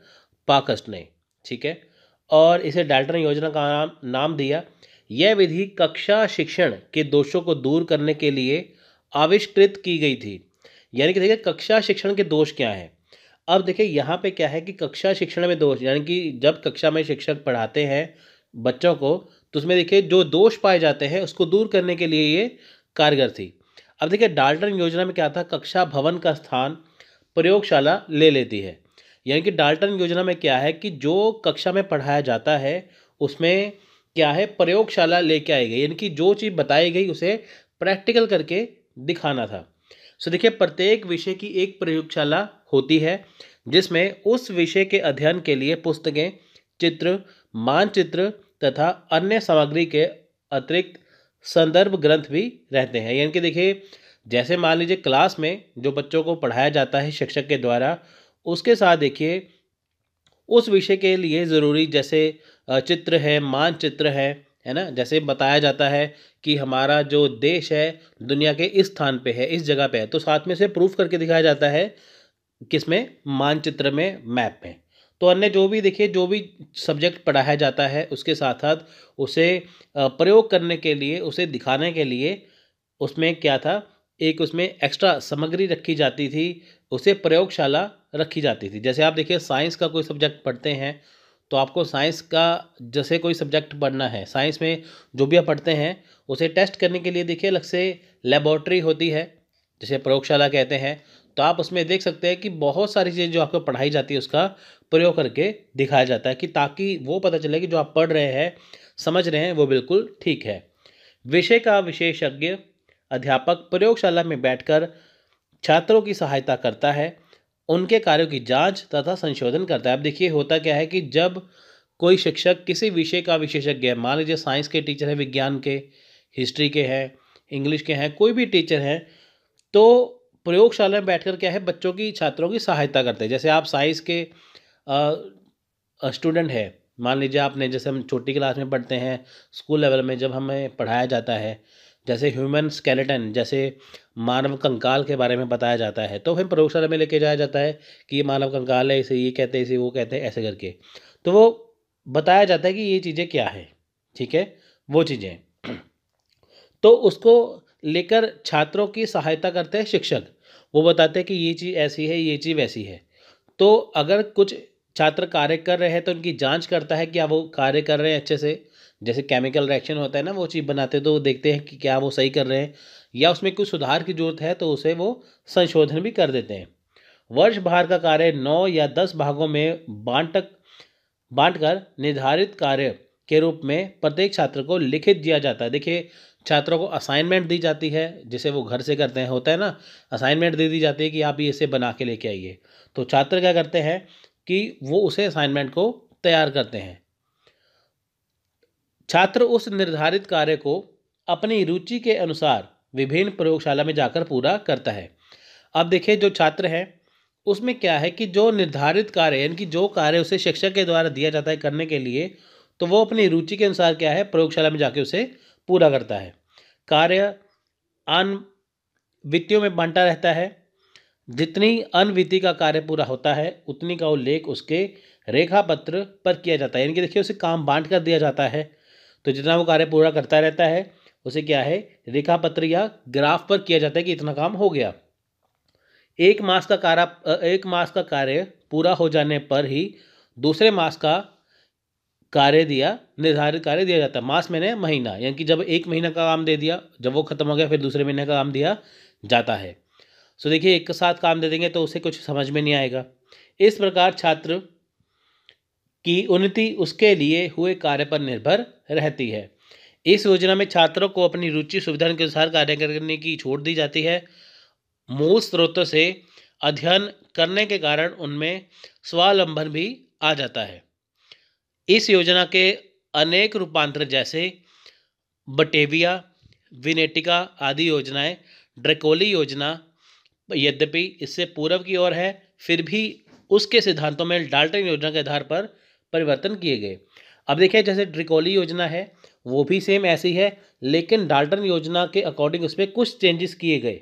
पार्कस्ट ने, ठीक है। और इसे डाल्टन योजना का नाम दिया। यह विधि कक्षा शिक्षण के दोषों को दूर करने के लिए आविष्कृत की गई थी। यानी कि देखिए कक्षा शिक्षण के दोष क्या हैं। अब देखिए यहाँ पे क्या है कि कक्षा शिक्षण में दोष, यानी कि जब कक्षा में शिक्षक पढ़ाते हैं बच्चों को, तो उसमें देखिए जो दोष पाए जाते हैं उसको दूर करने के लिए ये कारगर थी। अब देखिए डाल्टन योजना में क्या था, कक्षा भवन का स्थान प्रयोगशाला ले लेती है। यानी कि डाल्टन योजना में क्या है कि जो कक्षा में पढ़ाया जाता है उसमें क्या है, प्रयोगशाला लेके आई गई, यानी कि जो चीज़ बताई गई उसे प्रैक्टिकल करके दिखाना था। देखिए प्रत्येक विषय की एक प्रयोगशाला होती है, जिसमें उस विषय के अध्ययन के लिए पुस्तकें, चित्र, मानचित्र तथा अन्य सामग्री के अतिरिक्त संदर्भ ग्रंथ भी रहते हैं। यानी कि देखिए जैसे मान लीजिए क्लास में जो बच्चों को पढ़ाया जाता है शिक्षक के द्वारा, उसके साथ देखिए उस विषय के लिए ज़रूरी जैसे चित्र है, मानचित्र है ना, जैसे बताया जाता है कि हमारा जो देश है दुनिया के इस स्थान पे है, इस जगह पे है, तो साथ में से प्रूफ करके दिखाया जाता है किसमें, मानचित्र में, मैप में। तो अन्य जो भी देखिए जो भी सब्जेक्ट पढ़ाया जाता है उसके साथ साथ उसे प्रयोग करने के लिए, उसे दिखाने के लिए उसमें क्या था, एक उसमें एक्स्ट्रा सामग्री रखी जाती थी, उसे प्रयोगशाला रखी जाती थी। जैसे आप देखिए साइंस का कोई सब्जेक्ट पढ़ते हैं तो आपको साइंस का जैसे कोई सब्जेक्ट पढ़ना है, साइंस में जो भी आप पढ़ते हैं उसे टेस्ट करने के लिए देखिए अलग से लेबोरेटरी होती है, जिसे प्रयोगशाला कहते हैं। तो आप उसमें देख सकते हैं कि बहुत सारी चीज़ें जो आपको पढ़ाई जाती है उसका प्रयोग करके दिखाया जाता है, कि ताकि वो पता चले कि जो आप पढ़ रहे हैं, समझ रहे हैं, वो बिल्कुल ठीक है। विषय का विशेषज्ञ अध्यापक प्रयोगशाला में बैठकर छात्रों की सहायता करता है, उनके कार्यों की जांच तथा संशोधन करता है। अब देखिए होता क्या है कि जब कोई शिक्षक किसी विषय का विशेषज्ञ है, मान लीजिए साइंस के टीचर हैं, विज्ञान के, हिस्ट्री के हैं, इंग्लिश के हैं, कोई भी टीचर हैं, तो प्रयोगशाला में बैठकर क्या है बच्चों की, छात्रों की सहायता करते हैं। जैसे आप साइंस के स्टूडेंट है, मान लीजिए आपने, जैसे हम छोटी क्लास में पढ़ते हैं, स्कूल लेवल में जब हमें पढ़ाया जाता है, जैसे ह्यूमन स्केलेटन, जैसे मानव कंकाल के बारे में बताया जाता है, तो फिर प्रयोगशाला में लेके जाया जाता है कि ये मानव कंकाल है, इसे ये कहते हैं, इसे वो कहते हैं, ऐसे करके तो वो बताया जाता है कि ये चीज़ें क्या है, ठीक है, वो चीज़ें। तो उसको लेकर छात्रों की सहायता करते हैं शिक्षक, वो बताते हैं कि ये चीज़ ऐसी है, ये चीज़ वैसी है। तो अगर कुछ छात्र कार्य कर रहे हैं तो उनकी जांच करता है क्या वो कार्य कर रहे हैं अच्छे से, जैसे केमिकल रिएक्शन होता है ना, वो चीज़ बनाते हैं तो वो देखते हैं कि क्या वो सही कर रहे हैं, या उसमें कुछ सुधार की जरूरत है तो उसे वो संशोधन भी कर देते हैं। वर्ष भर का कार्य 9 या 10 भागों में बांटकर निर्धारित कार्य के रूप में प्रत्येक छात्र को लिखित दिया जाता है। देखिए छात्रों को असाइनमेंट दी जाती है, जिसे वो घर से करते हैं, होता है ना, असाइनमेंट दे दी जाती है कि आप ये इसे बना के लेके आइए। तो छात्र क्या करते हैं कि वो उसे असाइनमेंट को तैयार करते हैं। छात्र उस निर्धारित कार्य को अपनी रुचि के अनुसार विभिन्न प्रयोगशाला में जाकर पूरा करता है। अब देखिए जो छात्र है उसमें क्या है कि जो निर्धारित कार्य, यानी कि जो कार्य उसे शिक्षक के द्वारा दिया जाता है करने के लिए, तो वो अपनी रुचि के अनुसार क्या है प्रयोगशाला में जाके उसे पूरा करता है। कार्य आन वित्तियों में बांटा रहता है, जितनी अनुविधि का कार्य पूरा होता है उतनी का उल्लेख उसके रेखापत्र पर किया जाता है। यानी कि देखिए उसे काम बांट कर दिया जाता है, तो जितना वो कार्य पूरा करता रहता है उसे क्या है, रेखापत्र या ग्राफ पर किया जाता है कि इतना काम हो गया। एक मास का कार्य पूरा हो जाने पर ही दूसरे मास का निर्धारित कार्य दिया जाता है। मास मैंने महीना, यानी कि जब एक महीना का काम दे दिया, जब वो खत्म हो गया फिर दूसरे महीने का काम दिया जाता है। सो देखिए एक साथ काम दे देंगे तो उसे कुछ समझ में नहीं आएगा। इस प्रकार छात्र की उन्नति उसके लिए हुए कार्य पर निर्भर रहती है। इस योजना में छात्रों को अपनी रुचि सुविधा के अनुसार कार्य करने की छूट दी जाती है। मूल स्रोतों से अध्ययन करने के कारण उनमें स्वावलंबन भी आ जाता है। इस योजना के अनेक रूपांतर जैसे बटेविया, विनेटिका आदि योजनाएं ड्रैकोली योजना यद्यपि इससे पूर्व की ओर है, फिर भी उसके सिद्धांतों में डाल्टन योजना के आधार पर परिवर्तन किए गए। अब देखिए जैसे ड्रैकोली योजना है वो भी सेम ऐसी है, लेकिन डाल्टन योजना के अकॉर्डिंग उसमें कुछ चेंजेस किए गए।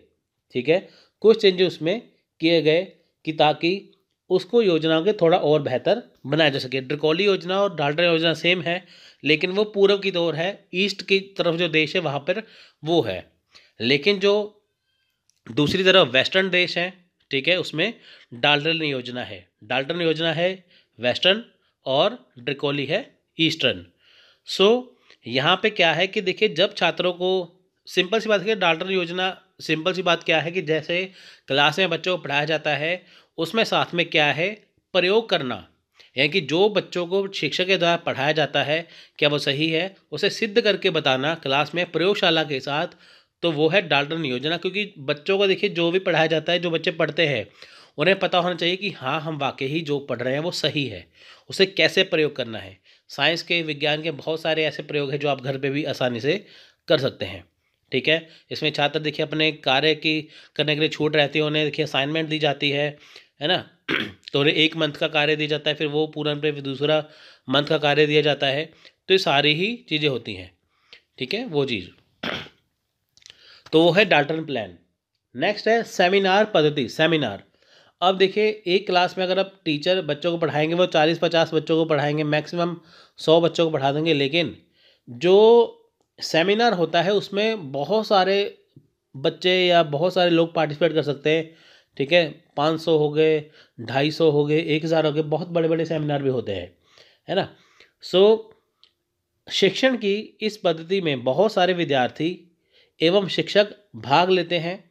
ठीक है, कुछ चेंजेस उसमें किए गए कि ताकि उसको योजना के थोड़ा और बेहतर बनाया जा सके। ड्रैकोली योजना और डाल्टन योजना सेम है, लेकिन वो पूर्व की ओर है, ईस्ट की तरफ जो देश है वहाँ पर वो है। लेकिन जो दूसरी तरफ वेस्टर्न देश है, ठीक है, उसमें डाल्टन योजना है। डाल्टन योजना है वेस्टर्न और ड्रैकोली है ईस्टर्न। सो यहाँ पे क्या है कि देखिए जब छात्रों को सिंपल सी बात है, डाल्टन योजना सिंपल सी बात क्या है कि जैसे क्लास में बच्चों को पढ़ाया जाता है उसमें साथ में क्या है, प्रयोग करना। यानी कि जो बच्चों को शिक्षक के द्वारा पढ़ाया जाता है क्या वो सही है, उसे सिद्ध करके बताना क्लास में प्रयोगशाला के साथ, तो वो है डाल्टन योजना। क्योंकि बच्चों को देखिए जो भी पढ़ाया जाता है, जो बच्चे पढ़ते हैं उन्हें पता होना चाहिए कि हाँ हम वाकई ही जो पढ़ रहे हैं वो सही है, उसे कैसे प्रयोग करना है। साइंस के विज्ञान के बहुत सारे ऐसे प्रयोग हैं जो आप घर पे भी आसानी से कर सकते हैं। ठीक है, इसमें छात्र देखिए अपने कार्य की करने के लिए छूट रहती है, उन्हें देखिए असाइनमेंट दी जाती है ना तो उन्हें एक मंथ का कार्य दिया जाता है, फिर वो पूरा पे दूसरा मंथ का कार्य दिया जाता है। तो ये सारी ही चीज़ें होती हैं। ठीक है, वो चीज़ तो वो है डाल्टन प्लान। नेक्स्ट है सेमिनार पद्धति। सेमिनार, अब देखिए एक क्लास में अगर आप टीचर बच्चों को पढ़ाएंगे वो 40-50 बच्चों को पढ़ाएंगे, मैक्सिमम 100 बच्चों को पढ़ा देंगे। लेकिन जो सेमिनार होता है उसमें बहुत सारे बच्चे या बहुत सारे लोग पार्टिसिपेट कर सकते हैं। ठीक है, 500 हो गए, 250 हो गए, 1000 हो गए, बहुत बड़े बड़े सेमिनार भी होते हैं, है ना। सो शिक्षण की इस पद्धति में बहुत सारे विद्यार्थी एवं शिक्षक भाग लेते हैं।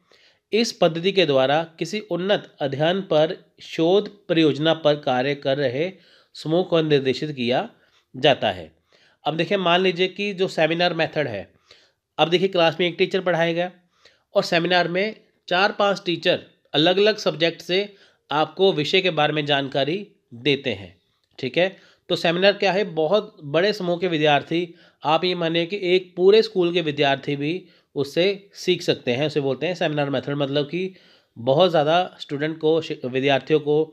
इस पद्धति के द्वारा किसी उन्नत अध्ययन पर शोध परियोजना पर कार्य कर रहे समूह को निर्देशित किया जाता है। अब देखिए मान लीजिए कि जो सेमिनार मेथड है, अब देखिए क्लास में एक टीचर पढ़ाएगा और सेमिनार में 4-5 टीचर अलग अलग सब्जेक्ट से आपको विषय के बारे में जानकारी देते हैं। ठीक है, तो सेमिनार क्या है, बहुत बड़े समूह के विद्यार्थी, आप ये मानिए कि एक पूरे स्कूल के विद्यार्थी भी उससे सीख सकते हैं। उसे बोलते हैं सेमिनार मेथड। मतलब कि बहुत ज़्यादा स्टूडेंट को विद्यार्थियों को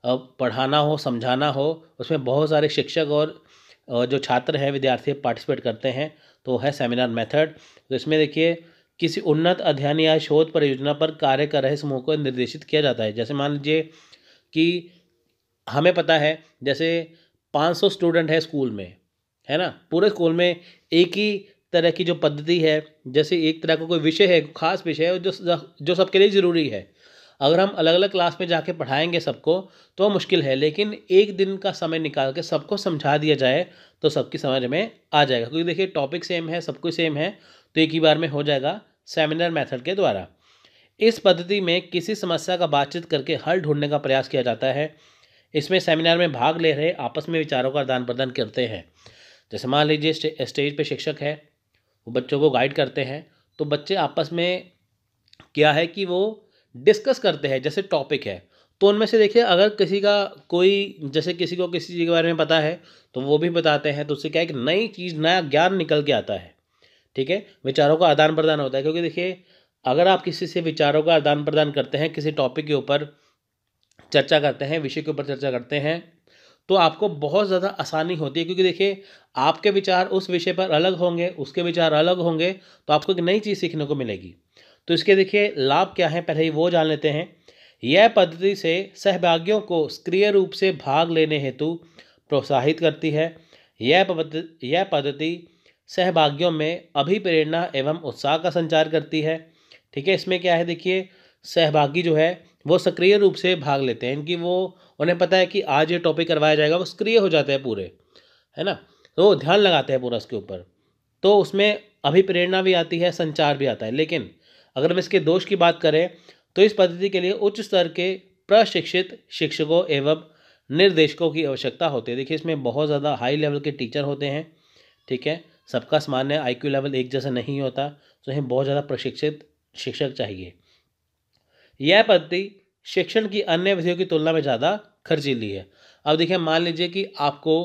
पढ़ाना हो, समझाना हो, उसमें बहुत सारे शिक्षक और जो छात्र हैं विद्यार्थी पार्टिसिपेट करते हैं, तो है सेमिनार मेथड। तो इसमें देखिए किसी उन्नत अध्ययन या शोध परियोजना पर कार्य कर रहे समूह को निर्देशित किया जाता है। जैसे मान लीजिए कि हमें पता है जैसे 500 स्टूडेंट है स्कूल में, है ना, पूरे स्कूल में एक ही तरह की जो पद्धति है, जैसे एक तरह का कोई विषय है, खास विषय है जो सबके लिए ज़रूरी है। अगर हम अलग अलग क्लास में जाके पढ़ाएंगे सबको तो मुश्किल है, लेकिन एक दिन का समय निकाल के सबको समझा दिया जाए तो सबकी समझ में आ जाएगा। क्योंकि देखिए टॉपिक सेम है, सब कुछ सेम है, तो एक ही बार में हो जाएगा सेमिनार मेथड के द्वारा। इस पद्धति में किसी समस्या का बातचीत करके हल ढूंढने का प्रयास किया जाता है। इसमें सेमिनार में भाग ले रहे आपस में विचारों का आदान प्रदान करते हैं। जैसे मान लीजिए स्टेज पे शिक्षक है, वो बच्चों को गाइड करते हैं, तो बच्चे आपस में क्या है कि वो डिस्कस करते हैं। जैसे टॉपिक है तो उनमें से देखिए अगर किसी का कोई, जैसे किसी को किसी चीज़ के बारे में पता है तो वो भी बताते हैं, तो उससे क्या है कि नई चीज़, नया ज्ञान निकल के आता है। ठीक है, विचारों का आदान प्रदान होता है। क्योंकि देखिए अगर आप किसी से विचारों का आदान प्रदान करते हैं, किसी टॉपिक के ऊपर चर्चा करते हैं, विषय के ऊपर चर्चा करते हैं, तो आपको बहुत ज़्यादा आसानी होती है। क्योंकि देखिए आपके विचार उस विषय पर अलग होंगे, उसके विचार अलग होंगे, तो आपको एक नई चीज़ सीखने को मिलेगी। तो इसके देखिए लाभ क्या है, पहले ही वो जान लेते हैं। यह पद्धति से सहभागियों को सक्रिय रूप से भाग लेने हेतु प्रोत्साहित करती है। यह पद्धति सहभागियों में अभिप्रेरणा एवं उत्साह का संचार करती है। ठीक है, इसमें क्या है, देखिए सहभागी जो है वो सक्रिय रूप से भाग लेते हैं, इनकी वो उन्हें पता है कि आज ये टॉपिक करवाया जाएगा, वो सक्रिय हो जाते हैं पूरे, है ना, तो वो ध्यान लगाते हैं पूरा उसके ऊपर, तो उसमें अभिप्रेरणा भी आती है, संचार भी आता है। लेकिन अगर हम इसके दोष की बात करें तो इस पद्धति के लिए उच्च स्तर के प्रशिक्षित शिक्षकों एवं निर्देशकों की आवश्यकता होती है। देखिए इसमें बहुत ज़्यादा हाई लेवल के टीचर होते हैं। ठीक है, सबका सामान्य आईक्यू लेवल एक जैसा नहीं होता, तो हमें बहुत ज़्यादा प्रशिक्षित शिक्षक चाहिए। यह पद्धति शिक्षण की अन्य विधियों की तुलना में ज़्यादा खर्चीली है। अब देखिए मान लीजिए कि आपको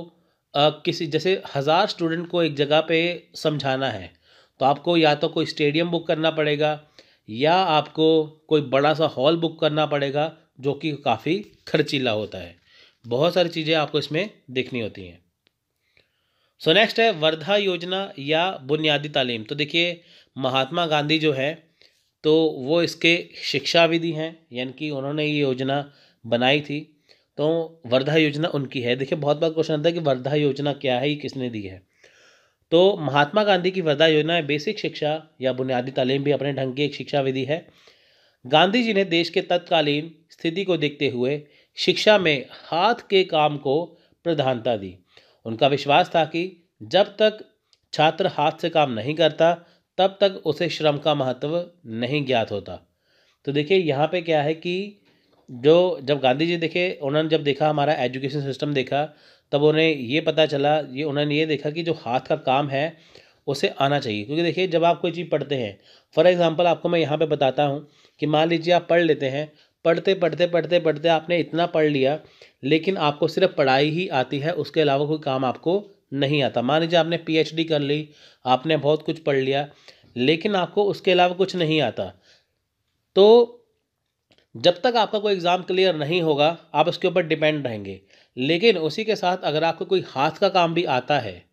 किसी जैसे 1000 स्टूडेंट को एक जगह पे समझाना है, तो आपको या तो कोई स्टेडियम बुक करना पड़ेगा या आपको कोई बड़ा सा हॉल बुक करना पड़ेगा, जो कि काफ़ी खर्चीला होता है। बहुत सारी चीज़ें आपको इसमें देखनी होती हैं। सो नेक्स्ट है वर्धा योजना या बुनियादी तालीम। तो देखिए महात्मा गांधी जो है तो वो इसके शिक्षाविदी हैं, यानी कि उन्होंने ये योजना बनाई थी, तो वर्धा योजना उनकी है। देखिए बहुत बार क्वेश्चन आता है कि वर्धा योजना क्या है, ये किसने दी है। तो महात्मा गांधी की वर्धा योजना है बेसिक शिक्षा या बुनियादी तालीम भी अपने ढंग की एक शिक्षा विधि है। गांधी जी ने देश के तत्कालीन स्थिति को देखते हुए शिक्षा में हाथ के काम को प्रधानता दी। उनका विश्वास था कि जब तक छात्र हाथ से काम नहीं करता तब तक उसे श्रम का महत्व नहीं ज्ञात होता। तो देखिए यहाँ पे क्या है कि जो जब गांधी जी देखे, उन्होंने जब देखा हमारा एजुकेशन सिस्टम देखा, तब उन्हें ये पता चला, ये उन्होंने ये देखा कि जो हाथ का काम है उसे आना चाहिए। क्योंकि देखिए जब आप कोई चीज़ पढ़ते हैं, फॉर एग्जांपल आपको मैं यहाँ पे बताता हूँ कि मान लीजिए आप पढ़ लेते हैं, पढ़ते पढ़ते पढ़ते पढ़ते आपने इतना पढ़ लिया, लेकिन आपको सिर्फ पढ़ाई ही आती है, उसके अलावा कोई काम आपको नहीं आता। मान लीजिए आपने पीएचडी कर ली, आपने बहुत कुछ पढ़ लिया, लेकिन आपको उसके अलावा कुछ नहीं आता, तो जब तक आपका कोई एग्ज़ाम क्लियर नहीं होगा आप उसके ऊपर डिपेंड रहेंगे। लेकिन उसी के साथ अगर आपको कोई हाथ का काम भी आता है,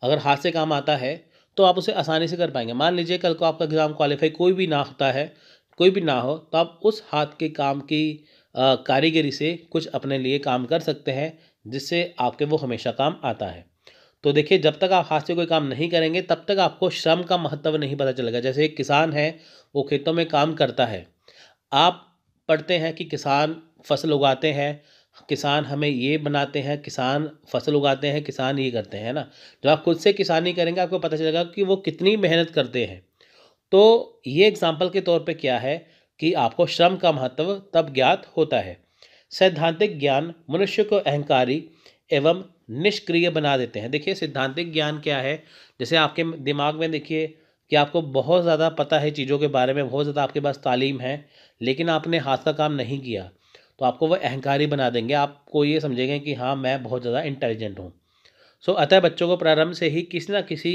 अगर हाथ से काम आता है तो आप उसे आसानी से कर पाएंगे। मान लीजिए कल को आपका एग्ज़ाम क्वालिफाई कोई भी ना होता है, कोई भी ना हो, तो आप उस हाथ के काम की कारीगरी से कुछ अपने लिए काम कर सकते हैं, जिससे आपके वो हमेशा काम आता है। तो देखिए जब तक आप हाथ से कोई काम नहीं करेंगे तब तक आपको श्रम का महत्व नहीं पता चलेगा। जैसे एक किसान है, वो खेतों में काम करता है, आप पढ़ते हैं कि किसान फसल उगाते हैं, किसान हमें ये बनाते हैं, किसान फसल उगाते हैं, किसान ये करते हैं, है ना। जब आप खुद से किसानी करेंगे आपको पता चलेगा कि वो कितनी मेहनत करते हैं। तो ये एग्जाम्पल के तौर पे क्या है कि आपको श्रम का महत्व तब ज्ञात होता है। सैद्धांतिक ज्ञान मनुष्य को अहंकारी एवं निष्क्रिय बना देते हैं। देखिए सिद्धांतिक ज्ञान क्या है, जैसे आपके दिमाग में देखिए कि आपको बहुत ज़्यादा पता है चीज़ों के बारे में, बहुत ज़्यादा आपके पास तालीम है, लेकिन आपने हाथ का काम नहीं किया, तो आपको वह अहंकारी बना देंगे। आपको ये समझेंगे कि हाँ मैं बहुत ज़्यादा इंटेलिजेंट हूँ। सो अतः बच्चों को प्रारंभ से ही किसी न किसी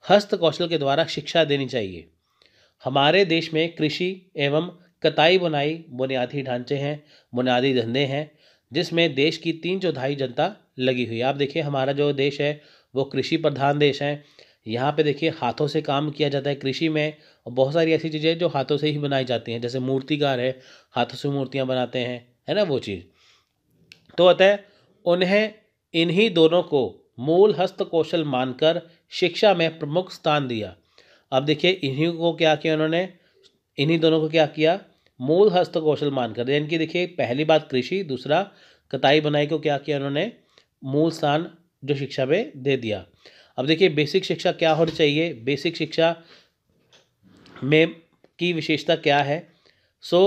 हस्त कौशल के द्वारा शिक्षा देनी चाहिए। हमारे देश में कृषि एवं कताई बुनाई बुनियादी ढांचे हैं, बुनियादी धंधे हैं, जिसमें देश की 3/4 जनता लगी हुई है। आप देखिए हमारा जो देश है वो कृषि प्रधान देश है। यहाँ पे देखिए हाथों से काम किया जाता है कृषि में, और बहुत सारी ऐसी चीज़ें जो हाथों से ही बनाई जाती हैं, जैसे मूर्तिकार है, हाथों से मूर्तियाँ बनाते हैं, है ना वो चीज़। तो अतः उन्हें इन्हीं दोनों को मूल हस्त कौशल मानकर शिक्षा में प्रमुख स्थान दिया। अब देखिए इन्हीं को क्या किया उन्होंने, इन्हीं दोनों को क्या किया, मूल हस्त कौशल मानकर। यानी कि देखिए पहली बात कृषि, दूसरा कताई बुनाई को क्या किया उन्होंने मूल स्थान जो शिक्षा में दे दिया। अब देखिए बेसिक शिक्षा क्या होनी चाहिए, बेसिक शिक्षा में की विशेषता क्या है। सो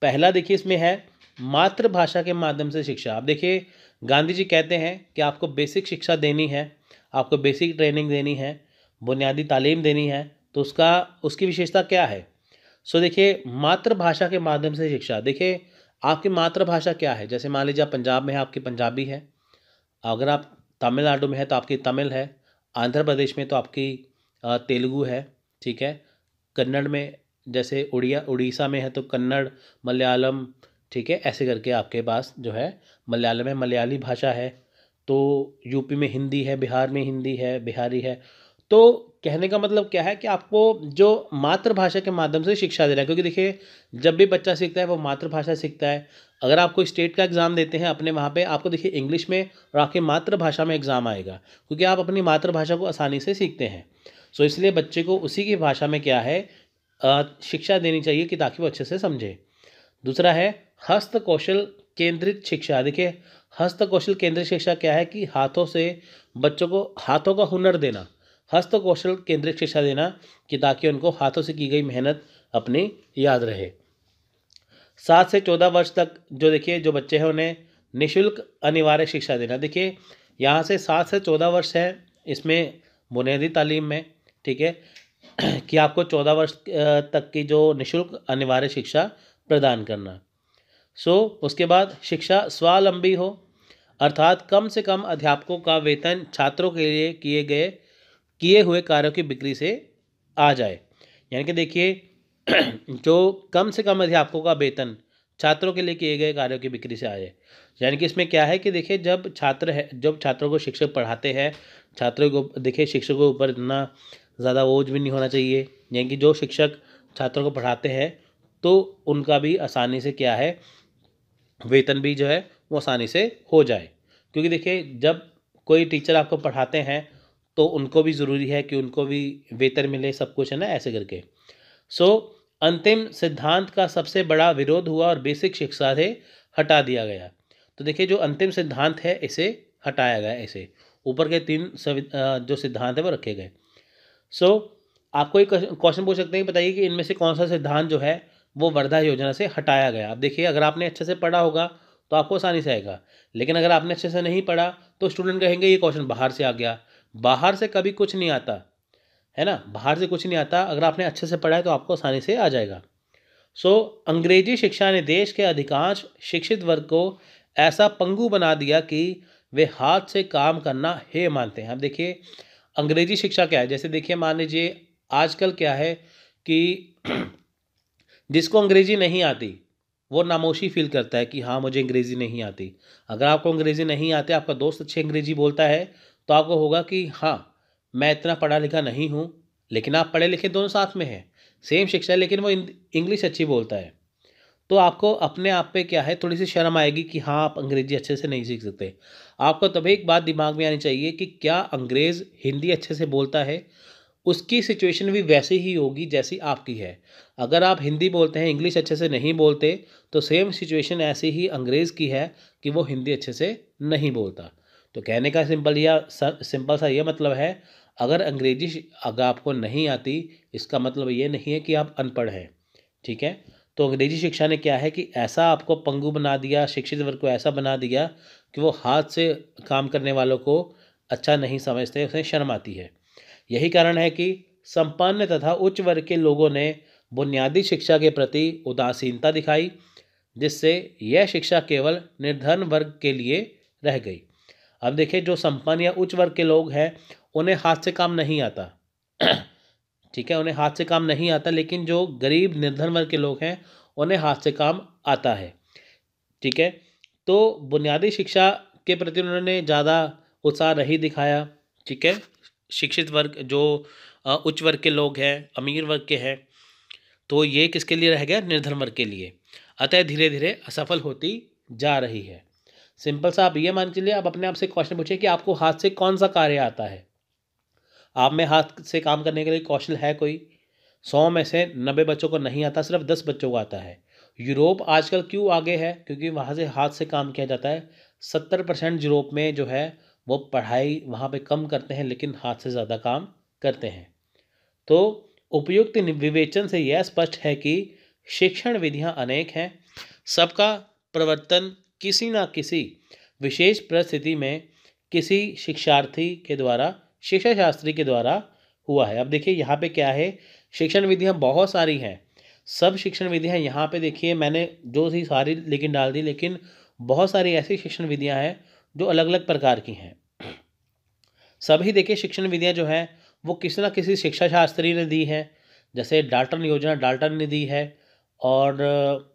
पहला देखिए इसमें है मातृभाषा के माध्यम से शिक्षा। अब देखिए गांधी जी कहते हैं कि आपको बेसिक शिक्षा देनी है, आपको बेसिक ट्रेनिंग देनी है, बुनियादी तालीम देनी है, तो उसकी विशेषता क्या है। सो देखिए मातृभाषा के माध्यम से शिक्षा। देखिए आपकी मातृभाषा क्या है, जैसे मान लीजिए आप पंजाब में है, आपकी पंजाबी है, अगर आप तमिलनाडु में है तो आपकी तमिल है, आंध्र प्रदेश में तो आपकी तेलुगु है, ठीक है, कन्नड़ में जैसे उड़ीसा में है तो कन्नड़, मलयालम, ठीक है, ऐसे करके आपके पास जो है मलयालम में मलयाली भाषा है, तो यूपी में हिंदी है, बिहार में हिंदी है, बिहारी है। तो कहने का मतलब क्या है कि आपको जो मातृभाषा के माध्यम से शिक्षा देना है, क्योंकि देखिए जब भी बच्चा सीखता है वो मातृभाषा सीखता है। अगर आप कोई स्टेट का एग्ज़ाम देते हैं अपने वहाँ पे, आपको देखिए इंग्लिश में और आपकी मातृभाषा में एग्ज़ाम आएगा, क्योंकि आप अपनी मातृभाषा को आसानी से सीखते हैं। सो इसलिए बच्चे को उसी की भाषा में क्या है शिक्षा देनी चाहिए कि ताकि वो अच्छे से समझे। दूसरा है हस्त कौशल केंद्रित शिक्षा। देखिए हस्त कौशल केंद्रित शिक्षा क्या है कि हाथों से बच्चों को हाथों का हुनर देना, हस्त कौशल केंद्रित शिक्षा देना कि ताकि उनको हाथों से की गई मेहनत अपनी याद रहे। 7 से 14 वर्ष तक जो देखिए जो बच्चे हैं उन्हें निःशुल्क अनिवार्य शिक्षा देना। देखिए यहाँ से 7 से 14 वर्ष है, इसमें बुनियादी तालीम में, ठीक है, कि आपको 14 वर्ष तक की जो निःशुल्क अनिवार्य शिक्षा प्रदान करना। उसके बाद शिक्षा स्वावलंबी हो, अर्थात कम से कम अध्यापकों का वेतन छात्रों के लिए किए हुए कार्यों की बिक्री से आ जाए। यानी कि देखिए जो कम से कम अध्यापकों का वेतन छात्रों के लिए किए गए कार्यों की बिक्री से आ जाए। यानी कि इसमें क्या है कि देखिए जब छात्रों को शिक्षक पढ़ाते हैं, छात्रों को देखिए शिक्षकों के ऊपर इतना ज़्यादा बोझ भी नहीं होना चाहिए। यानी कि जो शिक्षक छात्रों को पढ़ाते हैं तो उनका भी आसानी से क्या है वेतन भी जो है वो आसानी से हो जाए। क्योंकि देखिए जब कोई टीचर आपको पढ़ाते हैं तो उनको भी ज़रूरी है कि उनको भी वेतन मिले, सब कुछ है ना, ऐसे करके। अंतिम सिद्धांत का सबसे बड़ा विरोध हुआ और बेसिक शिक्षा से हटा दिया गया। तो देखिए जो अंतिम सिद्धांत है इसे हटाया गया, इसे ऊपर के 3 जो सिद्धांत है वो रखे गए। आपको एक क्वेश्चन पूछ सकते हैं, बताइए कि इनमें से कौन सा सिद्धांत जो है वो वर्धा योजना से हटाया गया। अब देखिए अगर आपने अच्छे से पढ़ा होगा तो आपको आसानी से आएगा, लेकिन अगर आपने अच्छे से नहीं पढ़ा तो स्टूडेंट कहेंगे ये क्वेश्चन बाहर से आ गया। बाहर से कभी कुछ नहीं आता, है ना, बाहर से कुछ नहीं आता। अगर आपने अच्छे से पढ़ा है तो आपको आसानी से आ जाएगा। अंग्रेजी शिक्षा ने देश के अधिकांश शिक्षित वर्ग को ऐसा पंगु बना दिया कि वे हाथ से काम करना हे मानते हैं। अब देखिए अंग्रेजी शिक्षा क्या है, जैसे देखिए मान लीजिए आजकल क्या है कि जिसको अंग्रेजी नहीं आती वो नामोशी फील करता है कि हाँ मुझे अंग्रेज़ी नहीं आती। अगर आपको अंग्रेज़ी नहीं आती, आपका दोस्त अच्छी अंग्रेज़ी बोलता है तो आपको होगा कि हाँ मैं इतना पढ़ा लिखा नहीं हूँ, लेकिन आप पढ़े लिखे दोनों साथ में हैं, सेम शिक्षा है, लेकिन वो इंग्लिश अच्छी बोलता है, तो आपको अपने आप पे क्या है थोड़ी सी शर्म आएगी कि हाँ आप अंग्रेजी अच्छे से नहीं सीख सकते। आपको तभी एक बात दिमाग में आनी चाहिए कि क्या अंग्रेज़ हिंदी अच्छे से बोलता है, उसकी सिचुएशन भी वैसी ही होगी जैसी आपकी है। अगर आप हिंदी बोलते हैं, इंग्लिश अच्छे से नहीं बोलते, तो सेम सिचुएशन ऐसी ही अंग्रेज़ की है कि वो हिंदी अच्छे से नहीं बोलता। तो कहने का सिंपल सा ये मतलब है, अगर अगर आपको नहीं आती इसका मतलब ये नहीं है कि आप अनपढ़ हैं, ठीक है। तो अंग्रेजी शिक्षा ने क्या है कि ऐसा आपको पंगु बना दिया, शिक्षित वर्ग को ऐसा बना दिया कि वो हाथ से काम करने वालों को अच्छा नहीं समझते, उन्हें शर्म आती है। यही कारण है कि संपन्न तथा उच्च वर्ग के लोगों ने बुनियादी शिक्षा के प्रति उदासीनता दिखाई, जिससे यह शिक्षा केवल निर्धन वर्ग के लिए रह गई। अब देखिए जो संपन्न या उच्च वर्ग के लोग हैं उन्हें हाथ से काम नहीं आता ठीक है, उन्हें हाथ से काम नहीं आता, लेकिन जो गरीब निर्धन वर्ग के लोग हैं उन्हें हाथ से काम आता है, ठीक है। तो बुनियादी शिक्षा के प्रति उन्होंने ज़्यादा उत्साह नहीं दिखाया, ठीक है। शिक्षित वर्ग जो उच्च वर्ग के लोग हैं, अमीर वर्ग के हैं, तो ये किसके लिए रह गया, निर्धन वर्ग के लिए। अतः धीरे धीरे असफल होती जा रही है। सिंपल सा आप ये मान के चलिए, आप अपने आप से क्वेश्चन पूछिए कि आपको हाथ से कौन सा कार्य आता है। आप में हाथ से काम करने के लिए कौशल है कोई? 100 में से 90 बच्चों को नहीं आता, सिर्फ 10 बच्चों को आता है। यूरोप आजकल क्यों आगे है? क्योंकि वहाँ से हाथ से काम किया जाता है। 70% यूरोप में जो है वो पढ़ाई वहाँ पे कम करते हैं, लेकिन हाथ से ज़्यादा काम करते हैं। तो उपयुक्त विवेचन से यह स्पष्ट है कि शिक्षण विधियाँ अनेक हैं, सबका प्रवर्तन किसी न किसी विशेष परिस्थिति में किसी शिक्षार्थी के द्वारा, शिक्षा शास्त्री के द्वारा हुआ है। अब देखिए यहाँ पे क्या है, शिक्षण विधियाँ बहुत सारी हैं, सब शिक्षण विधियाँ यहाँ पे देखिए मैंने जो सी सारी लेकिन डाल दी, लेकिन बहुत सारी ऐसी शिक्षण विधियाँ हैं जो अलग अलग प्रकार की हैं। सभी देखिए शिक्षण विधियाँ जो हैं वो किसी न किसी शिक्षा शास्त्री ने दी है। जैसे डाल्टन योजना डाल्टन ने दी है, और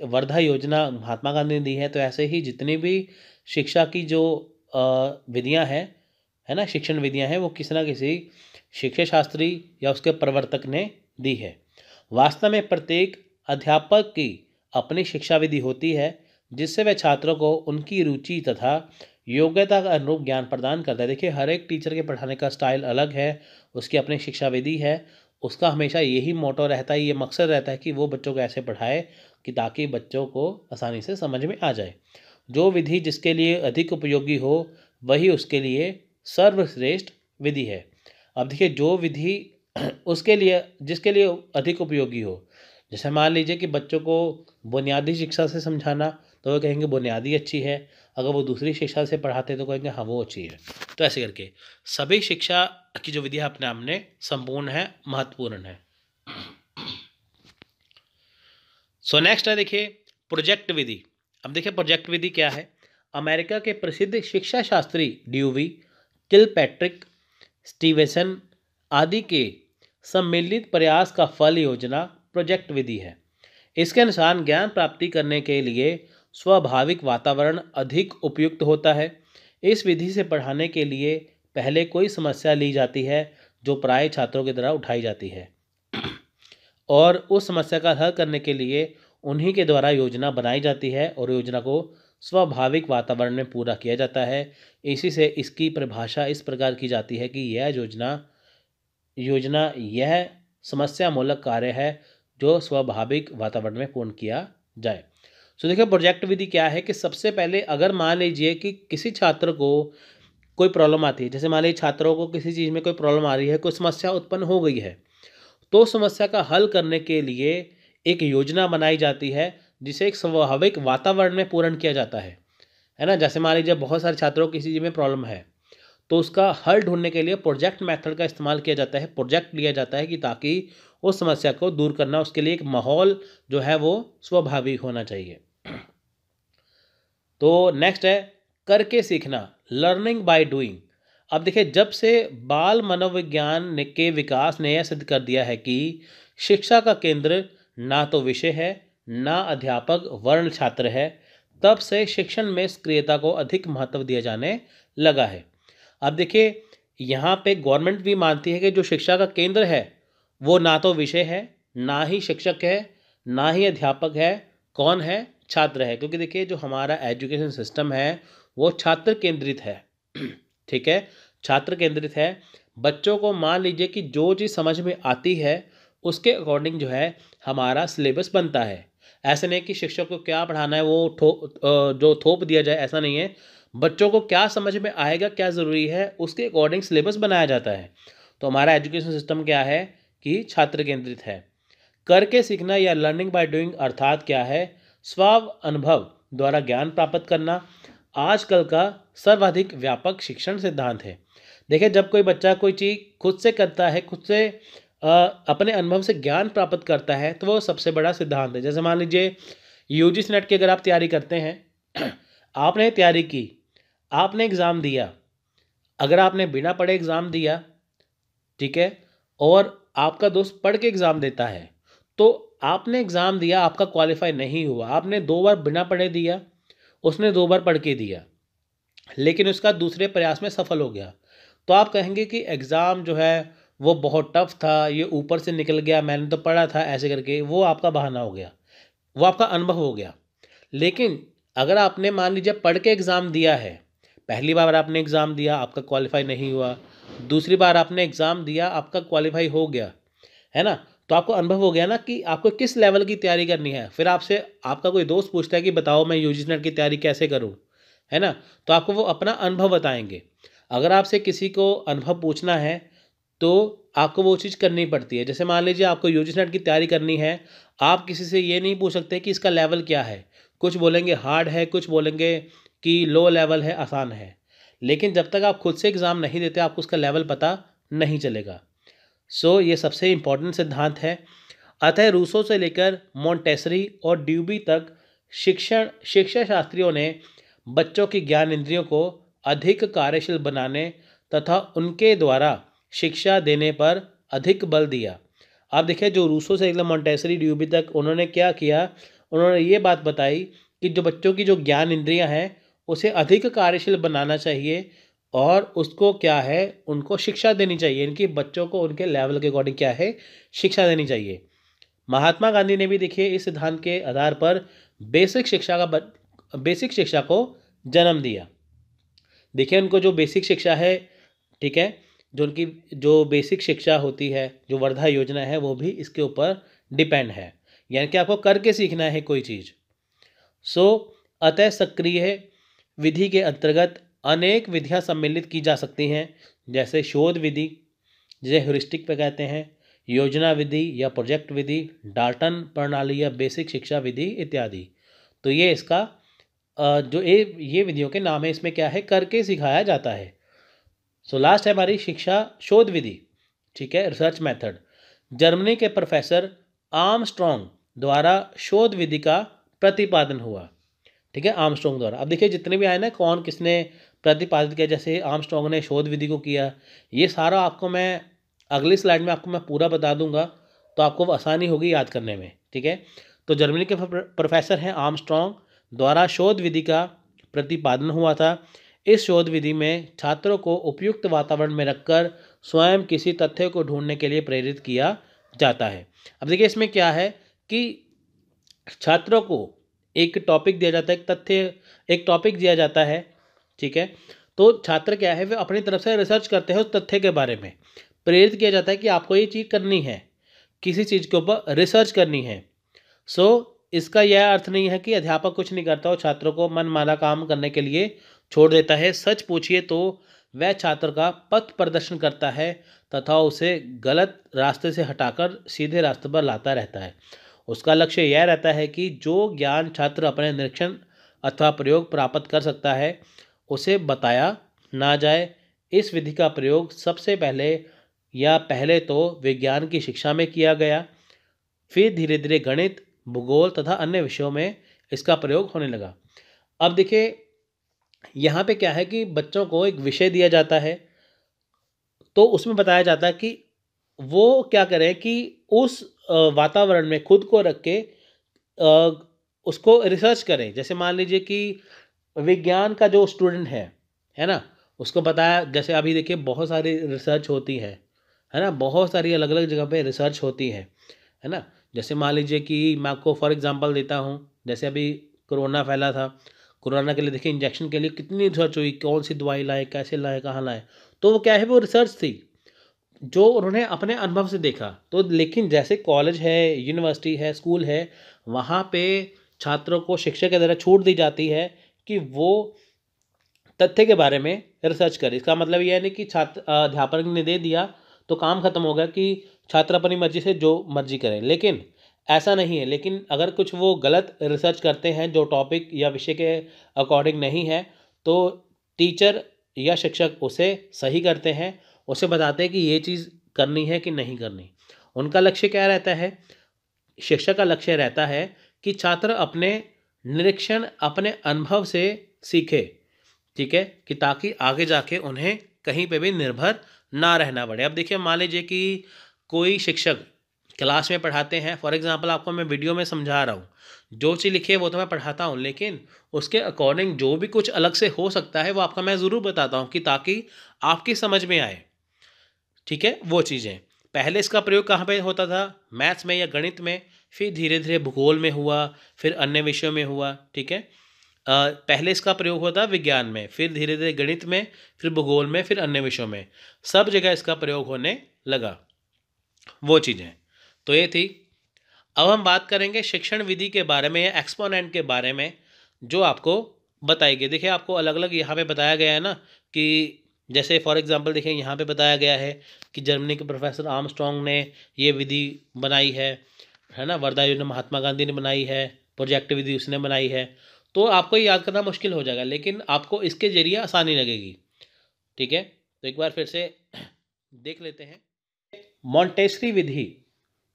वर्धा योजना महात्मा गांधी ने दी है। तो ऐसे ही जितनी भी शिक्षा की जो विधियाँ हैं, है ना, शिक्षण विधियाँ हैं, वो किसी न किसी शिक्षा शास्त्री या उसके प्रवर्तक ने दी है। वास्तव में प्रत्येक अध्यापक की अपनी शिक्षा विधि होती है जिससे वह छात्रों को उनकी रुचि तथा योग्यता का अनुरूप ज्ञान प्रदान करता है। देखिए, हर एक टीचर के पढ़ाने का स्टाइल अलग है, उसकी अपनी शिक्षा विधि है, उसका हमेशा यही मोटो रहता है, ये मकसद रहता है कि वो बच्चों को ऐसे पढ़ाए कि ताकि बच्चों को आसानी से समझ में आ जाए। जो विधि जिसके लिए अधिक उपयोगी हो वही उसके लिए सर्वश्रेष्ठ विधि है। अब देखिए, जो विधि उसके लिए जिसके लिए अधिक उपयोगी हो, जैसे मान लीजिए कि बच्चों को बुनियादी शिक्षा से समझाना तो वो कहेंगे बुनियादी अच्छी है, अगर वो दूसरी शिक्षा से पढ़ाते तो कहेंगे हाँ वो अच्छी है। तो ऐसे करके सभी शिक्षा की जो विधियाँ अपने आपने संपूर्ण है, महत्वपूर्ण है। सो नेक्स्ट है, देखिए प्रोजेक्ट विधि। अब देखिए प्रोजेक्ट विधि क्या है। अमेरिका के प्रसिद्ध शिक्षा शास्त्री ड्यूवी, किलपैट्रिक, स्टीवेंसन आदि के सम्मिलित प्रयास का फल योजना प्रोजेक्ट विधि है। इसके अनुसार ज्ञान प्राप्ति करने के लिए स्वाभाविक वातावरण अधिक उपयुक्त होता है। इस विधि से पढ़ाने के लिए पहले कोई समस्या ली जाती है जो प्राय छात्रों के द्वारा उठाई जाती है और उस समस्या का हल करने के लिए उन्हीं के द्वारा योजना बनाई जाती है और योजना को स्वाभाविक वातावरण में पूरा किया जाता है। इसी से इसकी परिभाषा इस प्रकार की जाती है कि यह समस्या मूलक कार्य है जो स्वाभाविक वातावरण में पूर्ण किया जाए। सो देखिए प्रोजेक्ट विधि क्या है कि सबसे पहले अगर मान लीजिए कि किसी छात्र को कोई प्रॉब्लम आती है, जैसे मान लीजिए छात्रों को किसी चीज़ में कोई प्रॉब्लम आ रही है, कोई समस्या उत्पन्न हो गई है, तो समस्या का हल करने के लिए एक योजना बनाई जाती है जिसे एक स्वाभाविक वातावरण में पूर्ण किया जाता है ना। जैसे मान लीजिए बहुत सारे छात्रों को किसी चीज़ में प्रॉब्लम है तो उसका हल ढूंढने के लिए प्रोजेक्ट मेथड का इस्तेमाल किया जाता है, प्रोजेक्ट लिया जाता है कि ताकि उस समस्या को दूर करना, उसके लिए एक माहौल जो है वो स्वाभाविक होना चाहिए। तो नेक्स्ट है करके सीखना, लर्निंग बाय डूइंग। अब देखिए, जब से बाल मनोविज्ञान के विकास ने यह सिद्ध कर दिया है कि शिक्षा का केंद्र ना तो विषय है ना अध्यापक वर्ण छात्र है, तब से शिक्षण में सक्रियता को अधिक महत्व दिया जाने लगा है। अब देखिए, यहाँ पे गवर्नमेंट भी मानती है कि जो शिक्षा का केंद्र है वो ना तो विषय है, ना ही शिक्षक है, ना ही अध्यापक है, कौन है, छात्र है। क्योंकि देखिए जो हमारा एजुकेशन सिस्टम है वो छात्र केंद्रित है। ठीक है, छात्र केंद्रित है। बच्चों को मान लीजिए कि जो चीज़ समझ में आती है उसके अकॉर्डिंग जो है हमारा सिलेबस बनता है। ऐसे नहीं कि शिक्षक को क्या पढ़ाना है वो जो थोप दिया जाए, ऐसा नहीं है। बच्चों को क्या समझ में आएगा, क्या ज़रूरी है, उसके अकॉर्डिंग सिलेबस बनाया जाता है। तो हमारा एजुकेशन सिस्टम क्या है कि छात्र केंद्रित है। करके सीखना या लर्निंग बाय डूइंग अर्थात क्या है, स्व अनुभव द्वारा ज्ञान प्राप्त करना आजकल का सर्वाधिक व्यापक शिक्षण सिद्धांत है। देखिए, जब कोई बच्चा कोई चीज़ खुद से करता है, खुद से अपने अनुभव से ज्ञान प्राप्त करता है, तो वो सबसे बड़ा सिद्धांत है। जैसे मान लीजिए यूजीसी नेट की अगर आप तैयारी करते हैं, आपने तैयारी की, आपने एग्ज़ाम दिया, अगर आपने बिना पढ़े एग्ज़ाम दिया, ठीक है, और आपका दोस्त पढ़ के एग्ज़ाम देता है, तो आपने एग्ज़ाम दिया, आपका क्वालिफाई नहीं हुआ, आपने 2 बार बिना पढ़े दिया, उसने 2 बार पढ़ के दिया, लेकिन उसका दूसरे प्रयास में सफल हो गया, तो आप कहेंगे कि एग्ज़ाम जो है वो बहुत टफ था, ये ऊपर से निकल गया, मैंने तो पढ़ा था, ऐसे करके वो आपका बहाना हो गया, वो आपका अनुभव हो गया। लेकिन अगर आपने मान लीजिए पढ़ के एग्ज़ाम दिया है, पहली बार आपने एग्ज़ाम दिया, आपका क्वालिफाई नहीं हुआ, दूसरी बार आपने एग्ज़ाम दिया, आपका क्वालिफाई हो गया, है ना, तो आपको अनुभव हो गया ना कि आपको किस लेवल की तैयारी करनी है। फिर आपसे आपका कोई दोस्त पूछता है कि बताओ मैं यूजीसी नेट की तैयारी कैसे करूं, है ना, तो आपको वो अपना अनुभव बताएंगे। अगर आपसे किसी को अनुभव पूछना है तो आपको वो चीज़ करनी पड़ती है। जैसे मान लीजिए आपको यूजीसी नेट की तैयारी करनी है, आप किसी से ये नहीं पूछ सकते कि इसका लेवल क्या है। कुछ बोलेंगे हार्ड है, कुछ बोलेंगे कि लो लेवल है, आसान है। लेकिन जब तक आप खुद से एग्ज़ाम नहीं देते आपको उसका लेवल पता नहीं चलेगा। सो ये सबसे इम्पोर्टेंट सिद्धांत है। अतः रूसो से लेकर मोंटेसरी और ड्यूबी तक शिक्षा शास्त्रियों ने बच्चों की ज्ञान इंद्रियों को अधिक कार्यशील बनाने तथा उनके द्वारा शिक्षा देने पर अधिक बल दिया। आप देखिए, जो रूसो से लेकर मोंटेसरी ड्यूबी तक उन्होंने क्या किया, उन्होंने ये बात बताई कि जो बच्चों की जो ज्ञान इंद्रियां हैं उसे अधिक कार्यशील बनाना चाहिए और उसको क्या है, उनको शिक्षा देनी चाहिए, इनकी बच्चों को उनके लेवल के अकॉर्डिंग क्या है, शिक्षा देनी चाहिए। महात्मा गांधी ने भी देखिए इस सिद्धांत के आधार पर बेसिक शिक्षा को जन्म दिया। देखिए उनको जो बेसिक शिक्षा है, ठीक है, जो उनकी जो बेसिक शिक्षा होती है, जो वर्धा योजना है, वो भी इसके ऊपर डिपेंड है, यानी कि आपको करके सीखना है कोई चीज़। सो अतः सक्रिय विधि के अंतर्गत अनेक विधियां सम्मिलित की जा सकती हैं, जैसे शोध विधि, जिसे ह्यूरिस्टिक पे कहते हैं, योजना विधि या प्रोजेक्ट विधि, डाल्टन प्रणाली या बेसिक शिक्षा विधि इत्यादि। तो ये इसका जो ये विधियों के नाम है, इसमें क्या है, करके सिखाया जाता है। सो लास्ट है हमारी शिक्षा शोध विधि, ठीक है, रिसर्च मेथड। जर्मनी के प्रोफेसर आर्मस्ट्रॉन्ग द्वारा शोध विधि का प्रतिपादन हुआ, ठीक है, आर्मस्ट्रॉन्ग द्वारा। अब देखिए जितने भी आए ना, कौन किसने प्रतिपादित किया, जैसे आर्मस्ट्रॉन्ग ने शोध विधि को किया, ये सारा आपको मैं अगली स्लाइड में आपको मैं पूरा बता दूंगा, तो आपको आसानी होगी याद करने में, ठीक है। तो जर्मनी के प्रोफेसर हैं आर्मस्ट्रॉन्ग द्वारा शोध विधि का प्रतिपादन हुआ था। इस शोध विधि में छात्रों को उपयुक्त वातावरण में रखकर स्वयं किसी तथ्य को ढूंढने के लिए प्रेरित किया जाता है। अब देखिए इसमें क्या है कि छात्रों को एक टॉपिक दिया जाता है, एक टॉपिक दिया जाता है, ठीक है। तो छात्र क्या है, वे अपनी तरफ से रिसर्च करते हैं उस तथ्य के बारे में। प्रेरित किया जाता है कि आपको ये चीज़ करनी है, किसी चीज़ के ऊपर रिसर्च करनी है। सो इसका यह अर्थ नहीं है कि अध्यापक कुछ नहीं करता और छात्रों को मनमाना काम करने के लिए छोड़ देता है। सच पूछिए तो वह छात्र का पथ प्रदर्शन करता है तथा उसे गलत रास्ते से हटाकर सीधे रास्ते पर लाता रहता है। उसका लक्ष्य यह रहता है कि जो ज्ञान छात्र अपने निरीक्षण अथवा प्रयोग प्राप्त कर सकता है उसे बताया ना जाए। इस विधि का प्रयोग सबसे पहले तो विज्ञान की शिक्षा में किया गया, फिर धीरे धीरे गणित, भूगोल तथा अन्य विषयों में इसका प्रयोग होने लगा। अब देखिए यहाँ पे क्या है कि बच्चों को एक विषय दिया जाता है, तो उसमें बताया जाता है कि वो क्या करें कि उस वातावरण में खुद को रख के उसको रिसर्च करें। जैसे मान लीजिए कि विज्ञान का जो स्टूडेंट है ना, उसको बताया, जैसे अभी देखिए बहुत सारी रिसर्च होती है ना, बहुत सारी अलग अलग जगह पे रिसर्च होती है ना। जैसे मान लीजिए कि मैं आपको फॉर एग्जांपल देता हूँ, जैसे अभी कोरोना फैला था, कोरोना के लिए देखिए इंजेक्शन के लिए कितनी रिसर्च हुई, कौन सी दवाई लाए, कैसे लाए, कहाँ लाए। तो वो क्या है, वो रिसर्च थी जो उन्होंने अपने अनुभव से देखा। तो लेकिन जैसे कॉलेज है, यूनिवर्सिटी है, स्कूल है, वहाँ पे छात्रों को शिक्षक के द्वारा छूट दी जाती है कि वो तथ्य के बारे में रिसर्च करें। इसका मतलब यह नहीं कि छात्र अध्यापक ने दे दिया तो काम खत्म हो गया कि छात्र अपनी मर्जी से जो मर्जी करें, लेकिन ऐसा नहीं है। लेकिन अगर कुछ वो गलत रिसर्च करते हैं जो टॉपिक या विषय के अकॉर्डिंग नहीं है, तो टीचर या शिक्षक उसे सही करते हैं, उसे बताते हैं कि ये चीज़ करनी है कि नहीं करनी। उनका लक्ष्य क्या रहता है, शिक्षक का लक्ष्य रहता है कि छात्र अपने निरीक्षण, अपने अनुभव से सीखे, ठीक है, कि ताकि आगे जाके उन्हें कहीं पे भी निर्भर ना रहना पड़े। अब देखिए मान लीजिए कि कोई शिक्षक क्लास में पढ़ाते हैं, फॉर एग्जांपल आपको मैं वीडियो में समझा रहा हूँ, जो चीज़ लिखी है वो तो मैं पढ़ाता हूँ, लेकिन उसके अकॉर्डिंग जो भी कुछ अलग से हो सकता है वो आपका मैं ज़रूर बताता हूँ कि ताकि आपकी समझ में आए, ठीक है, वो चीज़ें। पहले इसका प्रयोग कहाँ पे होता था, मैथ्स में या गणित में, फिर धीरे धीरे भूगोल में हुआ, फिर अन्य विषयों में हुआ, ठीक है। पहले इसका प्रयोग होता विज्ञान में, फिर धीरे धीरे गणित में, फिर भूगोल में, फिर अन्य विषयों में, सब जगह इसका प्रयोग होने लगा, वो चीज़ें। तो ये थी। अब हम बात करेंगे शिक्षण विधि के बारे में या एक्सपोनेंट के बारे में, जो आपको बताई गई। देखिए आपको अलग अलग यहाँ पे बताया गया है ना, कि जैसे फॉर एग्जांपल देखिए यहाँ पे बताया गया है कि जर्मनी के प्रोफेसर आर्मस्ट्रॉन्ग ने ये विधि बनाई है ना, वर्धा योजना महात्मा गांधी ने बनाई है, प्रोजेक्ट विधि उसने बनाई है। तो आपको ये याद करना मुश्किल हो जाएगा, लेकिन आपको इसके जरिए आसानी लगेगी, ठीक है। तो एक बार फिर से देख लेते हैं। मॉन्टेसरी विधि,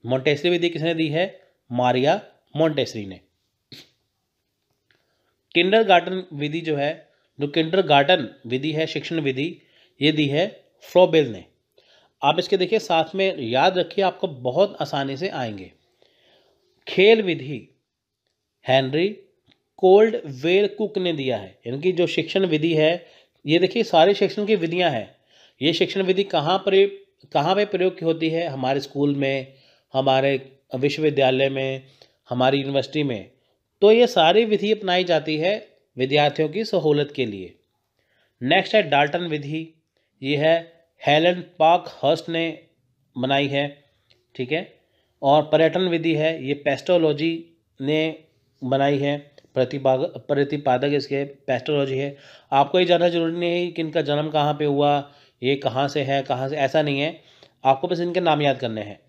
मॉन्टेसरी विधि किसने दी है, मारिया मॉन्टेसरी ने। किंडरगार्टन विधि जो है, जो किंडरगार्टन विधि है, शिक्षण विधि, ये दी है फ्रोबेल ने। आप इसके देखिए साथ में याद रखिए, आपको बहुत आसानी से आएंगे। खेल विधि हेनरी कोल्ड वेल कुक ने दिया है, यानी कि जो शिक्षण विधि है ये देखिए सारे शिक्षण की विधियां हैं। ये शिक्षण विधि कहाँ पे प्रयोग की होती है? हमारे स्कूल में, हमारे विश्वविद्यालय में, हमारी यूनिवर्सिटी में। तो ये सारी विधि अपनाई जाती है विद्यार्थियों की सहूलत के लिए। नेक्स्ट है डाल्टन विधि। ये है हेलन पार्कहर्स्ट ने बनाई है, ठीक है। और पर्यटन विधि है, ये पेस्टोलॉजी ने बनाई है। प्रतिपादक इसके पेस्टोलॉजी है। आपको ये जानना जरूरी नहीं है कि इनका जन्म कहाँ पे हुआ, ये कहाँ से है, कहाँ से, ऐसा नहीं है, आपको बस इनके नाम याद करने हैं।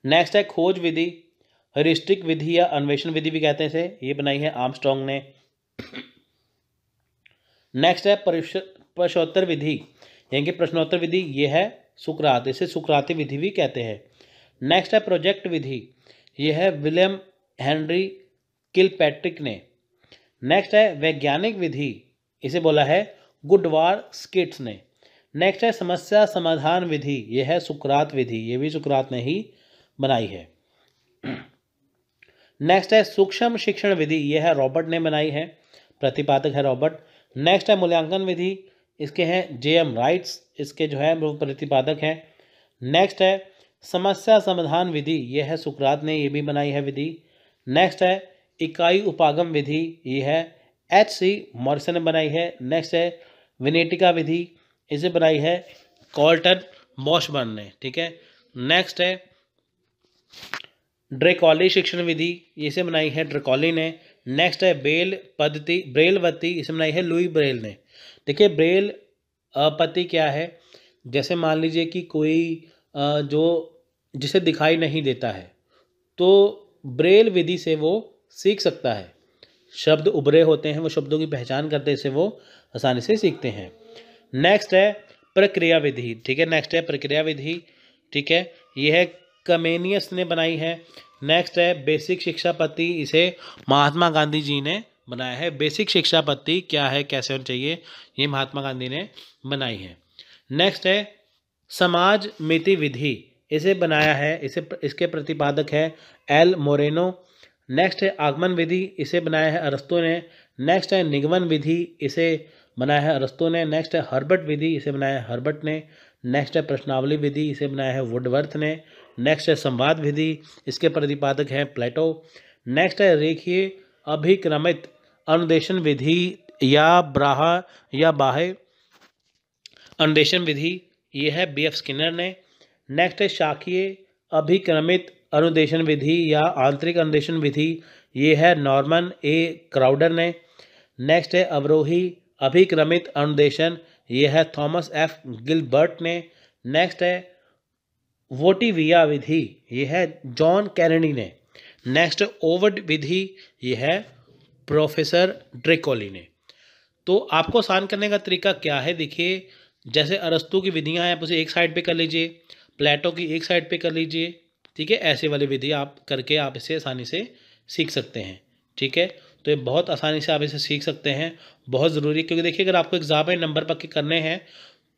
नेक्स्ट है खोज विधि, हेरिस्टिक विधि या अन्वेषण विधि भी कहते हैं इसे, ये बनाई है आर्मस्ट्रॉन्ग ने। नेक्स्ट है प्रश्नोत्तर विधि, यानी कि प्रश्नोत्तर विधि, ये है सुकरात, इसे सुकराती विधि भी कहते हैं। नेक्स्ट है प्रोजेक्ट विधि, ये है विलियम हेनरी किलपैट्रिक ने। नेक्स्ट है वैज्ञानिक विधि, इसे बोला है गुडवार स्किट्स ने। नेक्स्ट है समस्या समाधान विधि, ये है सुकरात विधि, ये भी सुकरात ने ही बनाई है। नेक्स्ट है सूक्ष्म शिक्षण विधि, ये है रॉबर्ट ने बनाई है, प्रतिपादक है रॉबर्ट। नेक्स्ट है मूल्यांकन विधि, इसके हैं जे.एम. राइट्स, इसके जो है वो प्रतिपादक हैं। नेक्स्ट है समस्या समाधान विधि, ये है सुकरात ने, ये भी बनाई है विधि। नेक्स्ट है इकाई उपागम विधि, ये है H.C. मॉरिसन ने बनाई है। नेक्स्ट है विनेटिका विधि, इसे बनाई है कॉल्टन मॉशबर्न ने, ठीक है। नेक्स्ट है ड्रेकॉली शिक्षण विधि, इसे बनाई है ड्रेकॉली ने। नेक्स्ट है ब्रेल पद्धति, इसे बनाई है लुई ब्रेल ने। देखिए ब्रेल पद्धति क्या है? जैसे मान लीजिए कि कोई जो जिसे दिखाई नहीं देता है, तो ब्रेल विधि से वो सीख सकता है। शब्द उभरे होते हैं, वो शब्दों की पहचान करते से वो आसानी से सीखते हैं। नेक्स्ट है प्रक्रिया विधि, ठीक है। नेक्स्ट है प्रक्रिया विधि, ठीक है, ये है कमेनियस ने बनाई है। नेक्स्ट है बेसिक शिक्षा पद्धति, इसे महात्मा गांधी जी ने बनाया है। बेसिक शिक्षा पद्धति क्या है, कैसे होनी चाहिए, ये महात्मा गांधी ने बनाई है। नेक्स्ट है समाज मिति विधि, इसे बनाया है, इसके प्रतिपादक है एल मोरेनो। नेक्स्ट है आगमन विधि, इसे बनाया है अरस्तु ने। नेक्स्ट है निगमन विधि, इसे बनाया है अरस्तु ने। नेक्स्ट है हर्बर्ट विधि, इसे बनाया है हर्बर्ट ने। नेक्स्ट है प्रश्नावली विधि, इसे बनाया है वुडवर्थ ने। नेक्स्ट है संवाद विधि, इसके प्रतिपादक हैं प्लेटो। नेक्स्ट है रेखीय अभिक्रमित अनुदेशन विधि या बाह्य अनुदेशन विधि, ये है B.F. स्किनर ने। नेक्स्ट है शाखीय अभिक्रमित अनुदेशन विधि या आंतरिक अनुदेशन विधि, ये है नॉर्मन ए क्राउडर ने। नेक्स्ट है अवरोही अभिक्रमित अनुदेशन, ये है थॉमस एफ गिलबर्ट ने। नेक्स्ट है वोटिविया विधि, ये है जॉन कैनेडी ने। नेक्स्ट ओवड विधि, ये है प्रोफेसर ड्रेकोली ने। तो आपको आसान करने का तरीका क्या है? देखिए जैसे अरस्तु की विधियां हैं, आप उसे एक साइड पे कर लीजिए, प्लेटो की एक साइड पे कर लीजिए, ठीक है। ऐसे वाली विधि आप करके आप इसे आसानी से सीख सकते हैं, ठीक है। तो ये बहुत आसानी से आप इसे सीख सकते हैं, बहुत ज़रूरी, क्योंकि देखिए अगर आपको एग्ज़ाम में नंबर पक्के करने हैं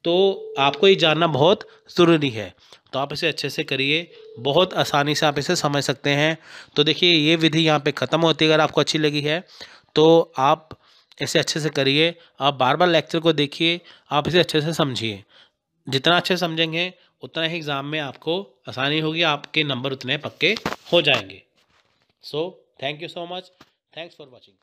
तो आपको ये जानना बहुत ज़रूरी है। तो आप इसे अच्छे से करिए, बहुत आसानी से आप इसे समझ सकते हैं। तो देखिए ये विधि यहाँ पे ख़त्म होती है। अगर आपको अच्छी लगी है तो आप इसे अच्छे से करिए, आप बार बार लेक्चर को देखिए, आप इसे अच्छे से समझिए। जितना अच्छे समझेंगे उतना ही एग्ज़ाम में आपको आसानी होगी, आपके नंबर उतने पक्के हो जाएंगे। So thank you so much, thanks for watching.